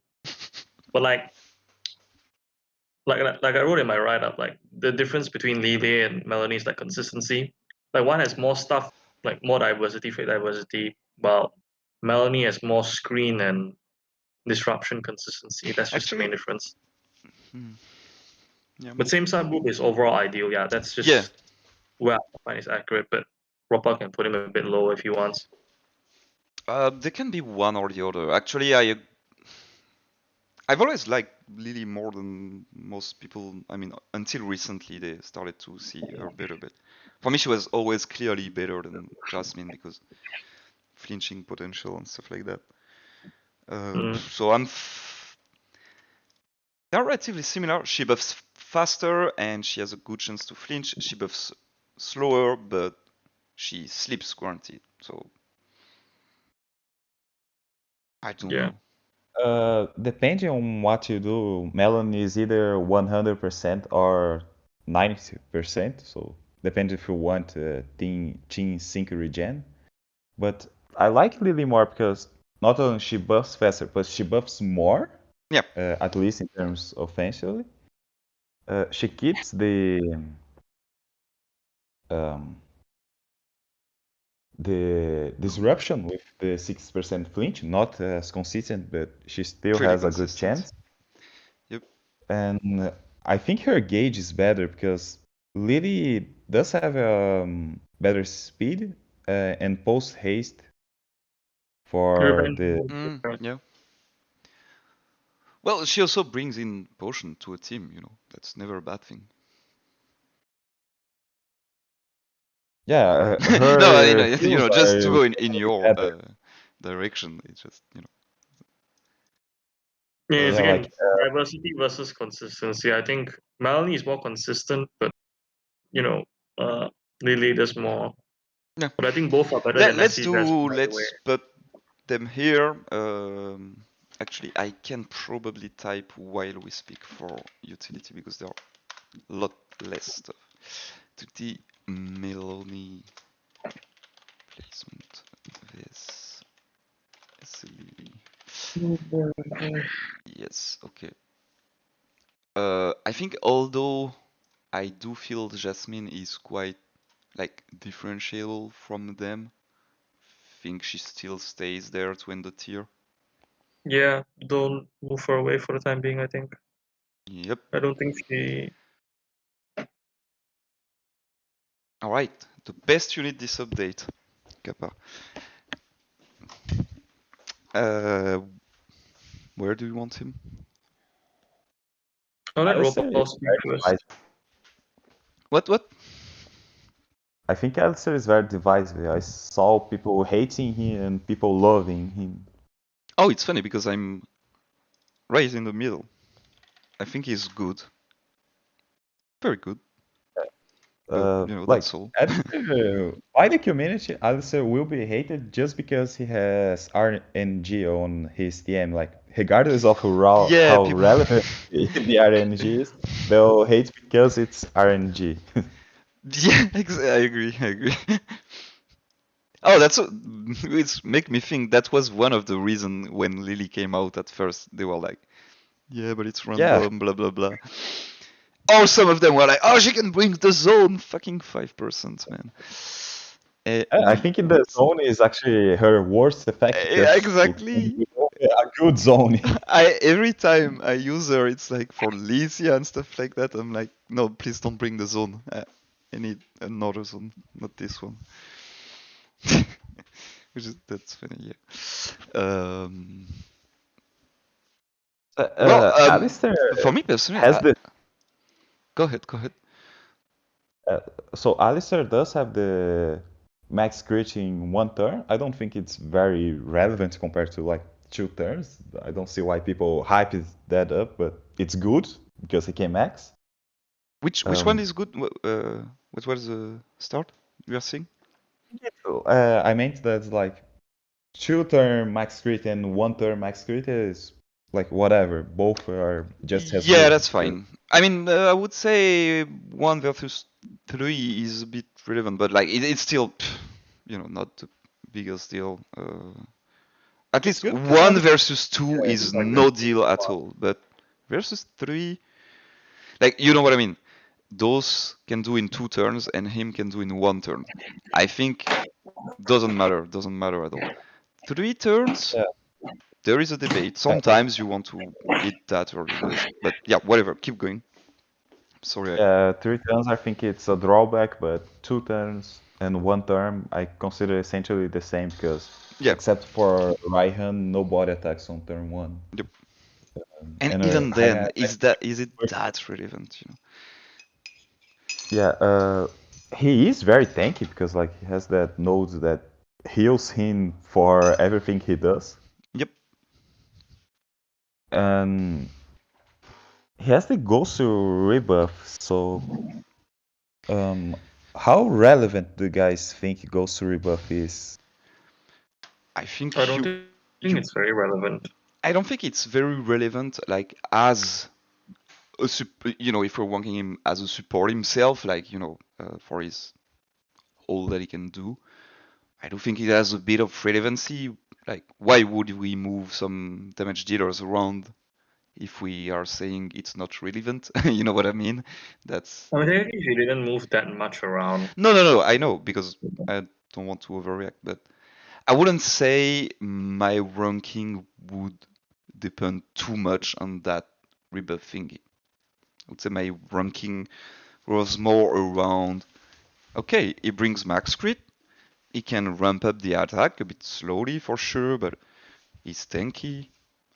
But like I wrote in my write up, like the difference between Lily and Melanie is like consistency. Like one has more stuff, like more diversity, fake diversity, while Melanie has more screen and disruption consistency. That's just the main Actually, difference. hmm, yeah, But same subgroup is overall ideal. Yeah, that's yeah. just where I find it's accurate. But Ropa can put him a bit lower if he wants. They can be one or the other. Actually, I've always liked Lily more than most people. I mean, until recently, they started to see her better. But for me, she was always clearly better than Jasmine because flinching potential and stuff like that. So they're relatively similar. She buffs faster and she has a good chance to flinch. She buffs slower, but she sleeps guaranteed. So I don't Yeah. know. Depending on what you do, Melon is either 100% or 90%. So depends if you want team sync regen. But I like Lily more because not only she buffs faster, but she buffs more. Yeah. At least in terms offensively. She keeps um, the disruption with the 6% flinch, not as consistent, but she still Pretty has a good consistent. chance. Yep. And I think her gauge is better because Lily does have better speed and post haste for Revenge the. mode is different. Yeah. Well, she also brings in potion to a team. That's never a bad thing. Yeah, No, her heals just to are go in your better. direction. It's just Yeah, it's Yeah, again like diversity versus consistency. I think Melanie is more consistent, but you know, uh, Lily does more. yeah. But I think both are better than Let's Nessie Jasmine, do by the way. let's put them here. Actually, I can probably type while we speak for utility because there are a lot less stuff. To the Melanie placement this SLE. Yes, okay. I think although I do feel Jasmine is quite like differentiable from them, think she still stays there to end the tier. Yeah, don't move her away for the time being. I think. Yep. I don't think she. All right. The best unit this update, Kappa. Uh, where do you want him? I'll let Alistair is Ropa speak very first. divisive. What? I think Alistair is very divisive. I saw people hating him and people loving him. Oh, it's funny because I'm right in the middle. I think he's good. Very good. But, Like, that's all. Alistair, by the community, Alistair will be hated just because he has RNG on his TM. Like, regardless of Yeah, how people. relevant the RNG is, they'll hate because it's RNG. Yeah, I agree. I agree. Oh, it's make me think that was one of the reason when Lily came out at first. They were like, yeah, but it's Yeah, random, blah blah blah. Or some of them were like, oh, she can bring the zone, fucking 5%, man. I think in the zone is actually her worst effect because it can Exactly. be a good zone. Every time I use her, it's like for Lysia and stuff like that. I'm like, no, please don't bring the zone. I need another zone, not this one. That's funny, yeah. Well, Alistair for me personally, has the go ahead, go ahead. so Alistair does have the max crit in one turn. I don't think it's very relevant compared to like two turns. I don't see why people hype that up, but it's good because he can max. Which one Um, is good? What was the start you are saying? I meant that like two turn max crit and one turn max crit is like whatever. Both are just as Yeah, good. that's fine. I mean, I would say 1 versus 3 is a bit relevant, but like it's still, not the biggest deal. At It's least good because one obviously versus two is like there's no deal at all, but versus 3, like you know what I mean. Those can do in 2 turns, and him can do in 1 turn. I think doesn't matter at all. 3 turns, yeah. there is a debate. Sometimes you want to eat that early, but yeah, whatever. Keep going. Sorry. 3 turns, I think it's a drawback, but 2 turns and 1 turn, I consider essentially the same because, Yeah. except for Raihan, nobody attacks on turn 1. Yep. And And even then, Raihan is it that relevant? yeah, he is very tanky because like he has that node that heals him for everything he does, Yep. and he has the Ghost rebuff. So, um, how relevant do you guys think Ghost rebuff is? I think I don't think you it's very relevant. I don't think it's very relevant, like as if we're wanting him as a support himself, like for his all that he can do. I do think it has a bit of relevancy. Like, why would we move some damage dealers around if we are saying it's not relevant? You know what I mean? That's I mean, technically, he didn't move that much around. no. I know because I don't want to overreact, but I wouldn't say my ranking would depend too much on that rebuff thingy. I would say my ranking was more around, okay, he brings max crit, he can ramp up the attack a bit slowly for sure, but he's tanky,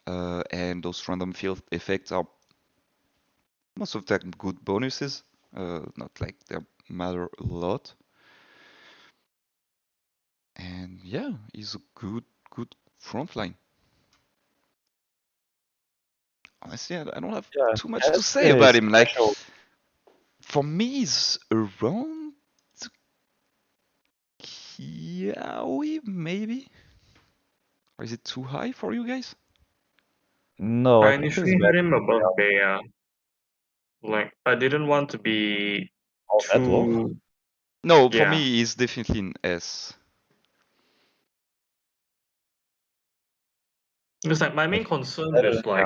and those random field effects are most of the time good bonuses, not like they matter a lot. And yeah, he's a good front line. Honestly, I don't have Yeah, too much to that's say a about him. Like, special. for me, he's around Kiawe, maybe? Or is it too high for you guys? No, I I think he's initially better had him above than Bea. Like, I didn't want to be all that low. too. No, for Yeah. me, he's definitely an S. It's like my I main think he's concern better than with like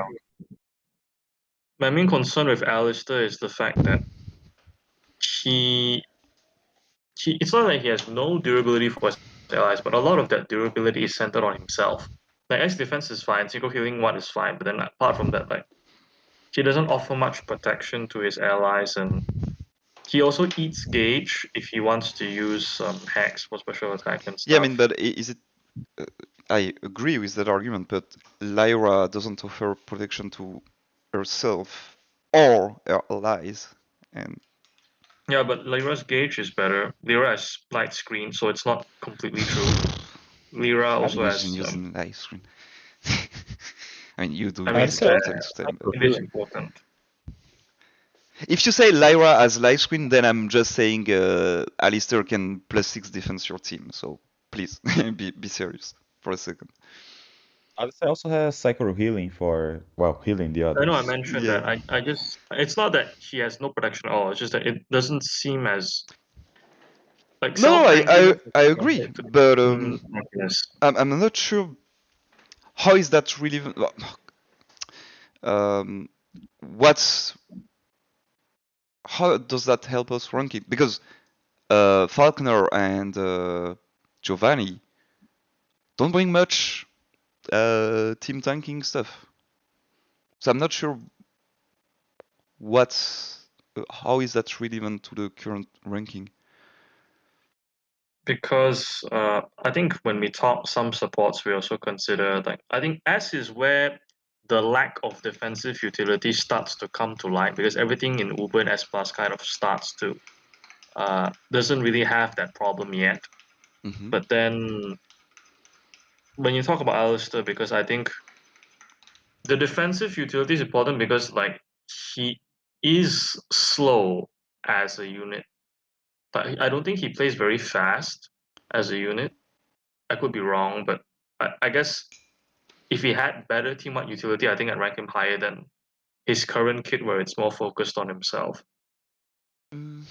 my main concern with Alistair is the fact that he it's not like he has no durability for his allies, but a lot of that durability is centered on himself. Like X defense is fine, single healing one is fine, but then apart from that, like he doesn't offer much protection to his allies, and he also eats gauge if he wants to use hacks for special attack and Yeah, I stuff. mean, but is it? Uh, I agree with that argument, but Lyra doesn't offer protection to herself or her allies, and Yeah, but Lyra's gauge is better. Lyra has light screen, so it's not completely true. Lyra I've also been has using light screen. I mean, you do I mean, use it's it Honestly, from bad. time to time, but It is important. if you say Lyra has light screen, then I'm just saying Alistair can +6 defense your team. So please be serious for a second. Odyssey also has psycho healing for, well, healing the I know I others. mentioned Yeah. that. I just it's not that he has no protection at all. It's just that it doesn't seem as like No, self tankiness is I agree, compared to but tankiness. I'm not sure how is that really. Um, what's how does that help us rank it? Because Falconer and Giovanni don't bring much team tanking stuff, so I'm not sure what's how is that relevant to the current ranking. Because I think when we talk some supports, we also consider like I think S is where the lack of defensive utility starts to come to light because everything in Uber and S Plus kind of starts to doesn't really have that problem yet. Mm-hmm. But then when you talk about Alistair, because I think the defensive utility is important because like he is slow as a unit, but I don't think he plays very fast as a unit. I could be wrong, but I guess if he had better team-wide utility, I think I'd rank him higher than his current kit where it's more focused on himself. Mm.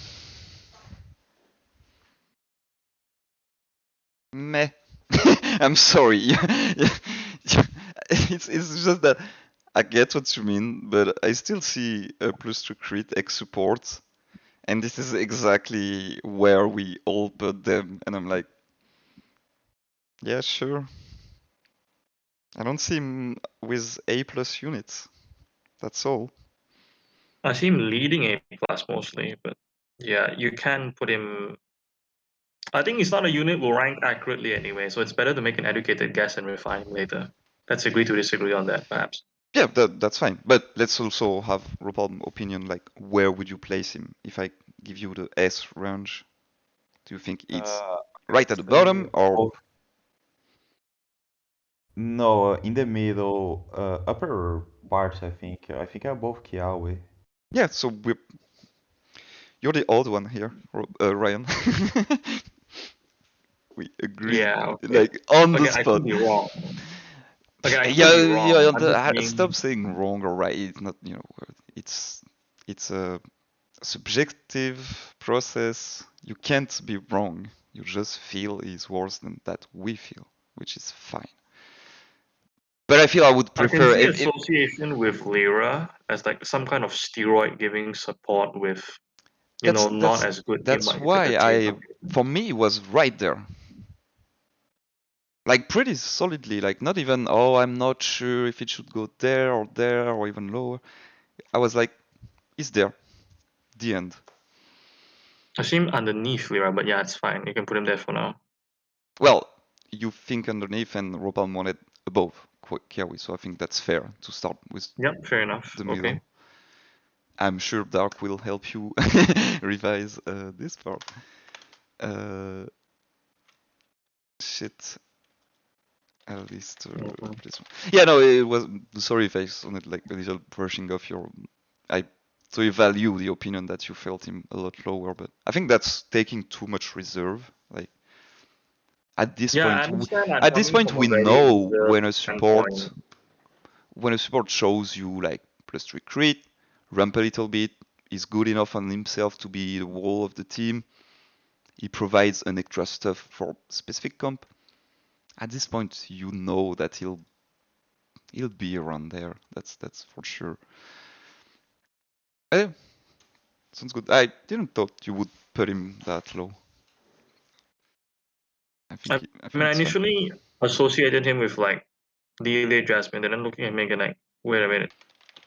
Meh. I'm sorry. It's just that I get what you mean, but I still see a plus to crit X support, and this is exactly where we all put them, and I'm like, yeah, sure. I don't see him with A plus units. That's all. I see him leading A plus mostly, but yeah, you can put him. I think he's not a unit we'll rank accurately anyway, so it's better to make an educated guess and refine later. Let's agree to disagree on that, perhaps. Yeah, that's fine. But let's also have Ropalme opinion, like where would you place him? If I give you the S range, do you think it's right at the bottom or No, in the middle, upper part, I think. I think above Kiawe. yeah, so you're the odd one here, Ryan. We agree, Yeah, okay. like on the Again, I spot. could be wrong. Again, I could Yeah, be wrong. yeah. I'm just Stop being. saying wrong or right. It's not, it's a subjective process. You can't be wrong. You just feel is worse than that we feel, which is fine. But I feel I would I can prefer see if association with Lyra as like some kind of steroid giving support with, that's not as good that's team why utility. for me it was right there. Like pretty solidly, like not even, oh, I'm not sure if it should go there or even lower. I was like, it's there. The end. I see him underneath Lyra, but yeah, it's fine. You can put him there for now. Well, you think underneath and Ropalme wanted above Kiawe, so I think that's fair to start with Yep, fair enough. the Okay. middle. I'm sure Dark will help you revise this part. Shit. At least this one. Yeah, no, it was. Sorry if I sounded like a little brushing off your. I so value the opinion that you felt him a lot lower, but I think that's taking too much reserve. Like at this Yeah, I point, understand that at this coming point, from a we very know reserved standpoint. when a support shows you like +3 crit, ramp a little bit, is good enough on himself to be the wall of the team. He provides an extra stuff for specific comp. At this point, you know that he'll be around there. That's for sure. Eh, sounds good. I didn't thought you would put him that low. I I think mean, I it's fine. initially associated him with like Delay Jasmine, and then looking at him again, like, wait a minute,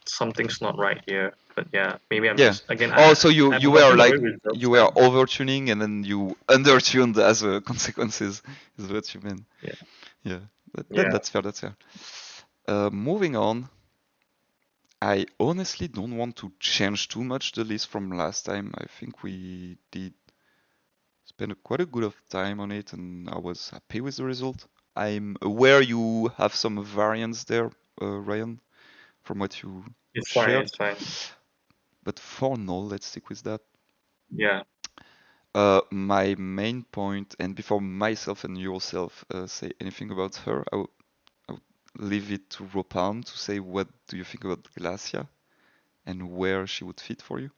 something's not right here. But yeah, maybe I'm Yeah. just again, Oh, so I'm you coming were from a like very reserved you were stand. overtuning and then you undertuned as a consequences is what you meant. Yeah. Yeah. Yeah. That's fair. That's fair. Moving on. I honestly don't want to change too much the list from last time. I think we did spend quite a good of time on it, and I was happy with the result. I'm aware you have some variants there, Ryan, from what you It's fine. shared. It's fine. But for now, let's stick with that. Yeah. My main point, and before myself and yourself say anything about her, I would leave it to Ropalme to say what do you think about Glacia and where she would fit for you.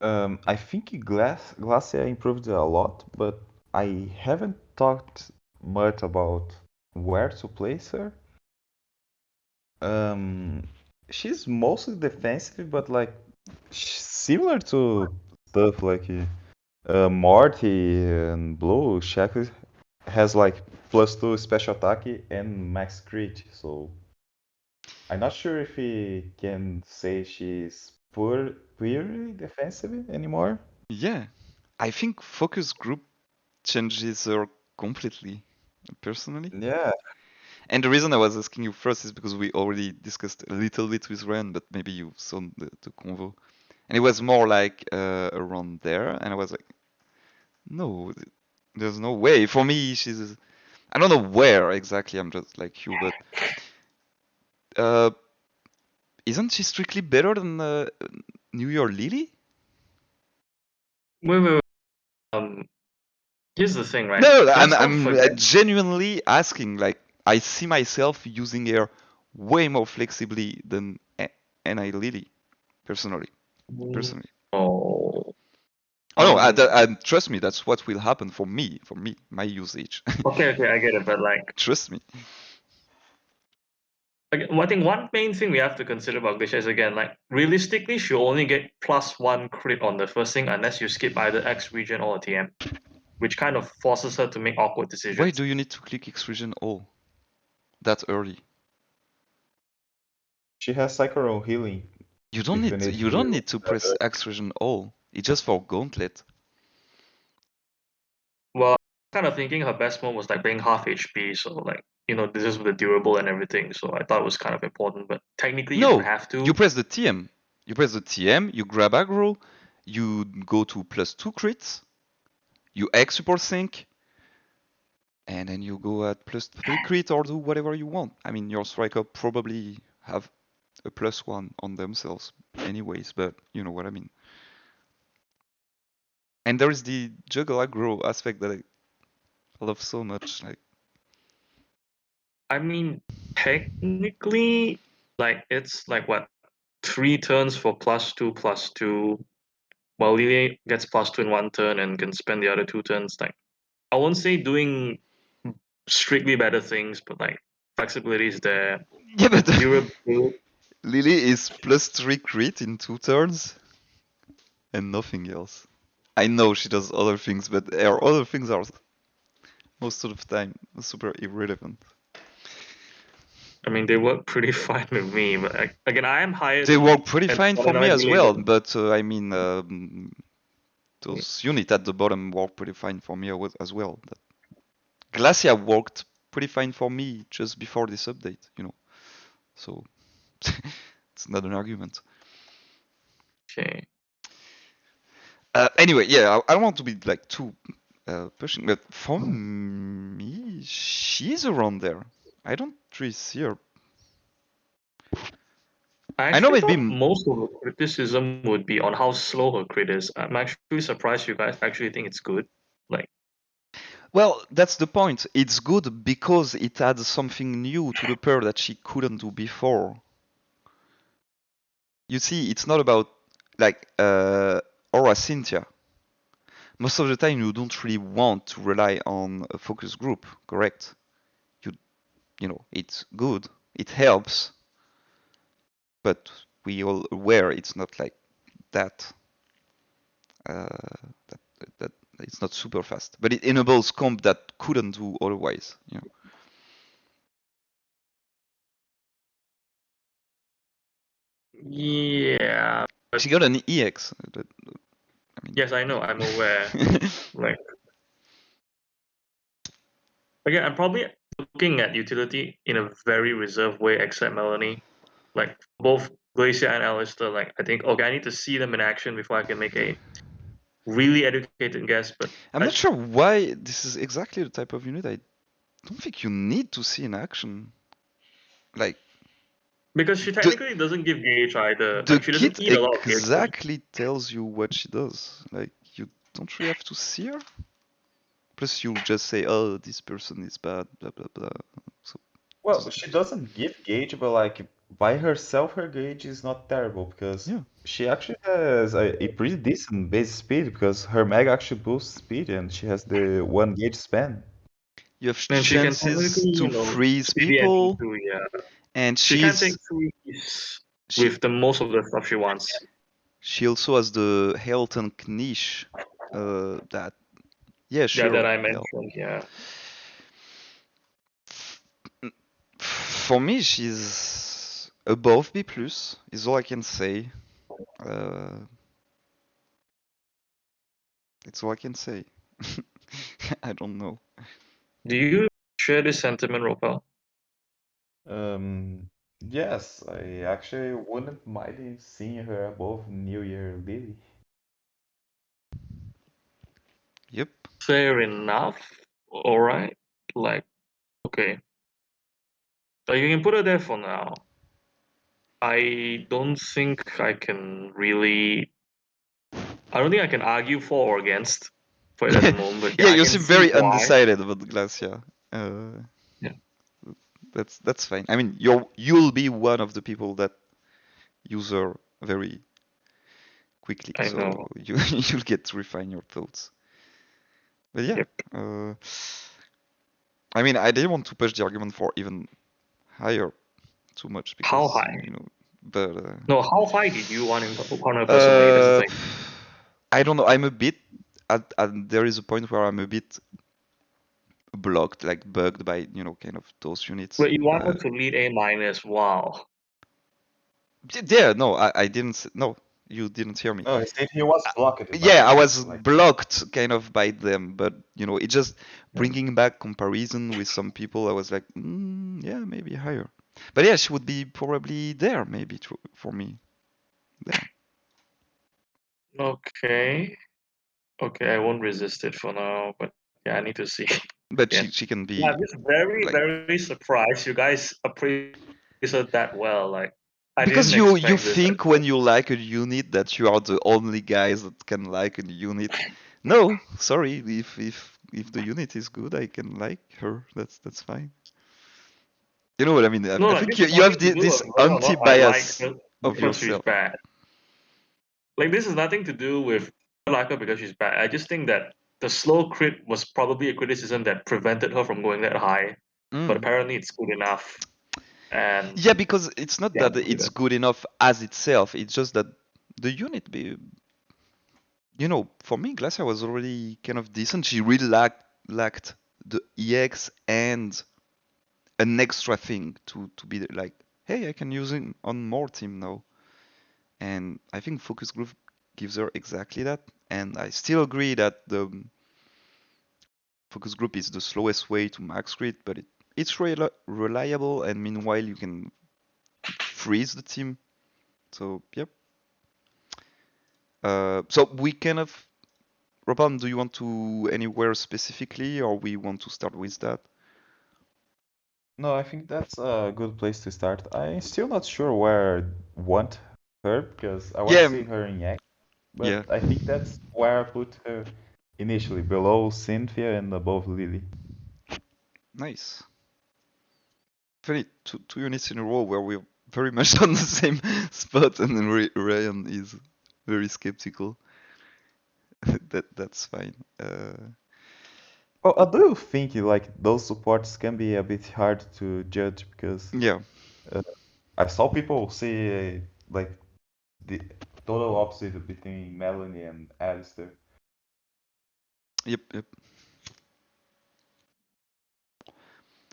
I think Glacia improved a lot, but I haven't talked much about where to place her. Um, she's mostly defensive, but like similar to stuff like Morty and Blue. She actually has like +2 special attack and max crit, so I'm not sure if we can say she's purely defensive anymore. Yeah, I think focus group changes her completely, personally. Yeah. And the reason I was asking you first is because we already discussed a little bit with Ren, but maybe you saw the convo. And it was more like around there, and I was like, no, there's no way. For me, she's. I don't know where exactly, I'm just like you, but. Uh, isn't she strictly better than New York Lily? Wait. Here's the thing, right? No, Let's not I'm forget. genuinely asking, like, I see myself using her way more flexibly than NI Lily, personally. Oh. Oh no, and trust me, that's what will happen for me, my usage. Okay, I get it, but like, Trust me. I think one main thing we have to consider about Glitch is, again, like, realistically, she'll only get +1 crit on the first thing unless you skip either X region or a TM, which kind of forces her to make awkward decisions. Why do you need to click X region all that early? She has Psycho healing. You don't need to press X region all. It's just for Gauntlet. Well, kind of thinking her best mode was like being half HP, so like, you know, this is with the durable and everything, so I thought it was kind of important, but technically you don't have to. You press the TM. You press the TM, you grab aggro, you go to +2 crits, you X support sync, and then you go at +3 crit or do whatever you want. I mean, your striker probably have a +1 on themselves anyways, but you know what I mean. And there is the juggle aggro aspect that I love so much. Like, I mean, technically, like, it's like what, 3 turns for +2/+2, while Lily gets +2 in 1 turn and can spend the other 2 turns. Like, I won't say doing strictly better things, but like, flexibility is there. yeah, but Durability. Lily is +3 crit in 2 turns and nothing else. I know she does other things, but her other things are most of the time super irrelevant. I mean, they work pretty fine with me, but again, I am higher. They work pretty and fine for me as automatically well, then- but I mean, those units at the bottom work pretty fine for me as well. Glacia worked pretty fine for me just before this update, you know. So it's not an argument. Okay. Anyway, yeah, I don't want to be like too pushing, but for me, she's around there. I don't really see her. I I know actually maybe thought most of the criticism would be on how slow her crit is. I'm actually surprised you guys actually think it's good. Like, well, that's the point. It's good because it adds something new to the pair that she couldn't do before. You see, it's not about like Aura Cynthia. Most of the time, you don't really want to rely on a focus group, correct? You know, it's good, it helps, but we all aware it's not like that. That it's not super fast, but it enables comp that couldn't do otherwise. You know. yeah. She got an EX. I mean, Yes, I know. I'm aware. Like, again, I'm probably looking at utility in a very reserved way, except Melanie. Like, both Glacier and Alistair, like, I think, okay, I need to see them in action before I can make a really educated guess. But I'm not sure why this is exactly the type of unit I don't think you need to see in action. Like, because she technically doesn't give gauge either. the Like, she doesn't kit eat a lot of gauge. exactly tells you what she does. Like, you don't really have to see her. Plus, you'll just say, "Oh, this person is bad," blah blah blah. So, Well, she doesn't give gauge, but like by herself, her gauge is not terrible because yeah, she actually has a pretty decent base speed because her mag actually boosts speed and she has the 1 gauge span. you have And she can chances technically, to freeze CD and people, E2, yeah. and She can take freeze with the most of the stuff she wants. she also has the health and niche. That yeah, sure. Yeah, that I mentioned, yeah. For me, she's above B+, is all I can say. It's all I can say. I don't know. Do you share this sentiment, Ropal? Yes, I actually wouldn't mind seeing her above New Year Lily. Yep. Fair enough. Alright. Like, okay. So you can put her there for now. I don't think I can really. I don't think I can argue for or against for it at the moment. But Yeah, I you can seem see very why. undecided about Glacia. Yeah. That's fine. I mean, you'll be one of the people that use her very quickly, I so know. you'll get to refine your thoughts. But yeah, Yep. I mean, I didn't want to push the argument for even higher too much How because high? but No, how high did you want him personally? That's the uh, thing. I don't know. I'm a bit there is a point where I'm a bit blocked, like bugged by kind of those units. Wait, you want her to lead A minus? Wow. Yeah, no, I didn't. No, you didn't hear me. No, he said he was blocked by Yeah, I them. was Like, blocked kind of by them, but it just bringing back comparison with some people. I was like, yeah, maybe higher. But yeah, she would be probably there, maybe for me. There. Okay. Okay, I won't resist it for now, but yeah, I need to see. But Yeah. she can Yeah, be I'm just very, like very surprised you guys appraised her that well. Like, I because didn't you expect this. think when you like a unit that you are the only guys that can like a unit. No, sorry. If the unit is good, I can like her. That's fine. You know what I mean? I, No, I like think this you, has you have nothing to do this with whether or not I like anti-bias her of because she's yourself. bad. Like, this has nothing to do with I like her because she's bad. I just think that the slow crit was probably a criticism that prevented her from going that high. But Mm. apparently it's good enough. And Yeah, because it's not yeah, that it's good enough as itself. It's just that the unit, for me, Glacier was already kind of decent. She really lacked the EX and an extra thing to be like, hey, I can use it on more team now. And I think Focus Group gives her exactly that. And I still agree that the Focus Group is the slowest way to max crit, but it's reliable, and meanwhile you can freeze the team. So yep. So we kind of Ropalme, do you want to anywhere specifically, or we want to start with that? no, I think that's a good place to start. I'm still not sure where I want her because I want to Yeah, see her in act, yeah, but I think that's where I put her initially, below Cynthia and above Lily. nice. Funny, two units in a row where we're very much on the same spot, and then Rion is very skeptical. That's fine. Oh, I do think like those supports can be a bit hard to judge because Yeah, uh, I saw people say like the total opposite between Melanie and Alistair. yep. I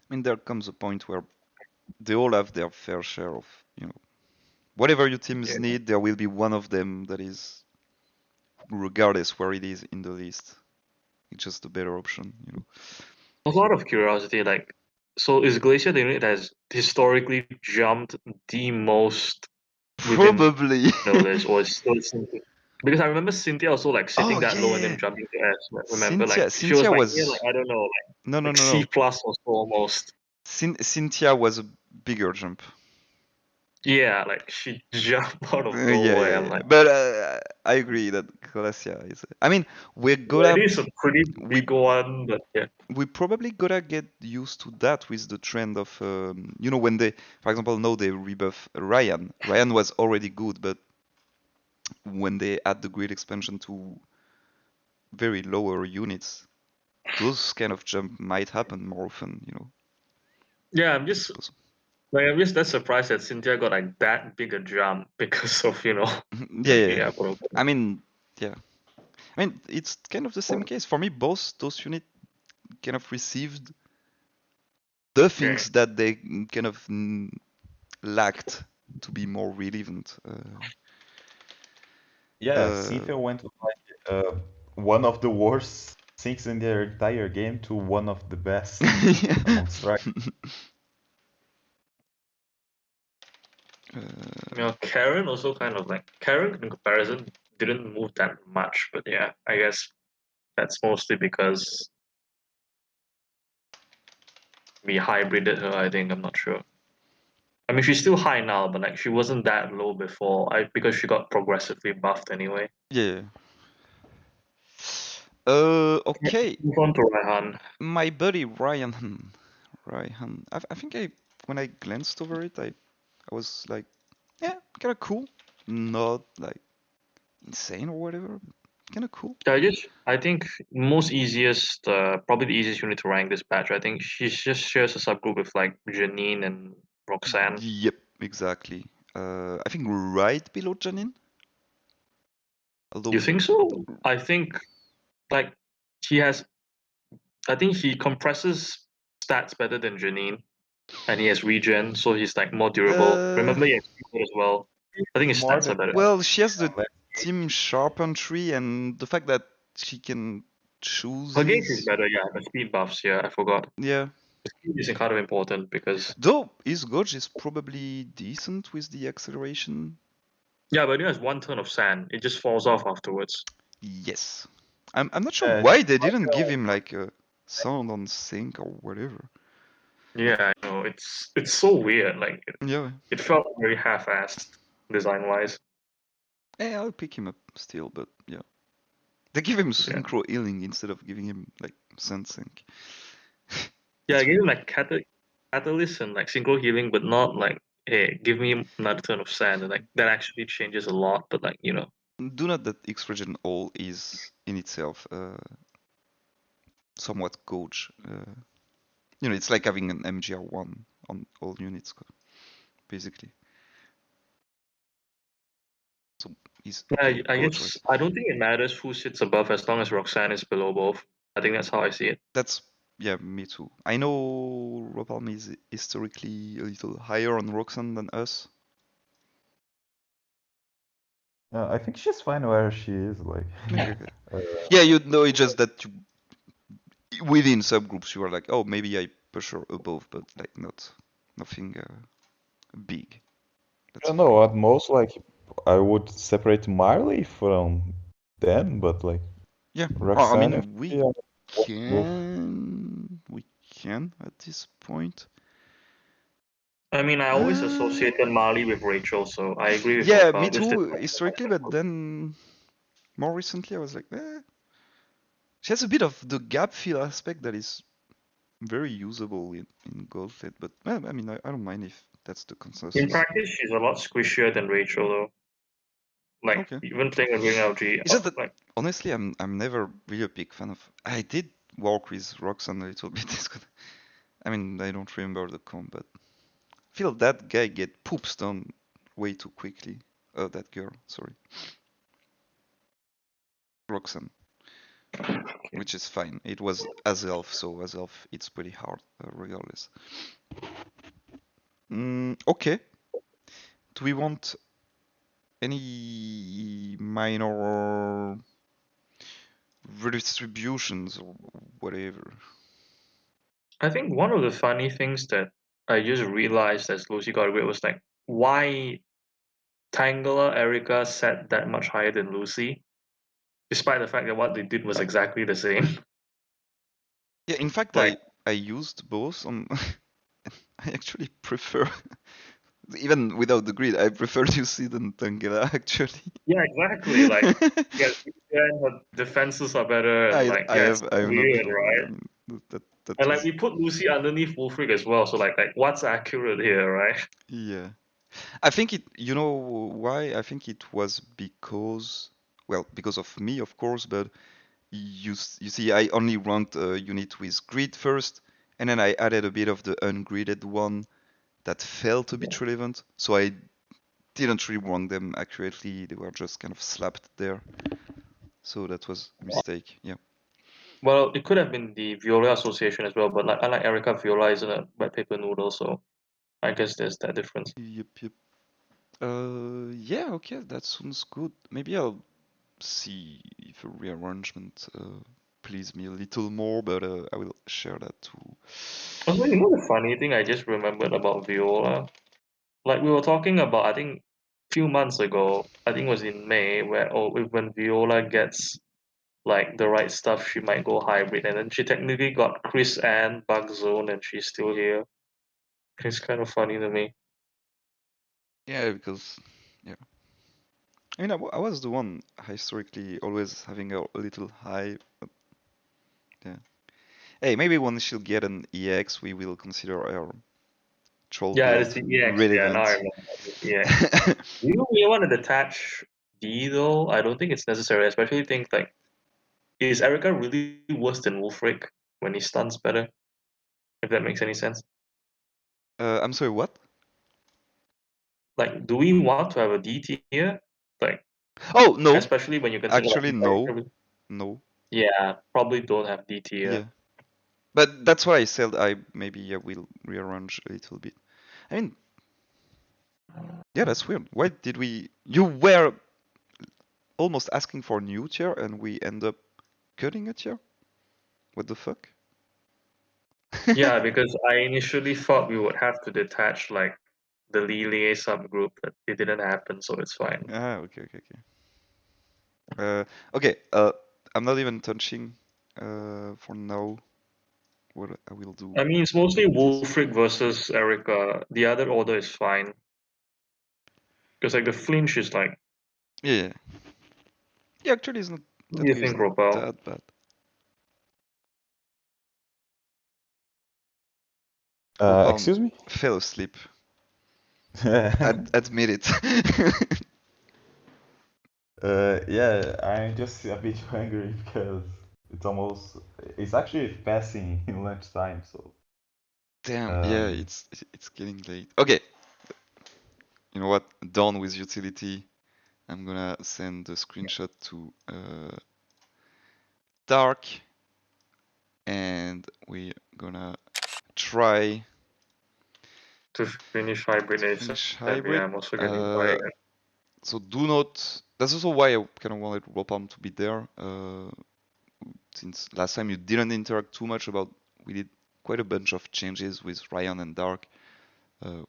mean, there comes a point where they all have their fair share of, whatever your teams yeah. need, there will be one of them that is, regardless where it is in the list, it's just a better option. Also, out of curiosity, like, so is Glacier the unit that has historically jumped the most within Probably. the list, or is still Cynthia? Because I remember Cynthia also like Oh sitting that low and then yeah, jumping to S. Remember, like she was Cynthia like near like was I don't know, no like C no. plus or so almost. Cynthia was a bigger jump. Yeah, like she jumped out of Yeah. nowhere. I'm like, But I agree that Galacia is. I mean, we're yeah, it gonna is a pretty we big one, but yeah. we probably gotta get used to that with the trend of when they, for example, now they rebuff Ryan. Ryan was already good, but when they add the grid expansion to very lower units, those kind of jump might happen more often. Yeah, Those. I'm just that surprised that Cynthia got like that big a jump because of like Yeah. yeah, quote unquote. I mean, yeah. I mean, it's kind of the same case for me. Both those units kind of received the Okay. things that they kind of lacked to be more relevant. Yeah, Uh, Cynthia went from like one of the worst sinks in their entire game to one of the best yeah. among strikers. Karen also kind of like Karen in comparison didn't move that much, but yeah, I guess that's mostly because we hybrided her. I think I'm not sure. I mean, she's still high now, but like she wasn't that low before. Because she got progressively buffed anyway. Yeah. Yeah, Okay. move on to Raihan. My buddy Ryan. I think I when I glanced over it, I was like, yeah, kind of cool. Not like insane or whatever. Kind of cool. I think most easiest, probably the easiest unit to rank this batch. I think she just shares a subgroup with like Janine and Roxanne. Yep, exactly. I think right below Janine. Although, You think so? I think like he has. I think he compresses stats better than Janine, and he has regen, so he's like more durable. uh, Remember, he has speed as well. I think his More stats are than better. well, she has the less team sharpentry and the fact that she can choose Her gauge is his. better, yeah. The speed buffs, yeah. I forgot. Yeah. The speed is kind of important because Though his gauge is probably decent with the acceleration. yeah, but it has one turn of sand. It just falls off afterwards. Yes. I'm not sure Yeah, why they didn't give him like a sound on sync or whatever. Yeah, I know. It's so weird. Like Yeah. it felt very half-assed design wise. I'll pick him up still, but yeah. They give him Yeah. synchro healing instead of giving him like sun sync. Yeah, I It's gave weird. him like catalyst and like synchro healing, but not like, hey, give me another turn of sand, and like that actually changes a lot. But like, Do not that X-Regen all is in itself somewhat gauge. It's like having an MGR1 on all units, basically. So he's yeah, okay, I gauge guess wise. I don't think it matters who sits above as long as Roxanne is below both. I think that's how I see it. That's yeah, me too. I know Ropalme is historically a little higher on Roxanne than us. I think she's fine where she is. Like, Okay. uh, Yeah, you know, it's just that within subgroups you are like, oh, maybe I push her above, but like nothing big. I That's don't know. fine. At most, like, I would separate Marley from them, but like Yeah. Well, I Roxanne and mean, we Phoebe are both. can at this point. I mean, I always Uh, associated Marley with Rachel, so I agree with yeah, me Ropal. Just too, historically, but then more recently I was like, she has a bit of the gap fill aspect that is very usable in Goldlet, but well, I mean, I don't mind if that's the in consensus. practice, she's a lot squishier than Rachel, though. Like Okay. even playing with Ring LG, It's just that like honestly, I'm never really a big fan of. I did work with Roxanne a little bit. I mean, I don't remember the comp, but I feel that guy get poops down way too quickly. That girl, sorry, Roxanne, which is fine. It was as elf, so as elf, it's pretty hard regardless. Okay. Do we want any minor redistributions or whatever? I think one of the funny things that I just realized as Lucy got away was like why Tangela Erica set that much higher than Lucy, despite the fact that what they did was exactly the same. Yeah, in fact, Like I used both on. I actually prefer, even without the grid, I prefer Lucid than Tangela actually. yeah, exactly. Like yeah, and her defenses are better, and like yeah, it's I so have no weird, clue. right? I mean, that And like was we put Lucy underneath Wolfric as well, so like what's accurate here, right? yeah. I think it. You know why? I think it was because, well, because of me, of course, but you see, I only ranked a unit with grid first, and then I added a bit of the ungrided one that felt a bit relevant. So I didn't really rank them accurately. They were just kind of slapped there. So that was a mistake. Yeah. Well, it could have been the Viola Association as well, but like unlike Erica, Viola isn't a wet paper noodle, so I guess there's that difference. Yep, yep. Yeah, okay, that sounds good. Maybe I'll see if a rearrangement please me a little more, but I will share that too. Also, you know the funny thing I just remembered about Viola? Like we were talking about, I think few months ago, I think it was in May, where when Viola gets like the right stuff, she might go hybrid, and then she technically got Chris and Bug Zone, and she's still here. It's kind of funny to me. Yeah, because yeah, I mean, I was the one historically always having a little high. But, yeah. Hey, maybe when she'll get an EX, we will consider her troll Yeah, build it's the EX. Yeah, now I relevant. remember. The EX. Do you really want to detach D though? I don't think it's necessary. I especially think like, is Erica really worse than Wolfric when he stuns better? If that makes any sense. I'm sorry, what? Like, do we want to have a D tier? Like, Oh, no. especially when you consider like Actually, the no. character. No. Yeah, probably don't have D tier. Yeah. But that's why I said I maybe I will rearrange a little bit. I mean, yeah, that's weird. Why did we... You were almost asking for a new tier and we end up cutting a tier? What the fuck? Yeah, because I initially thought we would have to detach like the Lily subgroup, but it didn't happen, so it's fine. Ah, okay, okay, okay. Okay, I'm not even touching for now what I will do. I mean, it's mostly This. Wolfric versus Erica. The other order is fine. Because like the flinch is like, Yeah, yeah, actually it's not, what do that you way is think, not Ropal? that bad. Ropalme Excuse me? fell asleep. uh, Admit it. yeah, I'm just a bit hungry because it's actually passing in lunchtime, so Damn, yeah, um, it's getting late. Okay, you know what? Done with utility. I'm gonna send the screenshot to Dark, and we're gonna try To finish hybrid to ASAP. finish Yeah, hybrid. I'm also getting tired. So do not. That's also why I kind of wanted Ropalme to be there. Since last time you didn't interact too much about, we did quite a bunch of changes with Rion and Dark,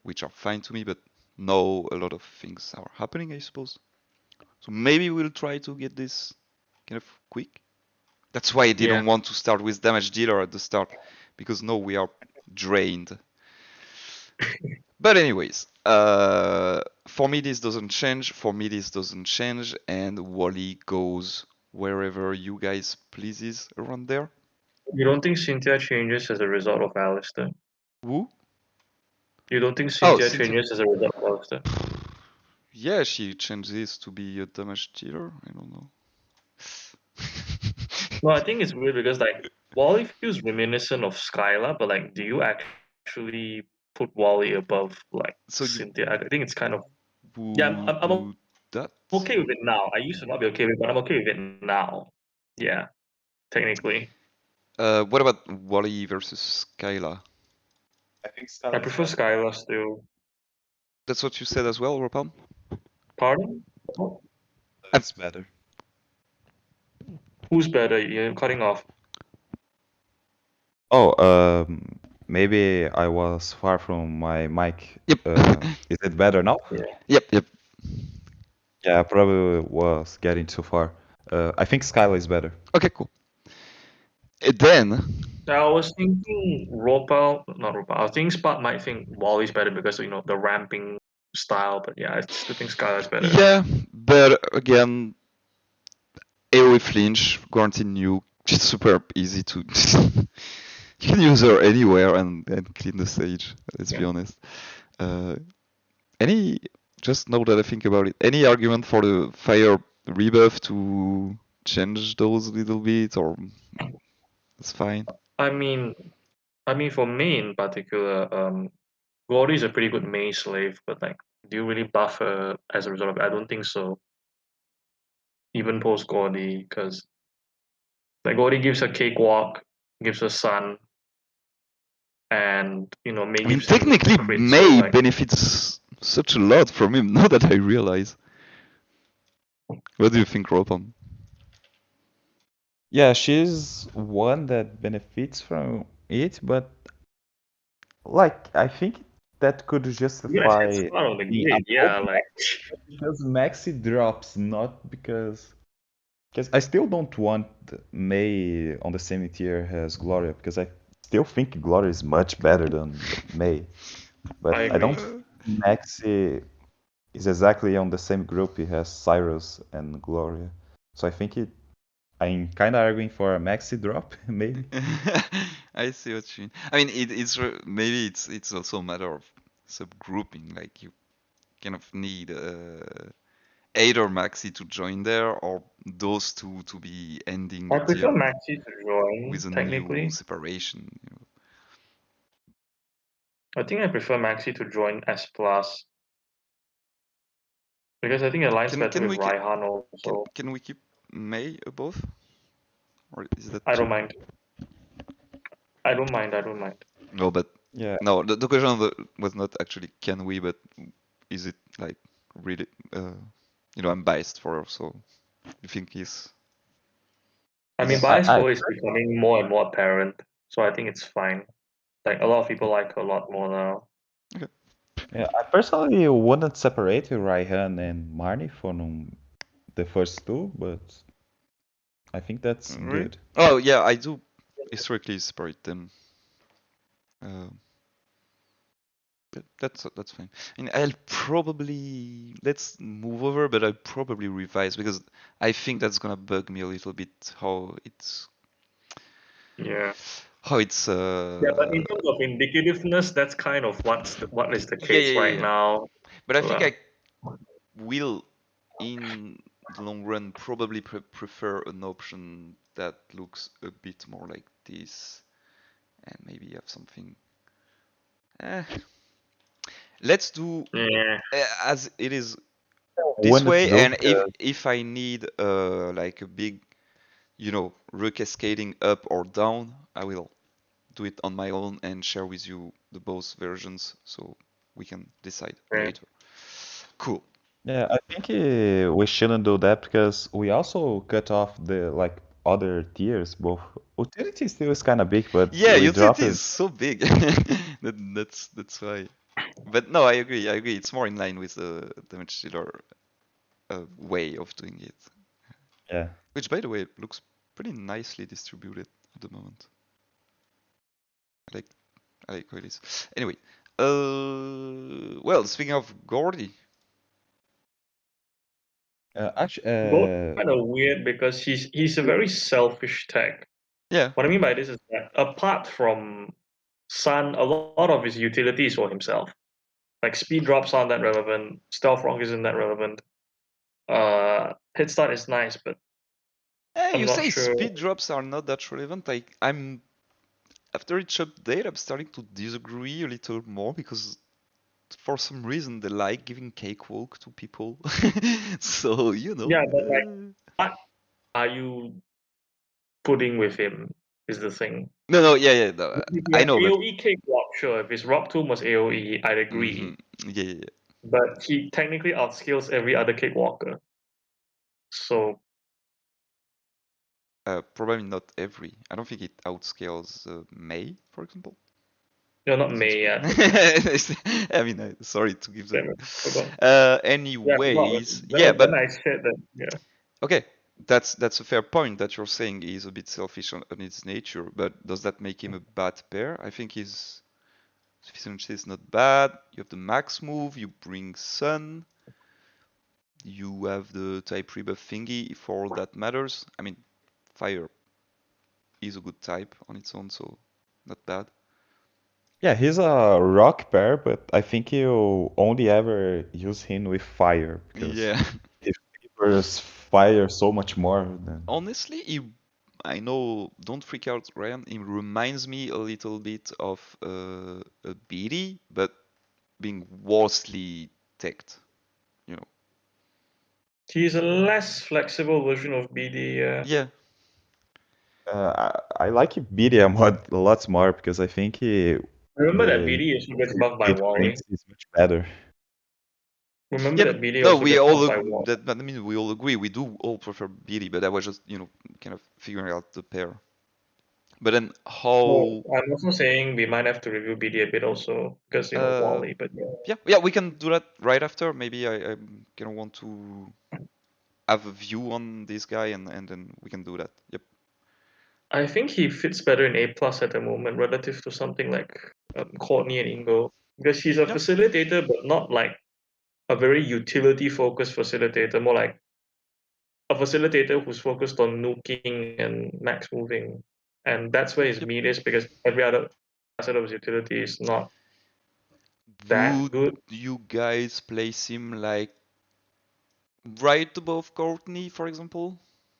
which are fine to me, but now a lot of things are happening, I suppose. So maybe we'll try to get this kind of quick. That's why I didn't want to start with damage dealer at the start, because now we are drained. But anyways, for me this doesn't change, and Wally goes wherever you guys pleases around there. You don't think Cynthia changes as a result of Alistair? Who? You don't think Oh, Cynthia Cynthia. changes as a result of Alistair? Yeah, she changed this to be a damage dealer. I don't know. No, I think it's weird because like Wally feels reminiscent of Skylar, but like, do you actually put Wally above like So you Cynthia? I think it's kind of yeah. would I'm do that? okay with it now. I used to not be okay with it, but I'm okay with it now. Yeah, technically, What about Wally versus Skyla? I think I Skylar is prefer better. Skylar still. That's what you said as well, Ropalm? Pardon? Oh, I'm, It's better. who's better? You're cutting off. Oh, maybe I was far from my mic. yep. Is it better now? Yeah. Yep, yep. Yeah, I probably was getting too far. I think Skylar is better. Okay, cool. Then, I was thinking Ropal, not Ropal. I was thinking Spot might think Wally's better because you know the ramping style, but yeah, I still think Skylar's better. yeah, but again, AoE flinch, guarantee nuke, she's super easy to. You can use her anywhere and clean the stage, let's be honest. Uh, any, just now that I think about it, any argument for the fire rebuff to change those a little bit, or it's fine? I mean, for me in particular, Glory is a pretty good main slave, but like, do you really buff her as a result of it? I don't think so. Even post Gordy, because like Gordy gives her cakewalk, gives her sun, and you know May I mean, gives him technically, crit. So May like, benefits such a lot from him, now that I realize. What do you think, Ropan? Yeah, she's one that benefits from it, but like I think that could yes, it's justify part of the being grid. above Yeah, like because Maxi drops, not because I still don't want May on the same tier as Gloria because I still think Gloria is much better than May, but I I agree. don't think Maxi is exactly on the same group he has Cyrus and Gloria. So I think I'm kind of arguing for a Maxi drop, maybe. I see what you mean. I mean, maybe it's also a matter of subgrouping. Like you kind of need either Maxi to join there or those two to be ending I the prefer tier Maxi to join, with a new technically. separation. I think I prefer Maxi to join S plus. Because I think it aligns better Can with we Raihan also. can we keep May above, or is that I too? don't mind. I don't mind. I don't mind. No, but Yeah, no. The question was not actually can we, but is it like really? I'm biased for her, so you think he's I mean, is bias I for is becoming more and more apparent, so I think it's fine. Like a lot of people like her a lot more now. okay? yeah, I personally wouldn't separate Raihan and Marnie from the first two, but I think that's Really? good. Oh yeah, I do historically separate them. Uh, that's fine. And I'll probably let's move over, but I'll probably revise because I think that's gonna bug me a little bit Yeah. how it's Yeah, but in terms of indicativeness, that's kind of what is the yeah, case yeah, yeah, right yeah. now. But I So, think I will in the long run probably prefer an option that looks a bit more like this and maybe have something eh. Let's do yeah. as it is this Wouldn't way, do and because if I need like a big, recascading up or down, I will do it on my own and share with you the both versions so we can decide Okay. later. Cool. yeah, I think we shouldn't do that because we also cut off the like other tiers. Both utility still is kind of big, but Yeah, we utility dropped is so big. That's why. But no, I agree. I agree. It's more in line with the damage dealer way of doing it, yeah. which, by the way, looks pretty nicely distributed at the moment. I like I like how it is. Anyway, well, speaking of Gordy, Actually, Gold kind of weird because he's a very selfish tech. yeah, What I mean by this is that apart from Sun, a lot of his utility is for himself. Like speed drops aren't that relevant, stealth rock isn't that relevant. Hit start is nice, but I'm you not say sure. speed drops are not that relevant. I'm after each update, I'm starting to disagree a little more because for some reason they like giving cakewalk to people. So Yeah, but like, what are you putting with him is the thing. no, no, yeah, yeah, no, If you I have know, but AoE cakewalk, sure. If his Rock Tomb was AoE, I'd hmm agree. yeah, yeah, yeah. But he technically outscales every other cakewalker. So Probably not every. I don't think it outscales May, for example. you're not Does it May scale? yet. I mean, sorry to give the. Damn it, forgot. Yeah, I forgot. Anyways, yeah, Then but I said that. Yeah. okay, that's a fair point that you're saying he's a bit selfish on its nature, but does that make him a bad pair? I think his efficiency is not bad. You have the max move, you bring Sun, you have the type rebuff thingy if all that matters. I mean, Fire is a good type on its own, so not bad. Yeah, he's a rock pair, but I think you only ever use him with fire because Yeah. he favors fire so much more than. Honestly, I know, don't freak out, Ryan. It reminds me a little bit of a BD, but being worsely teched, you know. He's a less flexible version of BD. Yeah, I like Bidia a lot more because I think Remember that the BD also gets buffed by hit Wally. points is much better. Remember yeah, but that BD no, also we gets all buffed by Wally. that I mean we all agree. We do all prefer BD, but I was just kind of figuring out the pair. But then No, how? I'm also saying we might have to review BD a bit also because Uh, Wally. But yeah. yeah, we can do that right after. Maybe I'm gonna want to have a view on this guy, and then we can do that. Yep. I think he fits better in A plus at the moment relative to something like Courtney and Ingo because he's a Yep. facilitator, but not like a very utility focused facilitator, more like a facilitator who's focused on nuking and max moving. And that's where his Yep. meat is because every other facet of his utility is not. that Would good. you guys place him like right above Courtney, for example?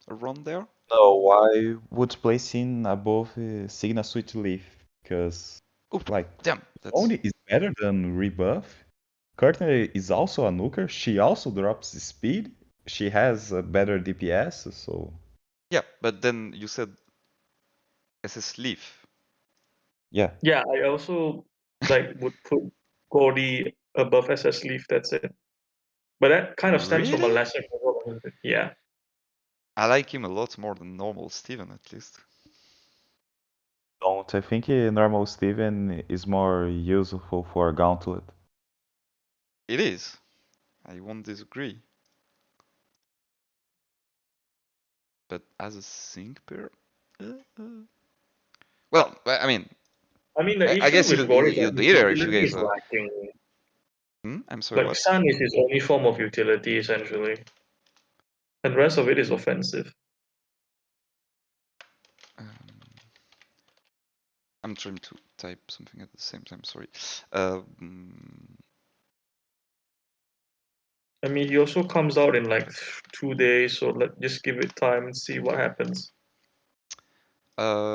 Around there? No, I would place him above Signa Sweet Leaf because, Oh, like, damn, that's Oni is better than Rebuff. Courtney is also a nuker. She also drops speed. She has a better DPS, so yeah. But then you said SS Leaf. yeah. Yeah, I also like would put Gordy above SS Leaf. That's it. But that kind of stems from a Really? lesser level. Yeah. I like him a lot more than normal Steven, at least. Don't I think normal Steven is more useful for Gauntlet. It is. I won't disagree. But as a sync pair, uh, uh. Well, I mean, I mean, the I issue guess with Gordy is that you'd his be there if you utility guys is are. lacking. I'm sorry, Like what? Sun is his only form of utility essentially, and the rest of it is offensive. Um, I'm trying to type something at the same time. Sorry. Um, I mean, he also comes out in like 2 days, so just give it time and see what happens.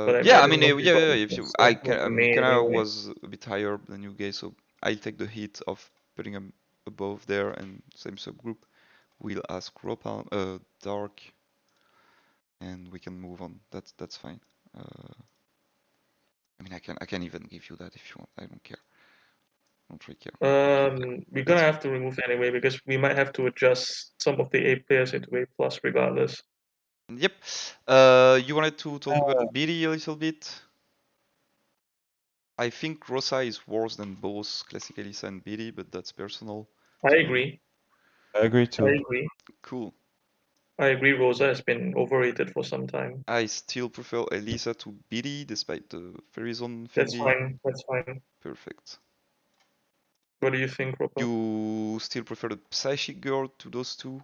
But I yeah, I imagine mean, most yeah, people yeah. will If you, consume him for May kind of anyway. was a bit higher than you guys, so I'll take the hit of putting him above there and same subgroup. We'll ask Dark, and we can move on. That's fine. I mean, I can even give you that if you want. I don't care. I don't really care. We're gonna That's fine. have to remove anyway because we might have to adjust some of the A players into A plus regardless. Yep. You wanted to talk about BD a little bit? I think Rosa is worse than both Classic Elisa and BD, but that's personal. I So agree. I agree I too. agree. cool. I agree. Rosa has been overrated for some time. I still prefer Elisa to BD despite the Fairy Zone That's thingy. fine. That's fine. Perfect. What do you think, Roper? You still prefer the Psychic Girl to those two?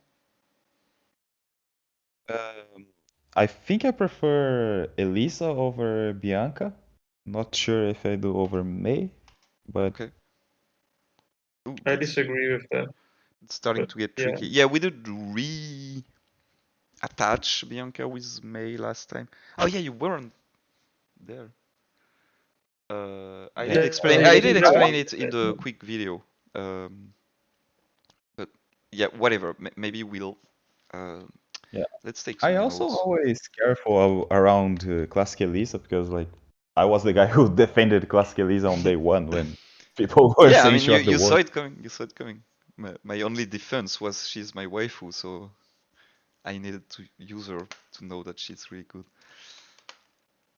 I think I prefer Elisa over Bianca. Not sure if I do over May, but Okay. Ooh, I that's disagree with that. starting But to get yeah, tricky. Yeah, we did attach Bianca with May last time. Oh yeah, you weren't there. I did yeah, explain. he I wasn't did there when explain we it did in the quick video. Um, but yeah, whatever. Maybe we'll. Uh, yeah. let's take I some also notes. always careful around Classic Elisa because like I was the guy who defended Classic Elisa on day one when people were Yeah, I saying mean, she was the you saw worst. it coming. You saw it coming. My only defense was she's my waifu, so I needed to use her to know that she's really good.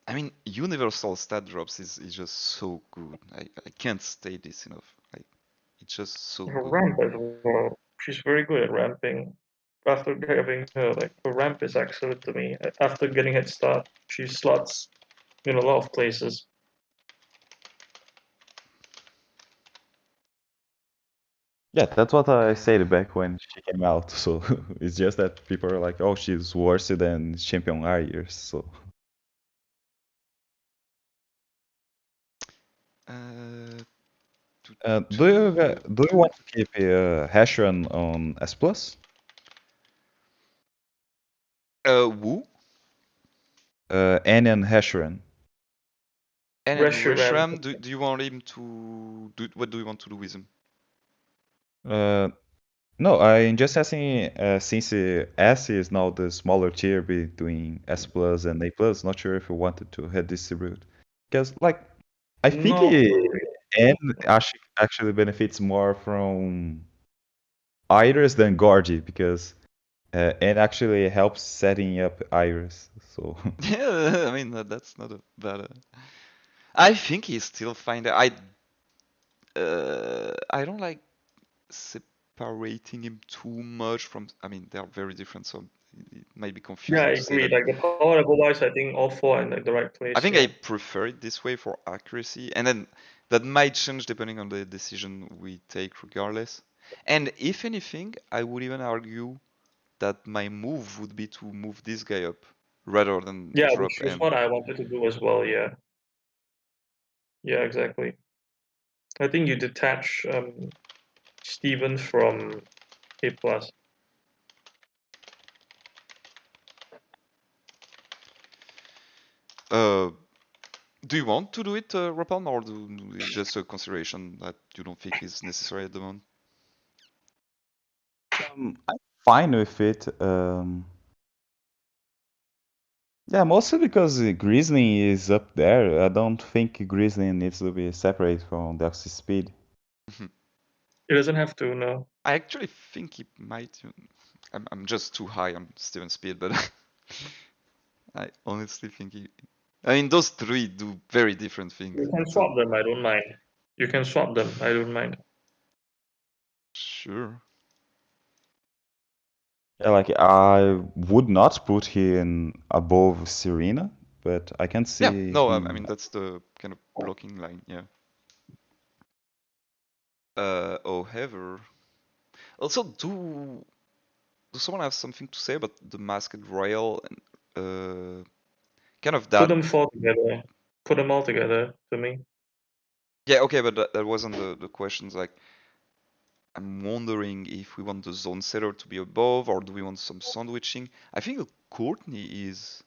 I mean, universal stat drops is just so good. I can't state this enough. It's just so her good. ramp as well. She's very good at ramping. After having her, like her ramp is excellent to me. After getting head start, she slots in a lot of places. Yeah, that's what I said back when she came out. So it's just that people are like, "Oh, she's worse than Champion Ayers." So Uh, to, do you want to keep Hashran on S plus? Wu N and Hashran. and then Reshiram. Reshram. Do you want him to do? What do you want to do with him? Uh, no, I'm just asking since S is now the smaller tier between S plus and A plus. Not sure if you wanted to redistribute because like I think Not for real. N actually benefits more from Iris than Gorgie because N actually helps setting up Iris. So Yeah, I mean that's not a bad. I think he's still fine. I don't like separating him too much from. I mean, they are very different, so it might be Yeah, confusing I to say agree. that. Like the power level wise, I think all four are in like the right I place. think I Yeah. prefer it this way for accuracy, and then that might change depending on the decision we take, regardless. And if anything, I would even argue that my move would be to move this guy up rather than Yeah, drop which is N. what I wanted to do as well. Yeah. Yeah, exactly. I think you detach Steven from A plus. Do you want to do it, Ropalme, or is just a consideration that you don't think is necessary at the moment? I'm fine with it. Yeah, mostly because Grizzly is up there. I don't think Grizzly needs to be separate from Deoxys Speed. It doesn't have to, no. I actually think it might. I'm just too high on Steven Speed, but I honestly think he. I mean, those three do very different things. You can So swap them, I don't mind. You can swap them, I don't mind. sure. Yeah, like I would not put him above Serena, but I can Yeah, see no, I him. mean that's the kind of blocking line. Yeah. However, also do someone have something to say about the Masked Royal and kind of Put that? them four together. Put them all together to me. Yeah, okay, but that wasn't the questions. Like, I'm wondering if we want the zone setter to be above, or do we want some sandwiching? I think Courtney is.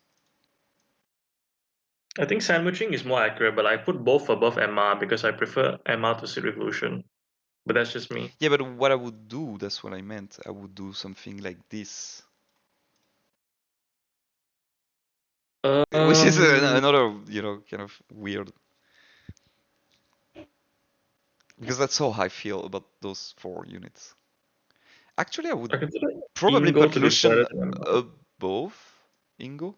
I think sandwiching is more accurate, but I put both above Emma because I prefer Emma to Civic Lucian. But that's just me. Yeah, but what I would do, that's what I meant. I would do something like this. Which is another, kind of weird. Because that's how I feel about those 4 units. Actually, I would I consider probably Ingo put to be better Lucian than Emma. above Ingo.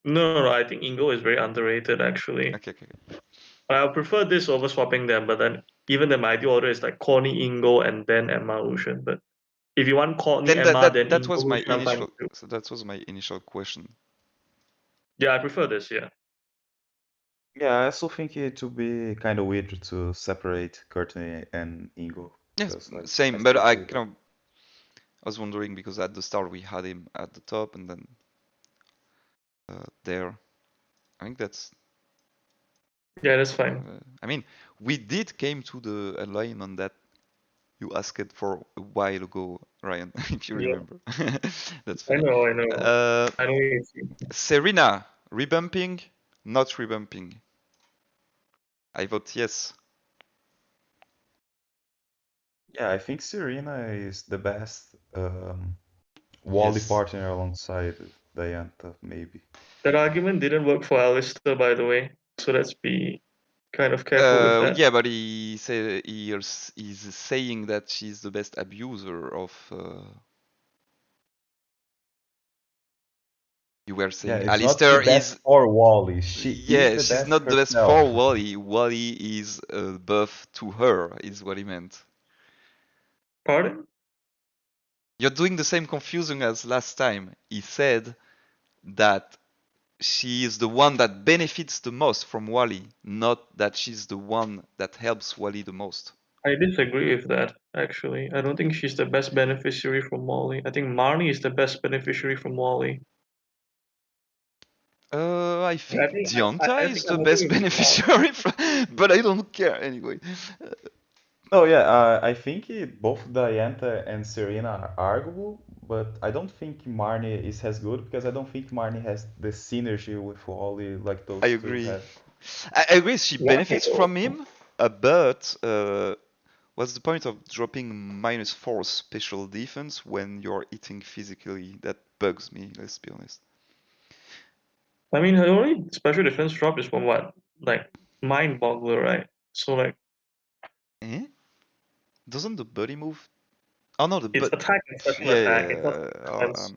No, I think Ingo is very underrated actually. Okay, okay, okay. I prefer this over swapping them, but then even the my ideal order is like Corny Ingo and then Emma Lucian. But if you want Corny Then that Emma, then that that Ingo was my Lucian, I'm fine initial. with too. So that was my initial question. Yeah, I prefer this, yeah. Yeah, I also think it would be kind of weird to separate Courtney and Ingo Yes, because like I same. But still I feel kind of I was wondering because at the start we had him at the top and then there. I think that's. Yeah, that's fine. I mean, we did came to the alignment that you asked for a while ago, Ryan, if you Yeah, remember. That's I funny. know, I know. Uh, I know you see. Serena, rebumping, not rebumping. I vote yes. Yeah, I think Serena is the best Wally Yes. partner alongside Diantha, maybe. That argument didn't work for Alistair, by the way. So let's be kind of careful with that. Yeah, but he's saying that she's the best abuser of. You were Yeah, saying it's not the Alistair best is. for Wally. She is Yeah, the she's best not the best herself. for Wally. Wally is a buff to her, is what he meant. Pardon? You're doing the same confusing as last time. He said that she is the one that benefits the most from Wally, not that she's the one that helps Wally the most. I disagree with that, actually. I don't think she's the best beneficiary from Wally. I think Marnie is the best beneficiary from Wally. I I think think Deonta I is think the I'm okay best with Marnie. beneficiary, but I don't care anyway. No, yeah, I think both Diantha and Serena are arguable, but I don't think Marnie is as good because I don't think Marnie has the synergy with Wally like I those two agree. have. I agree. She Why benefits though? from him, but what's the point of dropping -4 special defense when you're eating physically? That bugs me. Let's be honest. I mean, her only special defense drop is from what? Like, Mind Boggler, right? So, like, Eh? Doesn't the buddy move? Oh no, the it's but attack and special yeah, attack. yeah, It's not yeah. defense.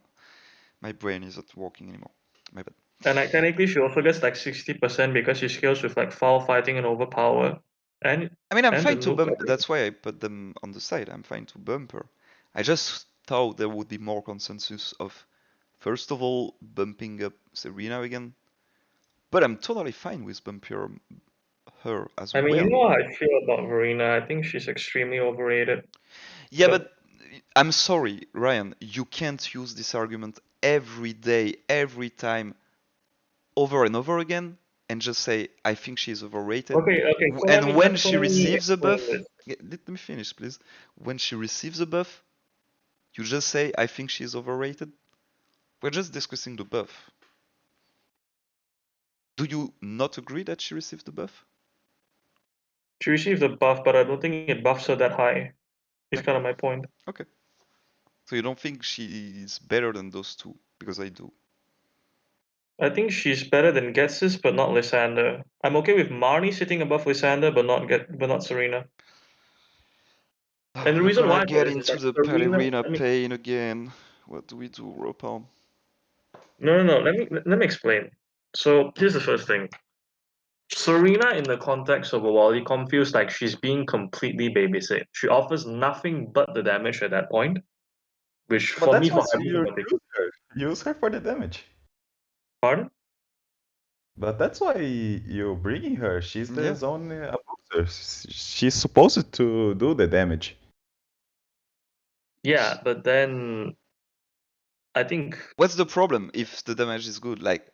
My brain isn't working anymore. My bad. And like technically, she also gets like 60% because she scales with like foul fighting and overpower, and I mean, I'm and the fine to nuke. I bump. think. That's why I put them on the side. I'm fine to bump her. I just thought there would be more consensus of, first of all, bumping up Serena again. But I'm totally fine with bumping her as I mean, you well. know how I feel about Verena. I think she's extremely overrated. Yeah, But but I'm sorry, Ryan. You can't use this argument every day, every time, over and over again. and just say, I think she's overrated. Okay. So And when so she let me receives a explain buff, this. let me finish, please. When she receives a buff, you just say, I think she's overrated. We're just discussing the buff. Do you not agree that she received the buff? She received the buff, but I don't think it buffs her that high. It's Okay. kind of my point. Okay. So you don't think she's better than those two? Because I do. I think she's better than Getsis, but not Lysander. I'm okay with Marnie sitting above Lysander, but not Serena. And the We're reason gonna why for get this is into that the Serena. ballerina pain again. What do we do, Ropalme? No. Let me explain. So here's the first thing. Serena, in the context of a Wally comp, feels like she's being completely babysit. She offers nothing but the damage at that point, which But for me, that's why for you hyper. use her. Use her for the damage. Pardon? But that's why you're bringing her. She's the Yeah. zone abuser. She's supposed to do the damage. Yeah, but then I think What's the problem if the damage is good? Like,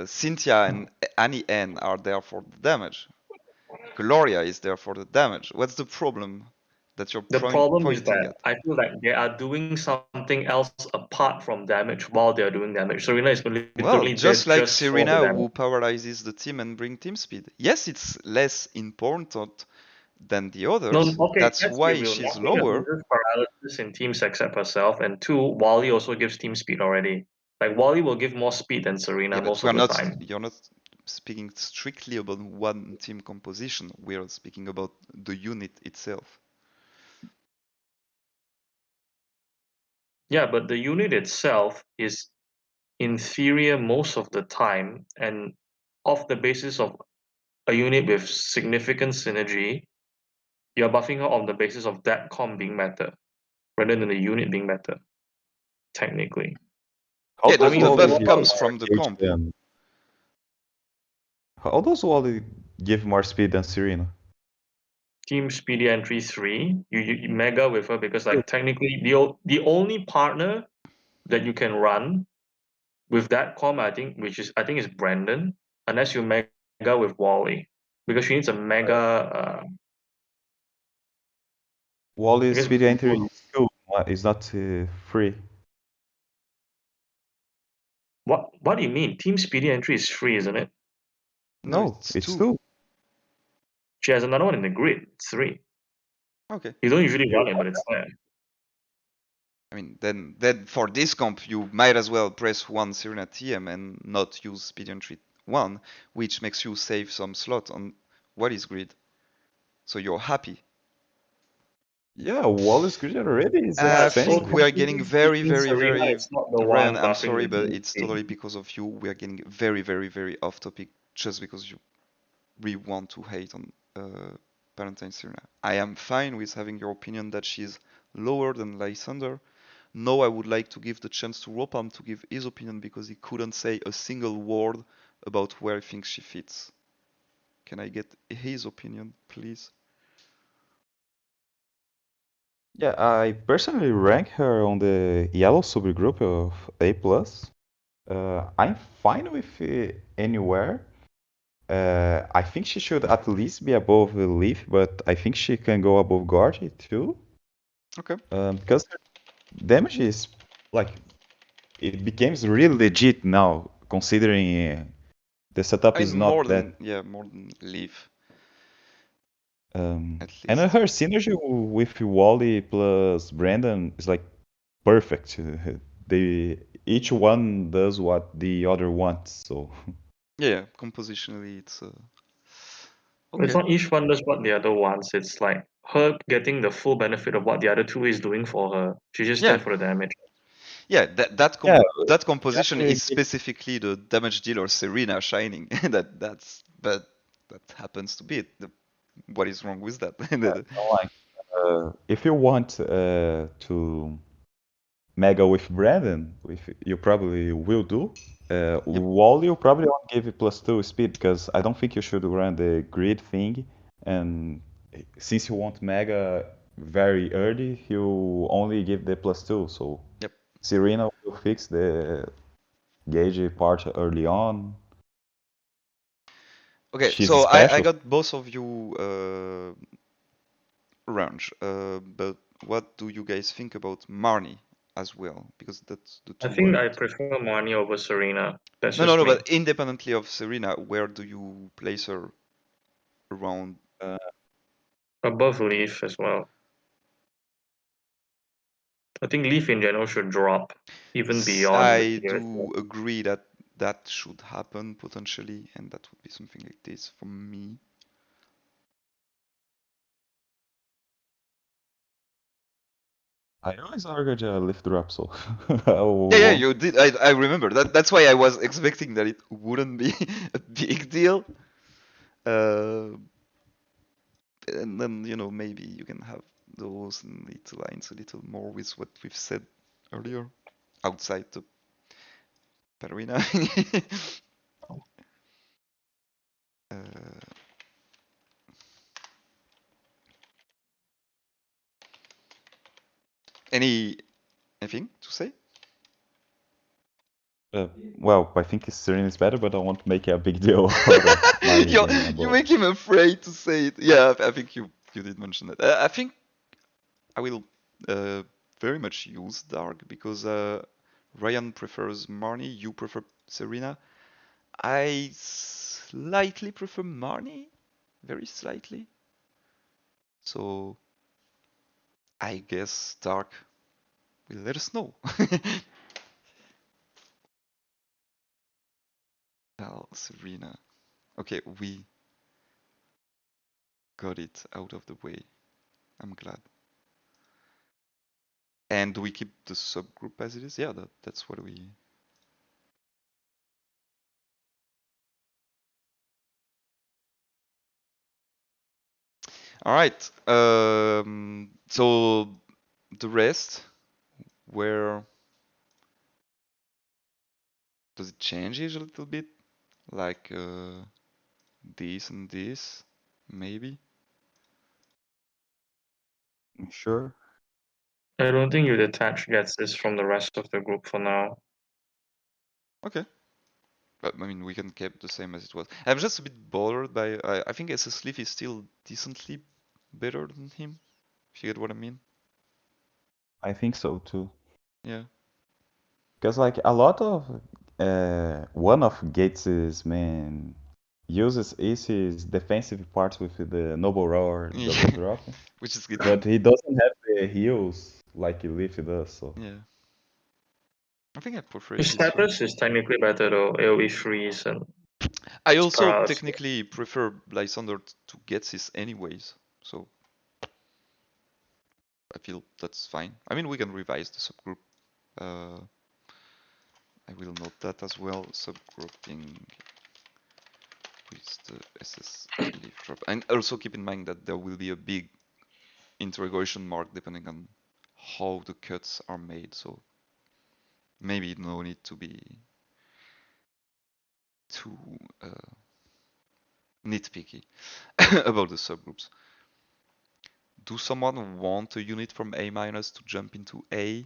Cynthia and Annie N are there for the damage. Gloria is there for the damage. What's the problem that you're the problem is pointing that at? I feel like they are doing something else apart from damage while they are doing damage. Serena is Well, literally there just like just for the Serena damage. who paralyzes the team and bring team speed. Yes, it's less important than the No, others. okay, That's let's be why real. she's Nothing lower. abuses paralysis in teams except herself, and two, Wally also gives team speed already. Like Wally will give more speed than Serena Yeah, but most of the time. you're not speaking strictly about one team composition. We're speaking about the unit itself. Yeah, but the unit itself is inferior most of the time, and off the basis of a unit with significant synergy, you're buffing her on the basis of that comp being better, rather than the unit being better, technically. How Yeah, I does mean, the for Wally buff give Ropalme, comes more from the gauge comp. than? How does Wally give more speed than Serena? Team Speedy Entry 3, you mega with her because like technically the only partner that you can run with that comp I think is Brandon, unless you mega with Wally. Because she needs a mega I Wally's guess speed entry is two, is not free. what do you mean? Team Speedy Entry is free, isn't it? No, No, it's it's two. two. She has another one in the grid, it's 3. Okay. You don't usually You run it, but it's there. I mean, then for this comp, you might as well press one Serena TM and not use Speed Entry 1, which makes you save some slot on Wally's grid. So you're happy. Yeah, Wally's grid already is I insane. think we are getting Technically very, speaking, very, Serena very. is not the Ryan, one I'm buffing sorry, the but team it's speed. totally because of you. We are getting very, very, very off topic just because you really want to hate on Valentine Serena. I am fine with having your opinion that she's lower than Lysander. No, I would like to give the chance to Ropam to give his opinion because he couldn't say a single word about where he thinks she fits. Can I get his opinion, please? Yeah, I personally rank her on the yellow subgroup of A+. I'm fine with anywhere. I think she should at least be above Leaf, but I think she can go above Gorgie too. Okay. Because her damage is like it becomes really legit now, considering the setup I mean, is not that. more than Leaf, at And least. her synergy with Wally plus Brandon is like perfect. They each one does what the other wants. So Yeah, compositionally, it's It's okay. not each one does what the other wants. It's like her getting the full benefit of what the other two is doing for her. She's just there Yeah, for the damage. yeah. yeah, That composition exactly. is specifically the damage dealer Serena shining. But that happens to be it. What is wrong with that? Like if you want to mega with Brandon, you probably will do. Yep. Wall you probably won't give it +2 speed because I don't think you should run the grid thing. And since you want mega very early, you only give the +2. So Yep. Serena will fix the gauge part early on. Okay, She's so I special. got both of you range, but what do you guys think about Marnie as well? Because that's the I two think I prefer Marnie over Serena. That's No, no, just no, me. but independently of Serena, where do you place her around? Above Leaf as well. I think Leaf in general should drop even beyond I here as do well. agree that that should happen potentially, and that would be something like this for me. I always argued lift drop, so Yeah, you did. I remember that. That's why I was expecting that it wouldn't be a big deal. And then, maybe you can have those and it aligns a little more with what we've said earlier outside the ballerina. uh, anything to say? Well, I think Serena is better, but I won't make a big deal out of Marnie you being you above. make him afraid to say it. Yeah, I think you did mention that. I think I will very much use Dark because Ryan prefers Marnie, you prefer Serena. I slightly prefer Marnie, very slightly. So I guess Dark will let us know. Well, Serena. Okay, we got it out of the way. I'm glad. And do we keep the subgroup as it is? Yeah, that's what we... All right. So the rest, where does it change it a little bit? Like this and this, maybe? Sure. I don't think you'd attach gets this from the rest of the group for now. Okay. But I mean, we can keep the same as it was. I'm just a bit bothered by. I think SS Leaf is still decently better than him. If you get what I mean. I think so too. Yeah. Because like a lot of one of Gates's main uses is his defensive parts with the Noble Roar Yeah. double drop, Which is good. but he doesn't have the heals like Leaf does. So Yeah. I think I prefer it His this way. status is technically better though, AoE freeze and I also sprouts. technically prefer Lysander to Getsis anyways, so I feel that's fine. I mean, we can revise the subgroup. Uh, I will note that as well. Subgrouping with the SS leaf drop. And also keep in mind that there will be a big interrogation mark depending on how the cuts are made, so maybe no need to be too nitpicky about the subgroups. Do someone want a unit from A minus to jump into A?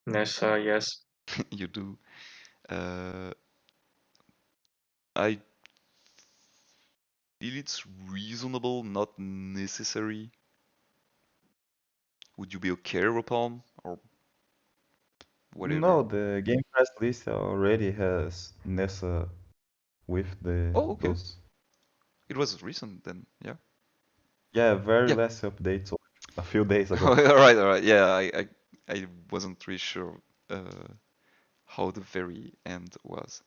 Nessa, yes. You do. I feel it's reasonable, not necessary. Would you be okay, Ropalm, or whatever? no, the Game Press list already has Nessa with the Oh, okay. those. It was recent then, yeah. Yeah, very Yeah. last update, so a few days ago. All right. Yeah, I wasn't really sure how the very end was.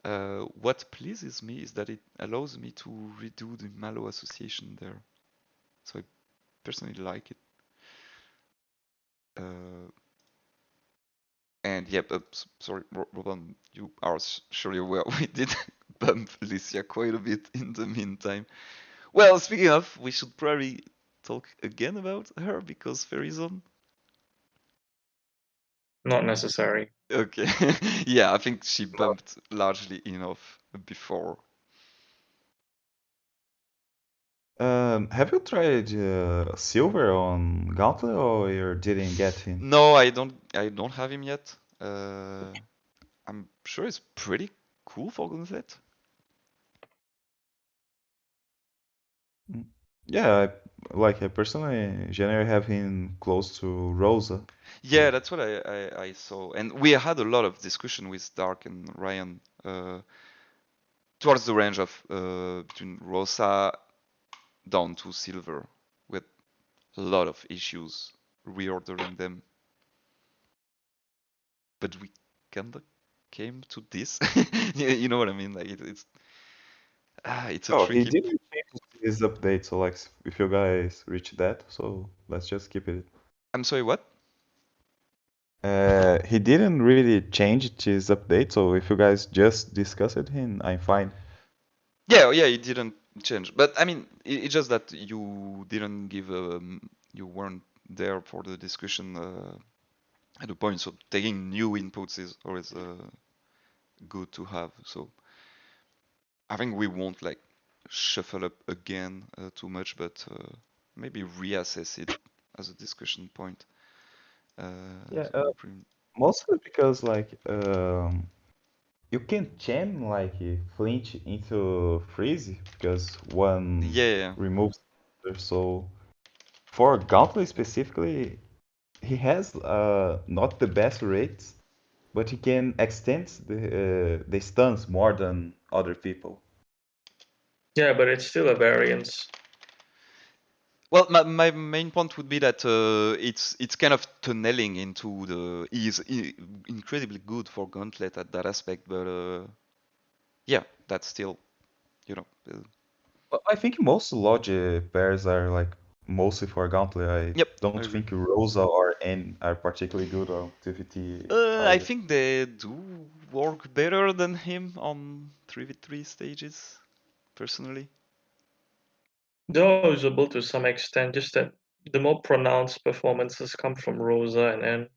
What pleases me is that it allows me to redo the Malo association there. So I personally like it. Uh, and yeah, sorry, Robin, you are surely aware we did bump Licia quite a bit in the meantime. Well, speaking of, we should probably talk again about her because Verizon. Not necessary. Okay, yeah, I think she bumped largely enough before. Have you tried Silver on Gauntlet or you didn't get him? No, I don't have him yet. I'm sure it's pretty cool for Gauntlet. Yeah, I personally generally have him close to Rosa. Yeah, that's what I saw, and we had a lot of discussion with Dark and Rion towards the range of between Rosa down to Silver, with a lot of issues reordering them. But we kinda came to this. You know what I mean? Like it's a Oh, he tricky. didn't change his update, so if you guys reach that, so let's just keep it. I'm sorry, what? He didn't really change his update, so if you guys just discuss it, I'm fine. Yeah, yeah, it didn't change. But I mean, it's just that you didn't give you weren't there for the discussion at the point. So taking new inputs is always good to have. So I think we won't like shuffle up again too much, but maybe reassess it as a discussion point. Yeah, So no problem. mostly because you can jam flinch into freeze because one Yeah, removes the other. So for Gauntlet specifically, he has not the best rates, but he can extend the stuns more than other people. Yeah, but it's still a variance. well, my main point would be that it's kind of tunneling into the is incredibly good for Gauntlet at that aspect, but yeah, that's still you know But I think most Logi pairs are mostly for Gauntlet. I yep, I don't agree. think Rosa or N are particularly good on TVT I either. think they do work better than him on 3v3 stages, personally. They're usable to some extent, just that the more pronounced performances come from Rosa and N.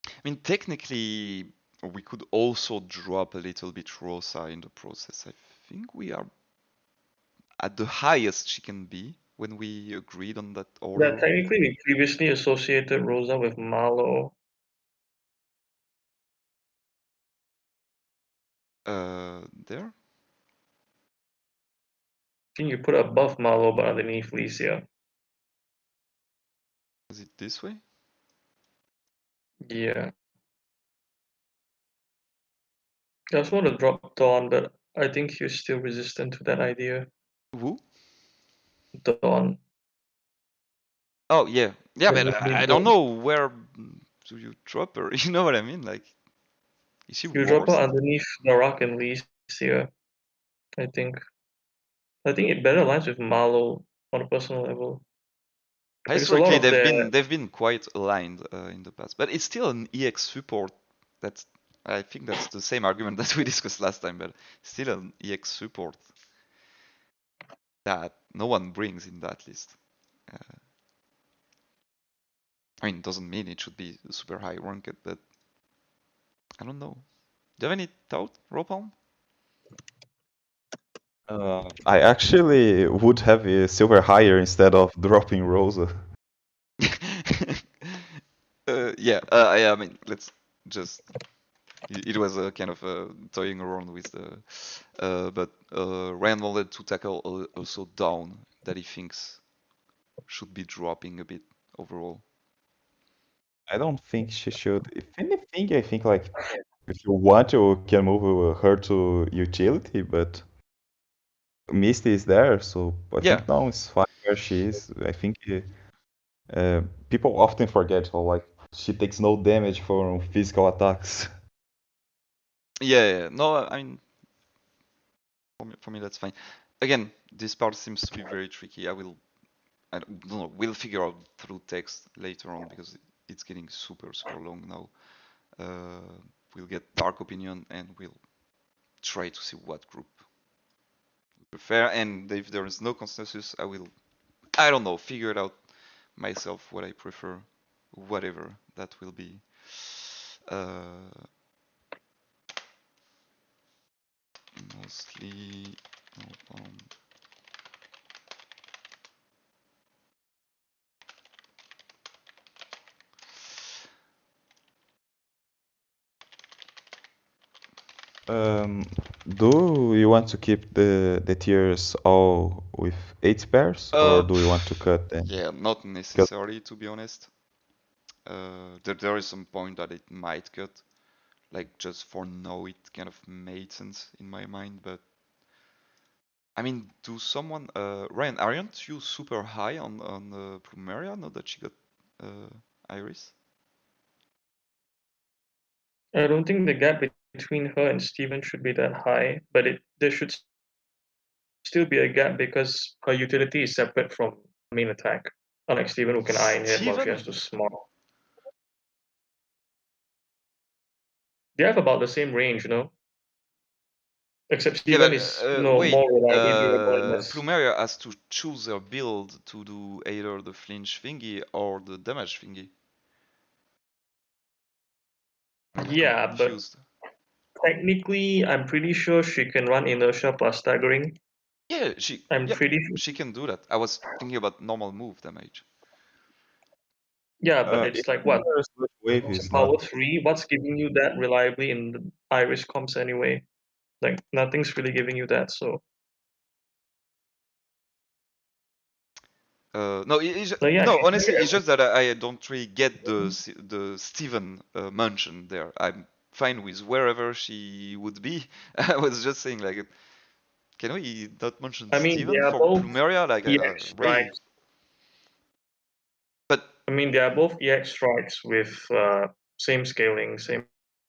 I mean, technically, we could also drop a little bit Rosa in the process. I think we are at the highest she can be when we agreed on that Yeah, order. technically we previously associated Rosa with Marlow. There? I think you put her above Marlow but underneath Licia. Is it this way? Yeah. I also want to drop Dawn, but I think you're still resistant to that idea. Who? Dawn. Oh, yeah. Yeah, When but you I need don't Dawn. know where do you drop her. You know what I mean? Like, is she You drop her worse? underneath Narak and Licia, I think. I think it better aligns with Marlow on a personal level. Because a lot Historically, of their they've been quite aligned in the past, but it's still an EX support. That's I think that's the same argument that we discussed last time, but still an EX support that no one brings in that list. Uh, I mean, it doesn't mean it should be super high ranked, but I don't know. Do you have any thought, Ropalme? I actually would have a silver higher instead of dropping Rosa. Yeah, I mean, let's just. It was kind of toying around with the. But Ryan wanted to tackle also down that he thinks should be dropping a bit overall. I don't think she should. If anything, I think if you want to, you can move her to utility, but Misty is there, so I Yeah, think now it's fine where she is. I think people often forget how she takes no damage from physical attacks. yeah. No, I mean, for me that's fine. Again, this part seems to be very tricky. I don't know. We'll figure out through text later on because it's getting super long now. We'll get dark opinion and we'll try to see what group we prefer. And if there is no consensus, I don't know, figure it out myself what I prefer, whatever that will be. Uh, Mostly. Um, Do you want to keep the tiers all with 8 pairs, or Uh, do you want to cut them? yeah, not 'Cause necessarily to be honest. There is some point that it might cut. Like just for now, it kind of made sense in my mind. But I mean, do someone, Ryan, aren't you super high on Plumeria now that she got Iris? I don't think the gap between her and Steven should be that high, but there should still be a gap because her utility is separate from main attack. Unlike Steven who can iron hit while she has Steven? to small. They have about the same range, you know? Except Yeah, Steven but is wait, more reliably durable and less. Plumeria has to choose her build to do either the flinch thingy or the damage thingy. I'm kind of Yeah, but confused. technically I'm pretty sure she can run inertia plus staggering. Yeah, I'm pretty sure. she can do that. I was thinking about normal move damage. Yeah, but if it's like what? there's Sludge Wave It's a is power not 3. What's giving you that reliably in the Iris comps anyway? Like nothing's really giving you that, so No, yeah, no. she's Honestly, very it's just that I don't really get the Steven mention there. I'm fine with wherever she would be. I was just saying like, can we not mention I mean, they Steven are for both Plumeria? Like, EX really? strikes. But I mean, they are both EX strikes with same scaling, same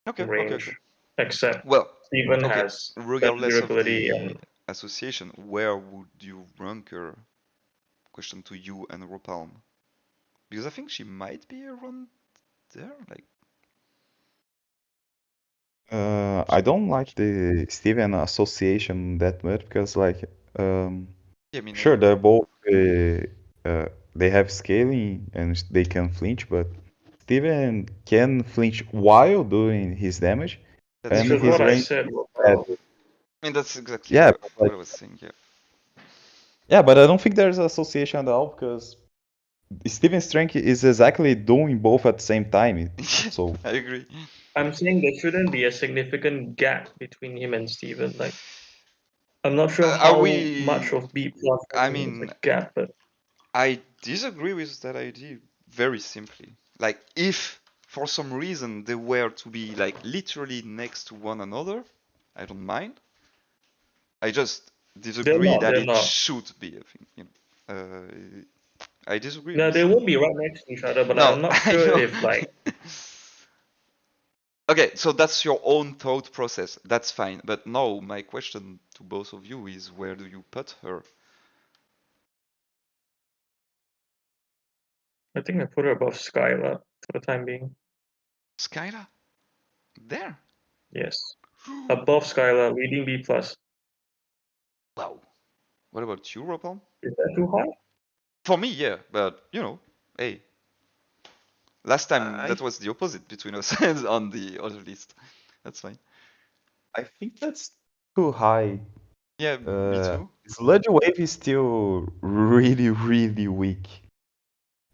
okay, okay, okay. range, except Well, Steven okay. has better Regardless of durability the and association, where would you rank her? Question to you and Ropalme. Because I think she might be around there. Like, I don't like the Steven association that much because yeah, me sure neither. they're both they have scaling and they can flinch, but Steven can flinch while doing his damage, That's which and true. is his what I range said. is bad. I mean, that's exactly Yeah, but what I was saying. Yeah. yeah, but I don't think there's association at all because Steven's strength is exactly doing both at the same time. So I agree. I'm saying there shouldn't be a significant gap between him and Steven. Like, I'm not sure Are how much we? of B plus I is a mean, gap, but I disagree with that idea very simply. Like, if for some reason they were to be like literally next to one another, I don't mind. I just they're disagree not. that They're it not. should be a thing. You know, I disagree No, with they that. won't be right next to each other. But No, I'm not I sure know. if like Okay, so that's your own thought process. That's fine. But now my question to both of you is, where do you put her? I think I put her above Skylar for the time being. Skyla? There? Yes, above Skylar, reading B plus. Wow. What about you, Robin? Is that too high? For me, yeah, but you know, hey, last time I that was the opposite between us on the other list. That's fine. I think that's too high. Yeah, me too. Sludge Wave is still really weak,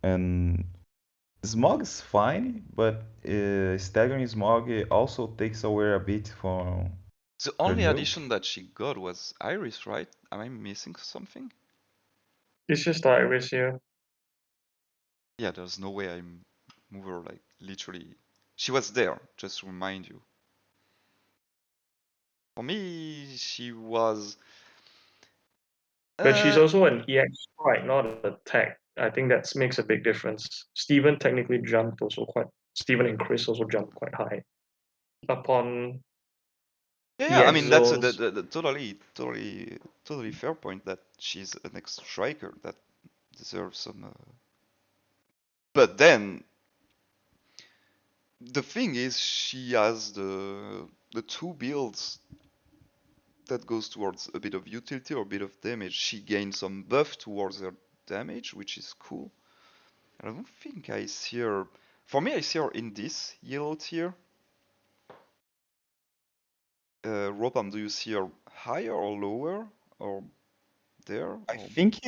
and Smog is fine, but Staggering Smog also takes away a bit from The her only nuke. addition that she got was Iris, right? Am I missing something? It's just Iris here. Yeah, there's no way I move her like literally. She was there, just to remind you. For me, she was. But she's Uh, also an EX strike, not a tech. I think that makes a big difference. Steven technically jumped also quite. Steven and Chris also jumped quite high upon yeah, I EX mean that's zones. the totally fair point that she's an ex striker that deserves some. But then the thing is, she has the two builds that goes towards a bit of utility or a bit of damage. She gains some buff towards her damage, which is cool. I don't think I see her. For me, I see her in this yellow tier. Ropam, do you see her higher or lower or there? I Or think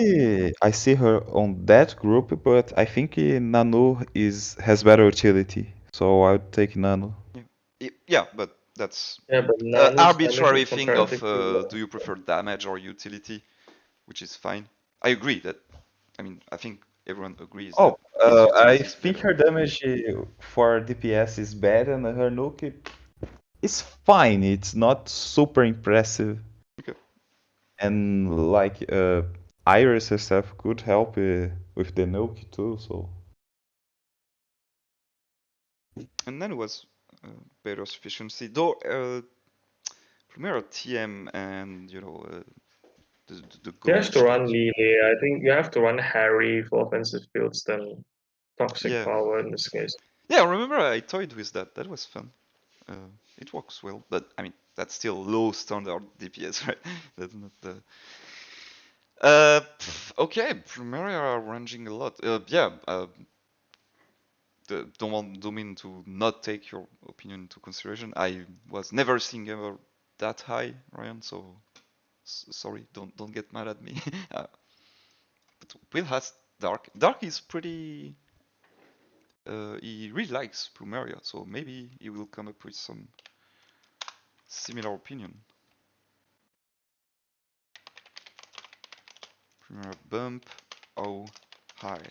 I see her on that group, but I think Nano is has better utility, so I would take Nano. yeah, yeah, but That's Yeah, but Nanu's damage arbitrary is thing of comparatively low. do you prefer damage or utility, which is fine. I agree that, I mean, I think everyone agrees that Oh, his I utility is think better. her damage for DPS is better, and her nuke is fine. It's not super impressive. Okay. And like Iris herself could help with the nuke too. So And then it was better efficiency, though. Primero TM and the He has ghost. to run Lele. I think you have to run Harry for offensive builds than Toxic Yeah. Power in this case. Yeah, remember I toyed with that. That was fun. It works well, but I mean that's still low standard DPS, right? That's not the. Okay, Primaria are ranging a lot. Yeah. Don't mean to not take your opinion into consideration. I was never seeing ever that high, Ryan. So sorry, don't get mad at me. But Will has Dark. Dark is pretty. He really likes Plumeria, so maybe he will come up with some similar opinion. Plumeria bump. Oh, high.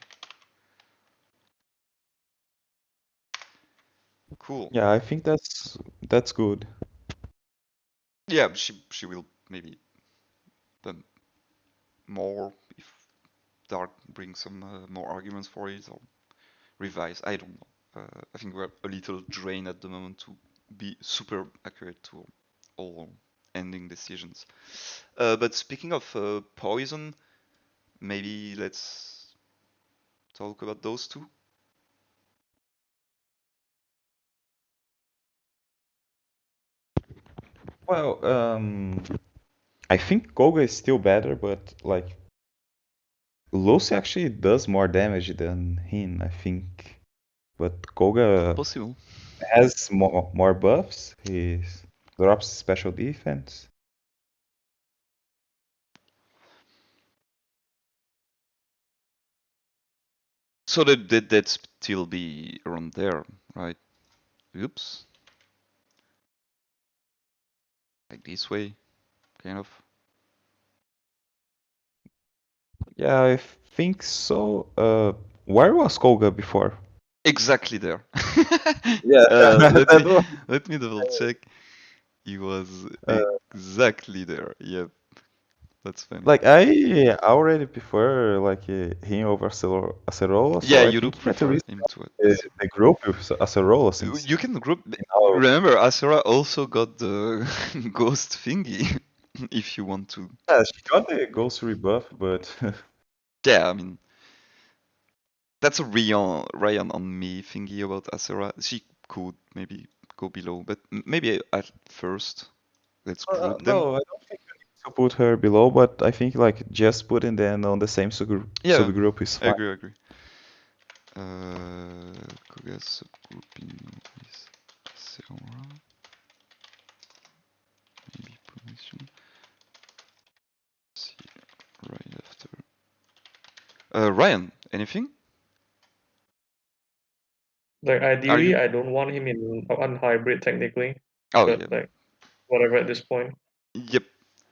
Cool. yeah, I think that's good. Yeah, she will maybe bump more if Dark brings some more arguments for it or revise. I don't know. I think we're a little drained at the moment to be super accurate to all ending decisions. But speaking of poison, maybe let's talk about those two. Well, I think Koga is still better, but like Lucy actually does more damage than him, I think. But Koga Possible. has more buffs. He drops special defense. So that still be around there, right? Oops. Like this way, kind of. Yeah, I think so. Where was Koga before? Exactly there. Yeah, Let that me was, double check. He was uh, exactly there. Yep, that's funny. like I already prefer like him over Acerola, Yeah, so I you do think that prefer reason him to the group with Acerola since You can group. you know Remember, Asura also got the ghost thingy. If you want to. yeah, she got the ghost rebuff, but Yeah, I mean that's a Rion on me thingy about Asura. She could maybe go below, but maybe at first let's group them. no, I don't think you need to put her below, but I think like just putting them on the same Yeah, subgroup is I fine. agree. I agree. Koga subgrouping is Asura. Maybe position. See right after. Ryan, anything? Like Are ideally, you? I don't want him in unhybrid technically, Oh but yeah. like whatever at this point. Yep.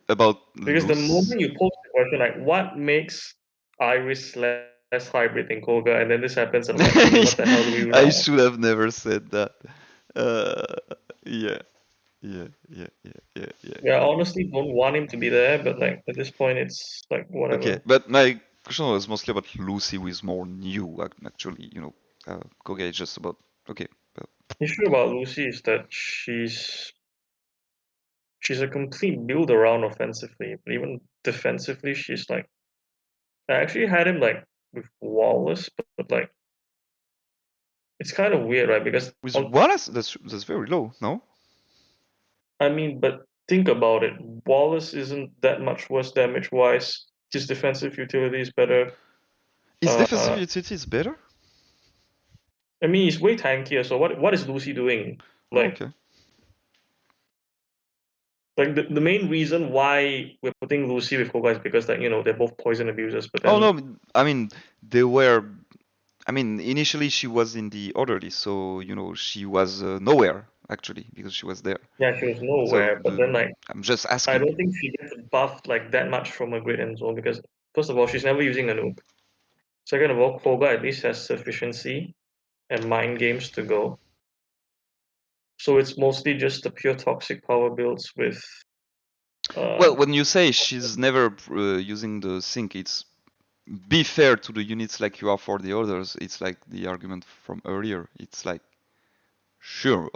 About Because the loose. moment you pose the question like what makes Iris less hybrid in Koga, and then this happens, and I'm like, okay, what the hell do we do I now? should have never said that. Uh, yeah, yeah. Yeah, I honestly don't want him to be there, but like at this point, it's like Okay, whatever. but my question was mostly about Lucy, who is more new, actually. Koga is just about okay. Well, The issue about Lucy is that she's a complete build around offensively, but even defensively, she's like I actually had him like with Wallace, but like it's kind of weird, right? Because with Wallace, that's very low, no? I mean, but think about it. Wallace isn't that much worse damage wise. His defensive utility is better. His defensive Uh, utility is better. I mean, he's way tankier. So what is Lucy doing? Oh, Like okay. the main reason why we're putting Lucy with Koga is because like they're both poison abusers. But Oh then no, I mean they were. I mean, initially she was in the orderly, so she was nowhere actually, because she was there. Yeah, she was So nowhere, but then like I'm just I asking. don't think she gets buffed like that much from a great end zone because first of all, she's never using a nuke. Second of all, Koga at least has sufficiency and mind games to go. So it's mostly just the pure toxic power builds with Well, when you say she's never using the sync, it's be fair to the units like you are for the others. It's like the argument from earlier. It's like, sure,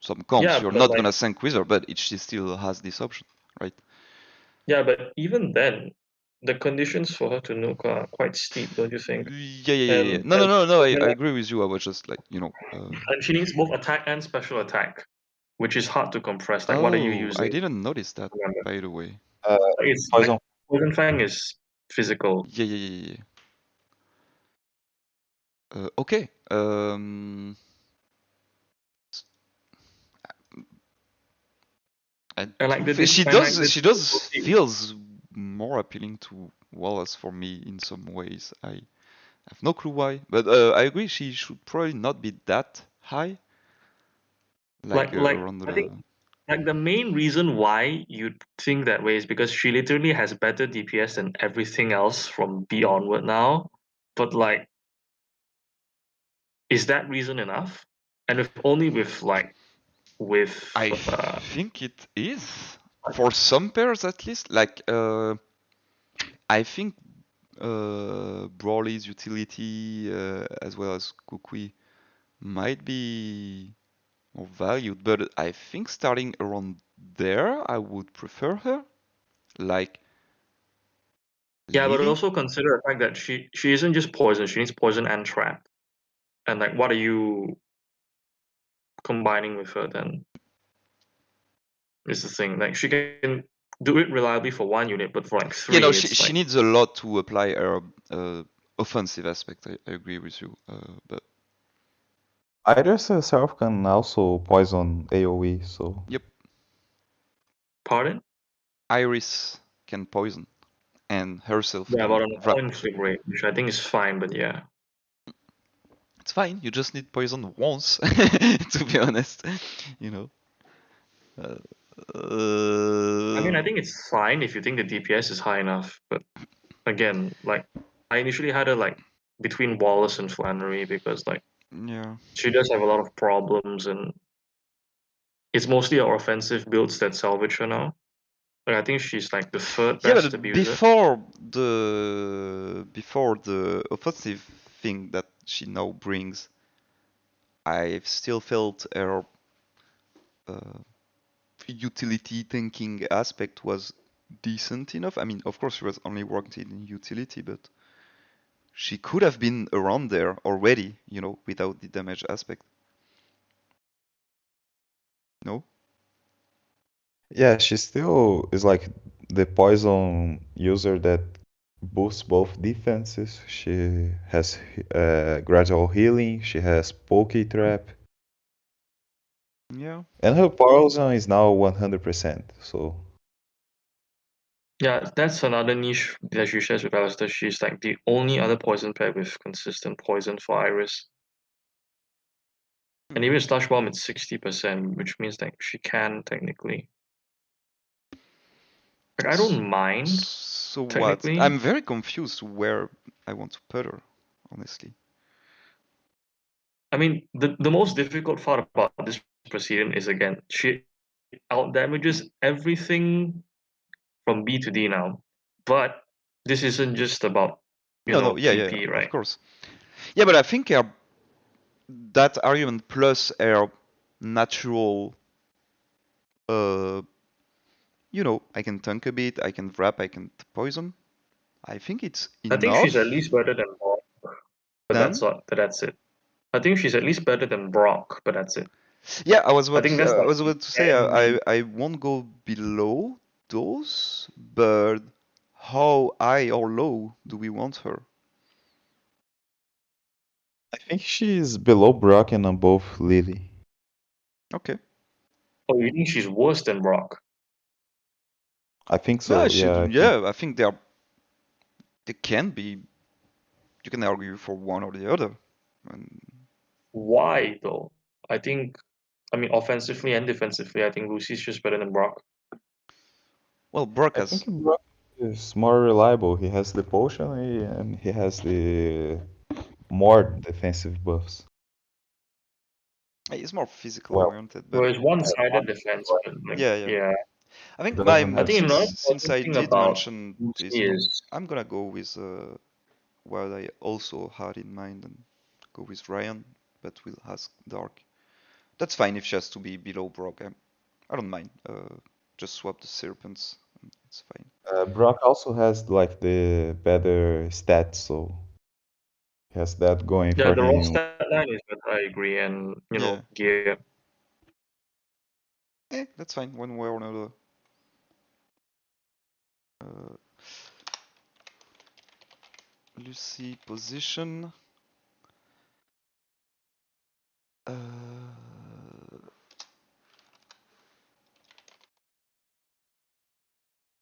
some comps yeah, you're but not like gonna sync with her, but she still has this option, right? yeah, but even then, the conditions for her to nuke are quite steep, don't you think? Yeah. No, I agree with you. I was just like, and she needs both attack and special attack, which is hard to compress. Like, what are you Oh, I using? didn't notice that, Remember, by the way. it's Poison. like Poison Fang is physical. Yeah. Okay. I And like do the she and like does the she does difficulty. feels more appealing to Wallace for me in some ways. I have no clue why, but I agree she should probably not be that high, like Like around I think the. like the main reason why you'd think that way is because she literally has better DPS than everything else from B onward now. But like, is that reason enough? And if only with I think it is for some pairs at least. Like I think Brawly's utility as well as Kukui might be more valued, but I think starting around there, I would prefer her. Like yeah, but Lily? also consider the fact that she isn't just poison, she needs poison and trap. And like what are you combining with her then? Is the thing. Like she can do it reliably for one unit, but for like You know, three, she it's she like needs a lot to apply her offensive aspect. I agree with you, but Iris herself can also poison AoE, so yep, pardon? Iris can poison and herself Yeah, can but on a wrap. coin flip rate, which I think is fine, but yeah. It's fine. You just need poison once, to be honest. You know. I mean, I Uh, think it's fine if you think the DPS is high enough, but again, like I initially had her like between Wallace and Flannery because like yeah. she does have a lot of problems and it's mostly our offensive builds that salvage her now. Like I think she's like the third Yeah, best but abuser. before the offensive thing that she now brings, I've still felt her uh, utility thinking aspect was decent enough. I mean, of course, she was only worked in utility, but she could have been around there already, without the damage aspect. No? yeah, she still is like the poison user that boosts both defenses. She has gradual healing. She has poke trap, Yeah. and her poison is now 100%. So Yeah, that's another niche that she shares with Alistair. She's like the only other poison pair with consistent poison for Iris. And even Slush Bomb it's 60%, which means like she can technically. Like I don't mind So what? technically. I'm very confused where I want to put her, honestly. I mean, the most difficult part about this proceeding is again she out damages everything from B to D now. But this isn't just about No, yeah, PP, of right? course. Yeah, but I think that argument plus her natural, uh, I can tank a bit, I can wrap, I can poison. I think it's I think she's at enough. least better than Brock, but Then, that's it. I think she's at least better than Brock, but that's it. yeah, I was I about think to, that's I like was the about to say end. I won't go below those, but how high or low do we want her? I think she's below Brock and above Lily. Okay. Oh, you think she's worse than Brock? I think No, so. Yeah, I think. yeah, I think they can be. You can argue for one or the other. And Why though? I think I mean, offensively and defensively, I think Lucy's just better than Brock. Well, Brock I has. think Brock is more reliable. He has the potion and he has the more defensive buffs. He's more physical Well, oriented, but Well, it's one-sided defense, but like, yeah, yeah. yeah. I think he my doesn't I have. think another since important I thing did about mention this, Lucy is I'm gonna go with what I also had in mind and go with Rion, but we'll ask Dark. That's fine if she has to be below Brock. I don't mind. Just swap the serpents. It's fine. Brock also has like the better stats, so he has that going yeah, for the raw him. stat line is better. I agree, and Yeah. gear. That's fine. One way or another. Uh, Lucy position. Uh,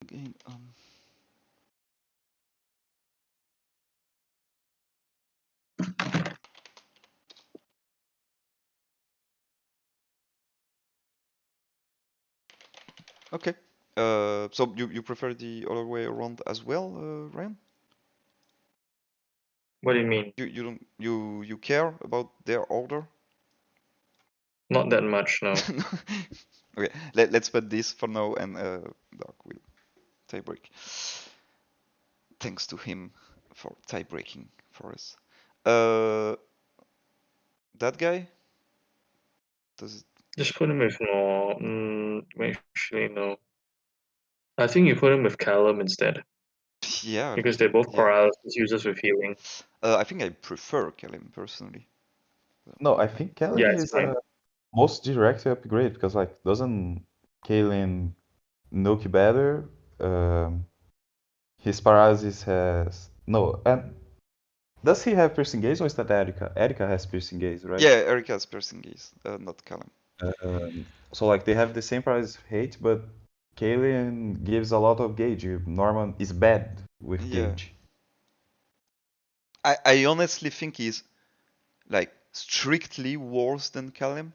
again, okay. So you prefer the other way around as well, Ryan? What do you mean? You don't you care about their order? Not that much, no. Okay, let's put this for now, and Dark will tie break. Thanks to him for tie breaking for us. Uh, that guy does it? Just put him with no. Actually, no. I think you put him with Callum instead, Yeah, because they're both yeah. paralysis users with healing. I think I prefer Kalim personally. No, I think Yeah, Kellen it's is fine. a most direct upgrade because like doesn't Kalen nuke better? His paralysis has no. And does he have piercing gaze or is that Erika? Erika has piercing gaze, right? Yeah, Erika's piercing gaze, not Kalim. So like they have the same paralysis hate, but Kalen gives a lot of gauge. Norman is bad with Yeah, gauge. I honestly think he's like strictly worse than Kalim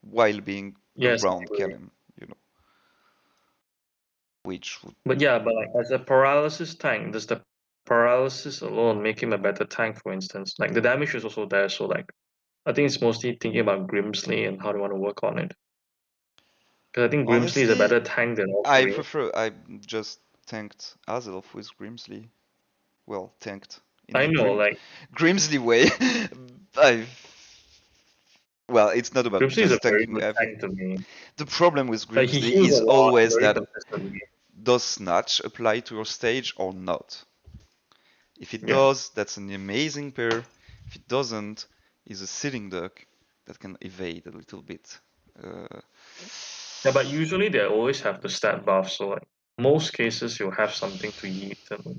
while being Yes, I around agree. Kalim, you know, which would But yeah, but like as a paralysis tank, does the paralysis alone make him a better tank, for instance? Like the damage is also there, so like I think it's mostly thinking about Grimsley and how they want to work on it. Because I think Grimsley is a honestly better tank than all three. I just tanked Azelf with Grimsley. Well, tanked in I the know, like Grimsley way. I well, it's not about Grimsley is a just very tanking. good I think tank to me. the problem with Like he Grimsley heals a is lot always very that consistently. does Snatch apply to your stage or not? If it Yeah. does, that's an amazing pair. If it doesn't, is a sitting duck that can evade a little bit. Uh, Yeah, but usually they always have the stat buff, so like most cases you'll have something to eat. And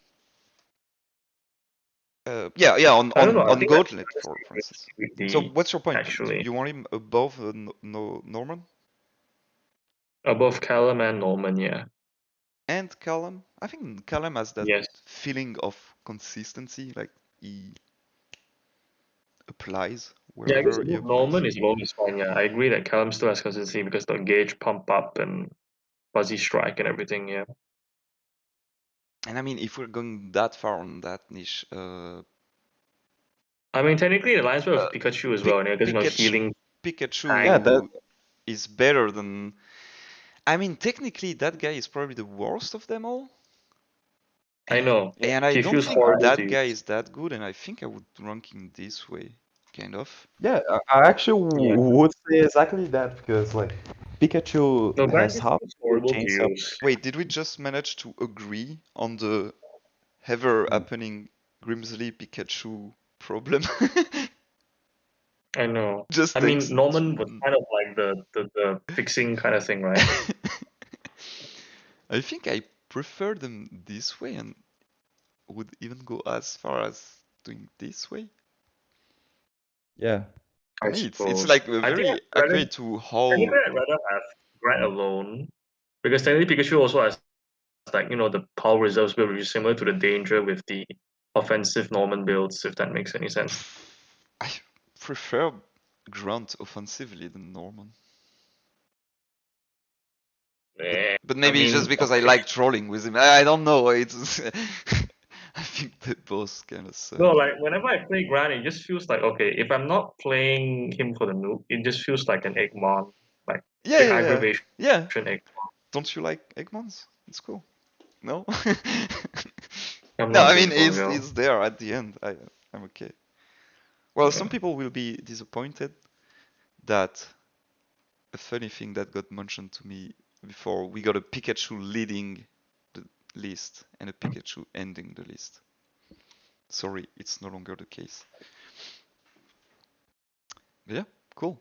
yeah, yeah, on, I don't know. on, I on think I'd Gauntlet, rather for see instance. Grimsley with So the what's your point? actually You want him above Norman above Callum and Norman. Yeah. and Callum? I think Callum has that Yes. feeling of consistency, like he applies Yeah, I guess wherever he above applies. Norman is always fine. Yeah, I agree that Callum still has consistency because the gauge pump up and fuzzy strike and everything. Yeah. And I mean, if we're going that far on that niche, I mean, technically, the Lions uh, with Pikachu as well, because Pikachu, healing Yeah, tank. that Pikachu is better than. I mean, technically, that guy is probably the worst of them all. I And know and I he don't feels think horrible to that guy use. is that good, and I think I would rank him this way, kind of. yeah, I actually Yeah. would say exactly that because like Pikachu The guy has just how feels the horrible to chains up. use. Wait, did we just manage to agree on the ever happening Grimsley Pikachu problem? I know. Just I mean, thanks. Norman was kind of like the fixing kind of thing, right? I think I prefer them this way and would even go as far as doing this way. Yeah. I I mean, it's suppose. like a I think very I'd rather accurate to how. technically I'd rather have Grant alone because technically Pikachu also has like the power reserves build, which is similar to the danger with the offensive Norman builds, if that makes any sense. I prefer Grunt offensively than Norman. But maybe it's just because I okay. like trolling with him. I don't know. It's I think they both kind of suck. No, like whenever I play Gran, it just feels like okay. If I'm not playing him for the noob, it just feels like an Eggman, like Yeah, the yeah, yeah. aggravation Yeah. Eggman. Don't you like Eggmans? It's cool. No? I'm No, not I being mean for real. it's there at the end. I'm okay. Well, Yeah. some people will be disappointed that a funny thing that got mentioned to me before, we got a Pikachu leading the list and a Pikachu ending the list. Sorry, it's no longer the case. But yeah, cool.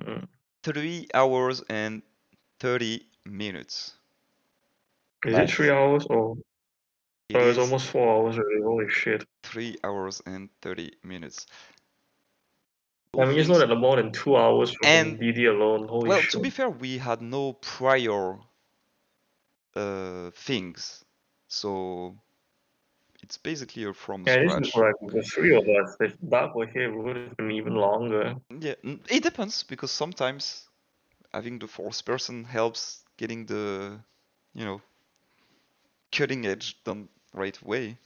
Mm. 3 hours and 30 minutes. Is it Nice. 3 hours or? It It's is almost 4 hours already. Holy shit! 3 hours and 30 minutes. I Cool mean, just know things. that more than 2 hours from And DD alone. Holy well, to shit! be fair, we had no prior things, so it's basically a from Yeah, this is scratch. like the three of us. If Dark were here, it would have been even longer. Yeah, it depends because sometimes having the fourth person helps getting the, you know, cutting edge done right way.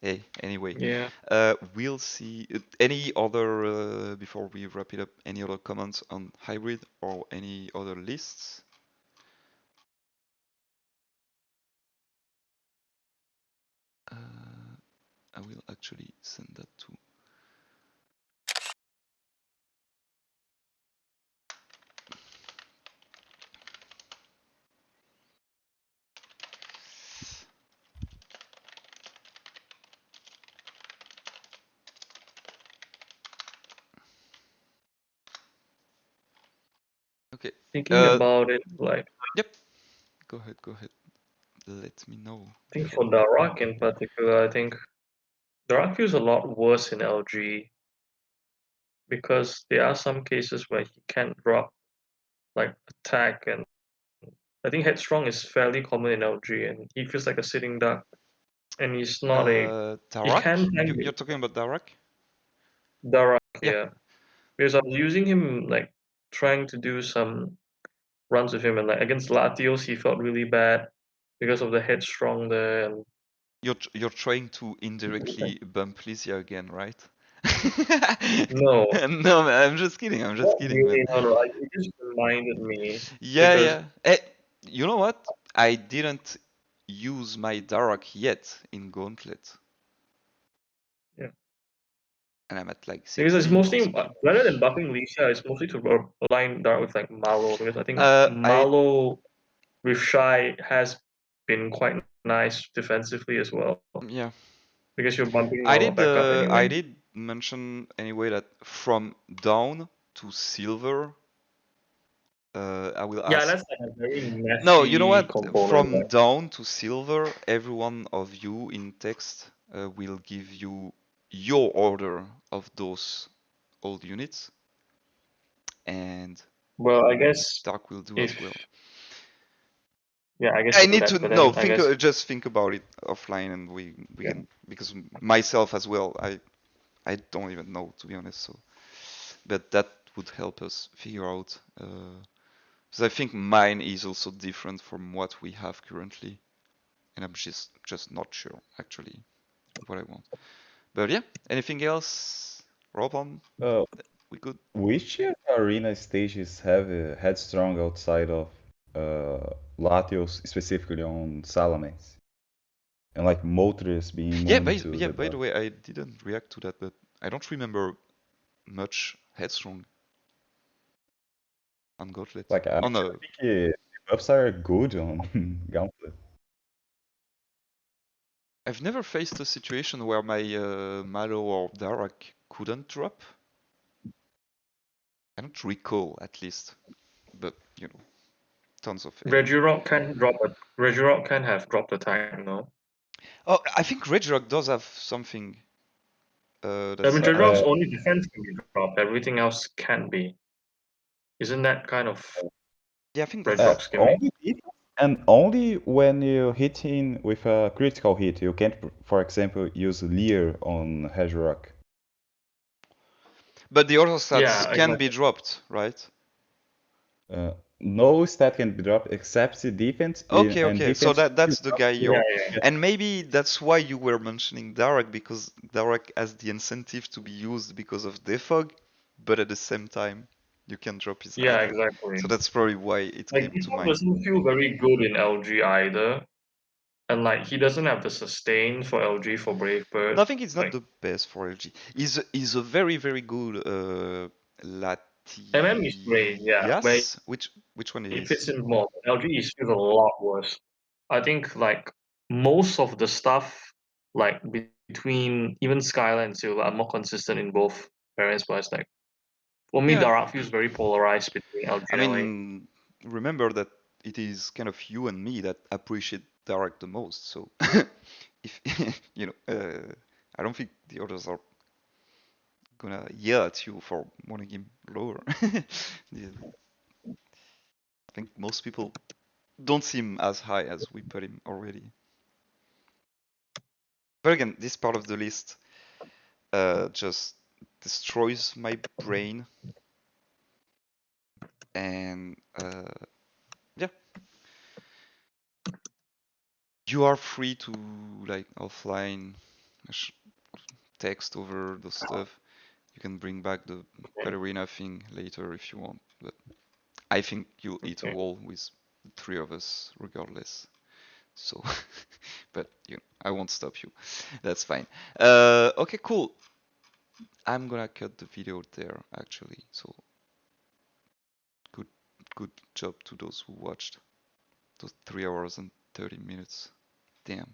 Hey, anyway, Yeah. we'll see. Any other, before we wrap it up, any other comments on hybrid or any other lists? I will actually send that to. Okay. Thinking about it, like Yep. Go ahead. Go ahead. Let me know. I think for Darak in particular, I think Darak feels a lot worse in LG because there are some cases where he can't drop like attack, and I think headstrong is fairly common in LG, and he feels like a sitting duck, and he's not a he Darak? can tank You're talking about Darak? Darak, Yeah. yeah. Because I was using him like trying to do some runs with him, and like against Latios he felt really bad because of the headstrong there, and You're trying to indirectly bump Lysia again, right? no, No, man, I'm just kidding. I'm just not kidding, man. really, no, no. It just reminded me Yeah, because yeah. You know what? I didn't use my Darak yet in Gauntlet, yeah, and I'm at like because it's 60 or mostly something. rather than buffing Licia, it's mostly to align Dart with like Malo, because I think I Malo with Shy has been quite nice defensively as well yeah. because you're bumping Malo back up I anyway. did mention anyway that from down to silver, I will Yeah, ask. that's like a very No, you know messy what? component. From down to silver, every one of you in text will give you your order of those old units, and Well, I guess Dark will do if as well. yeah, I guess I we'll do need to that, but no then I think guess just think about it offline, and we yeah. can, because myself as well. I don't even know, to be honest. So, but that would help us figure out. Because I think mine is also different from what we have currently, and I'm just not sure actually what I want. But yeah, anything else, Robon? Uh, We good? which arena stages have a headstrong outside of Latios, specifically on Salamence? And like Moltres being Yeah, immune to yeah. the By buff. the way, I didn't react to that, but I don't remember much headstrong on Gauntlet. Like I Oh no, think the buffs are good on Gauntlet. I've never faced a situation where my Malo or Darak couldn't drop. I don't recall, at least, but you know, tons of enemies. Regirock can have dropped attack, no? Oh, I think Regirock does have something I that's mean, like Regirock's Uh, only defense can be dropped. Everything else can be. Isn't that kind of yeah, I think that's Regirock's gimmick? only defense, and only when you hit him with a critical hit. You can't, for example, use Leer on Hedgerock. but the other Yeah, stats can be exactly. dropped, right? No stat can be dropped except the defense, Okay, and okay. So defense. that's the guy Yeah, you're, yeah. and maybe that's why you were mentioning Dark, because Dark has the incentive to be used because of defog, but at the same time you can drop his Yeah, item. exactly. So that's probably why it Like came to Default mind. doesn't feel very good in LG either. And like he doesn't have the sustain for LG for Brave Bird. No, I think it's not Like the best for LG. He's a very very good MM is great, yeah. Where Latias. Which one it is? fits in more. LG is feels a lot worse. I think like most of the stuff like between even Skyline and Silver are more consistent in both variants, but it's like for me Yeah. Darak feels very polarized between LG I and LA. mean, remember that it is kind of you and me that appreciate Dark the most. So if I don't think the others are gonna yell at you for wanting him lower. Yeah, I think most people don't see him as high as we put him already. But again, this part of the list just destroys my brain, and yeah, you are free to like offline text over the stuff. You can bring back the ballerina thing later if you want, but I think you'll eat a Okay. wall with the three of us regardless. So, but I won't stop you. That's fine. Okay, cool. I'm gonna cut the video there actually. So, good, good job to those who watched those 3 hours and 30 minutes. Damn.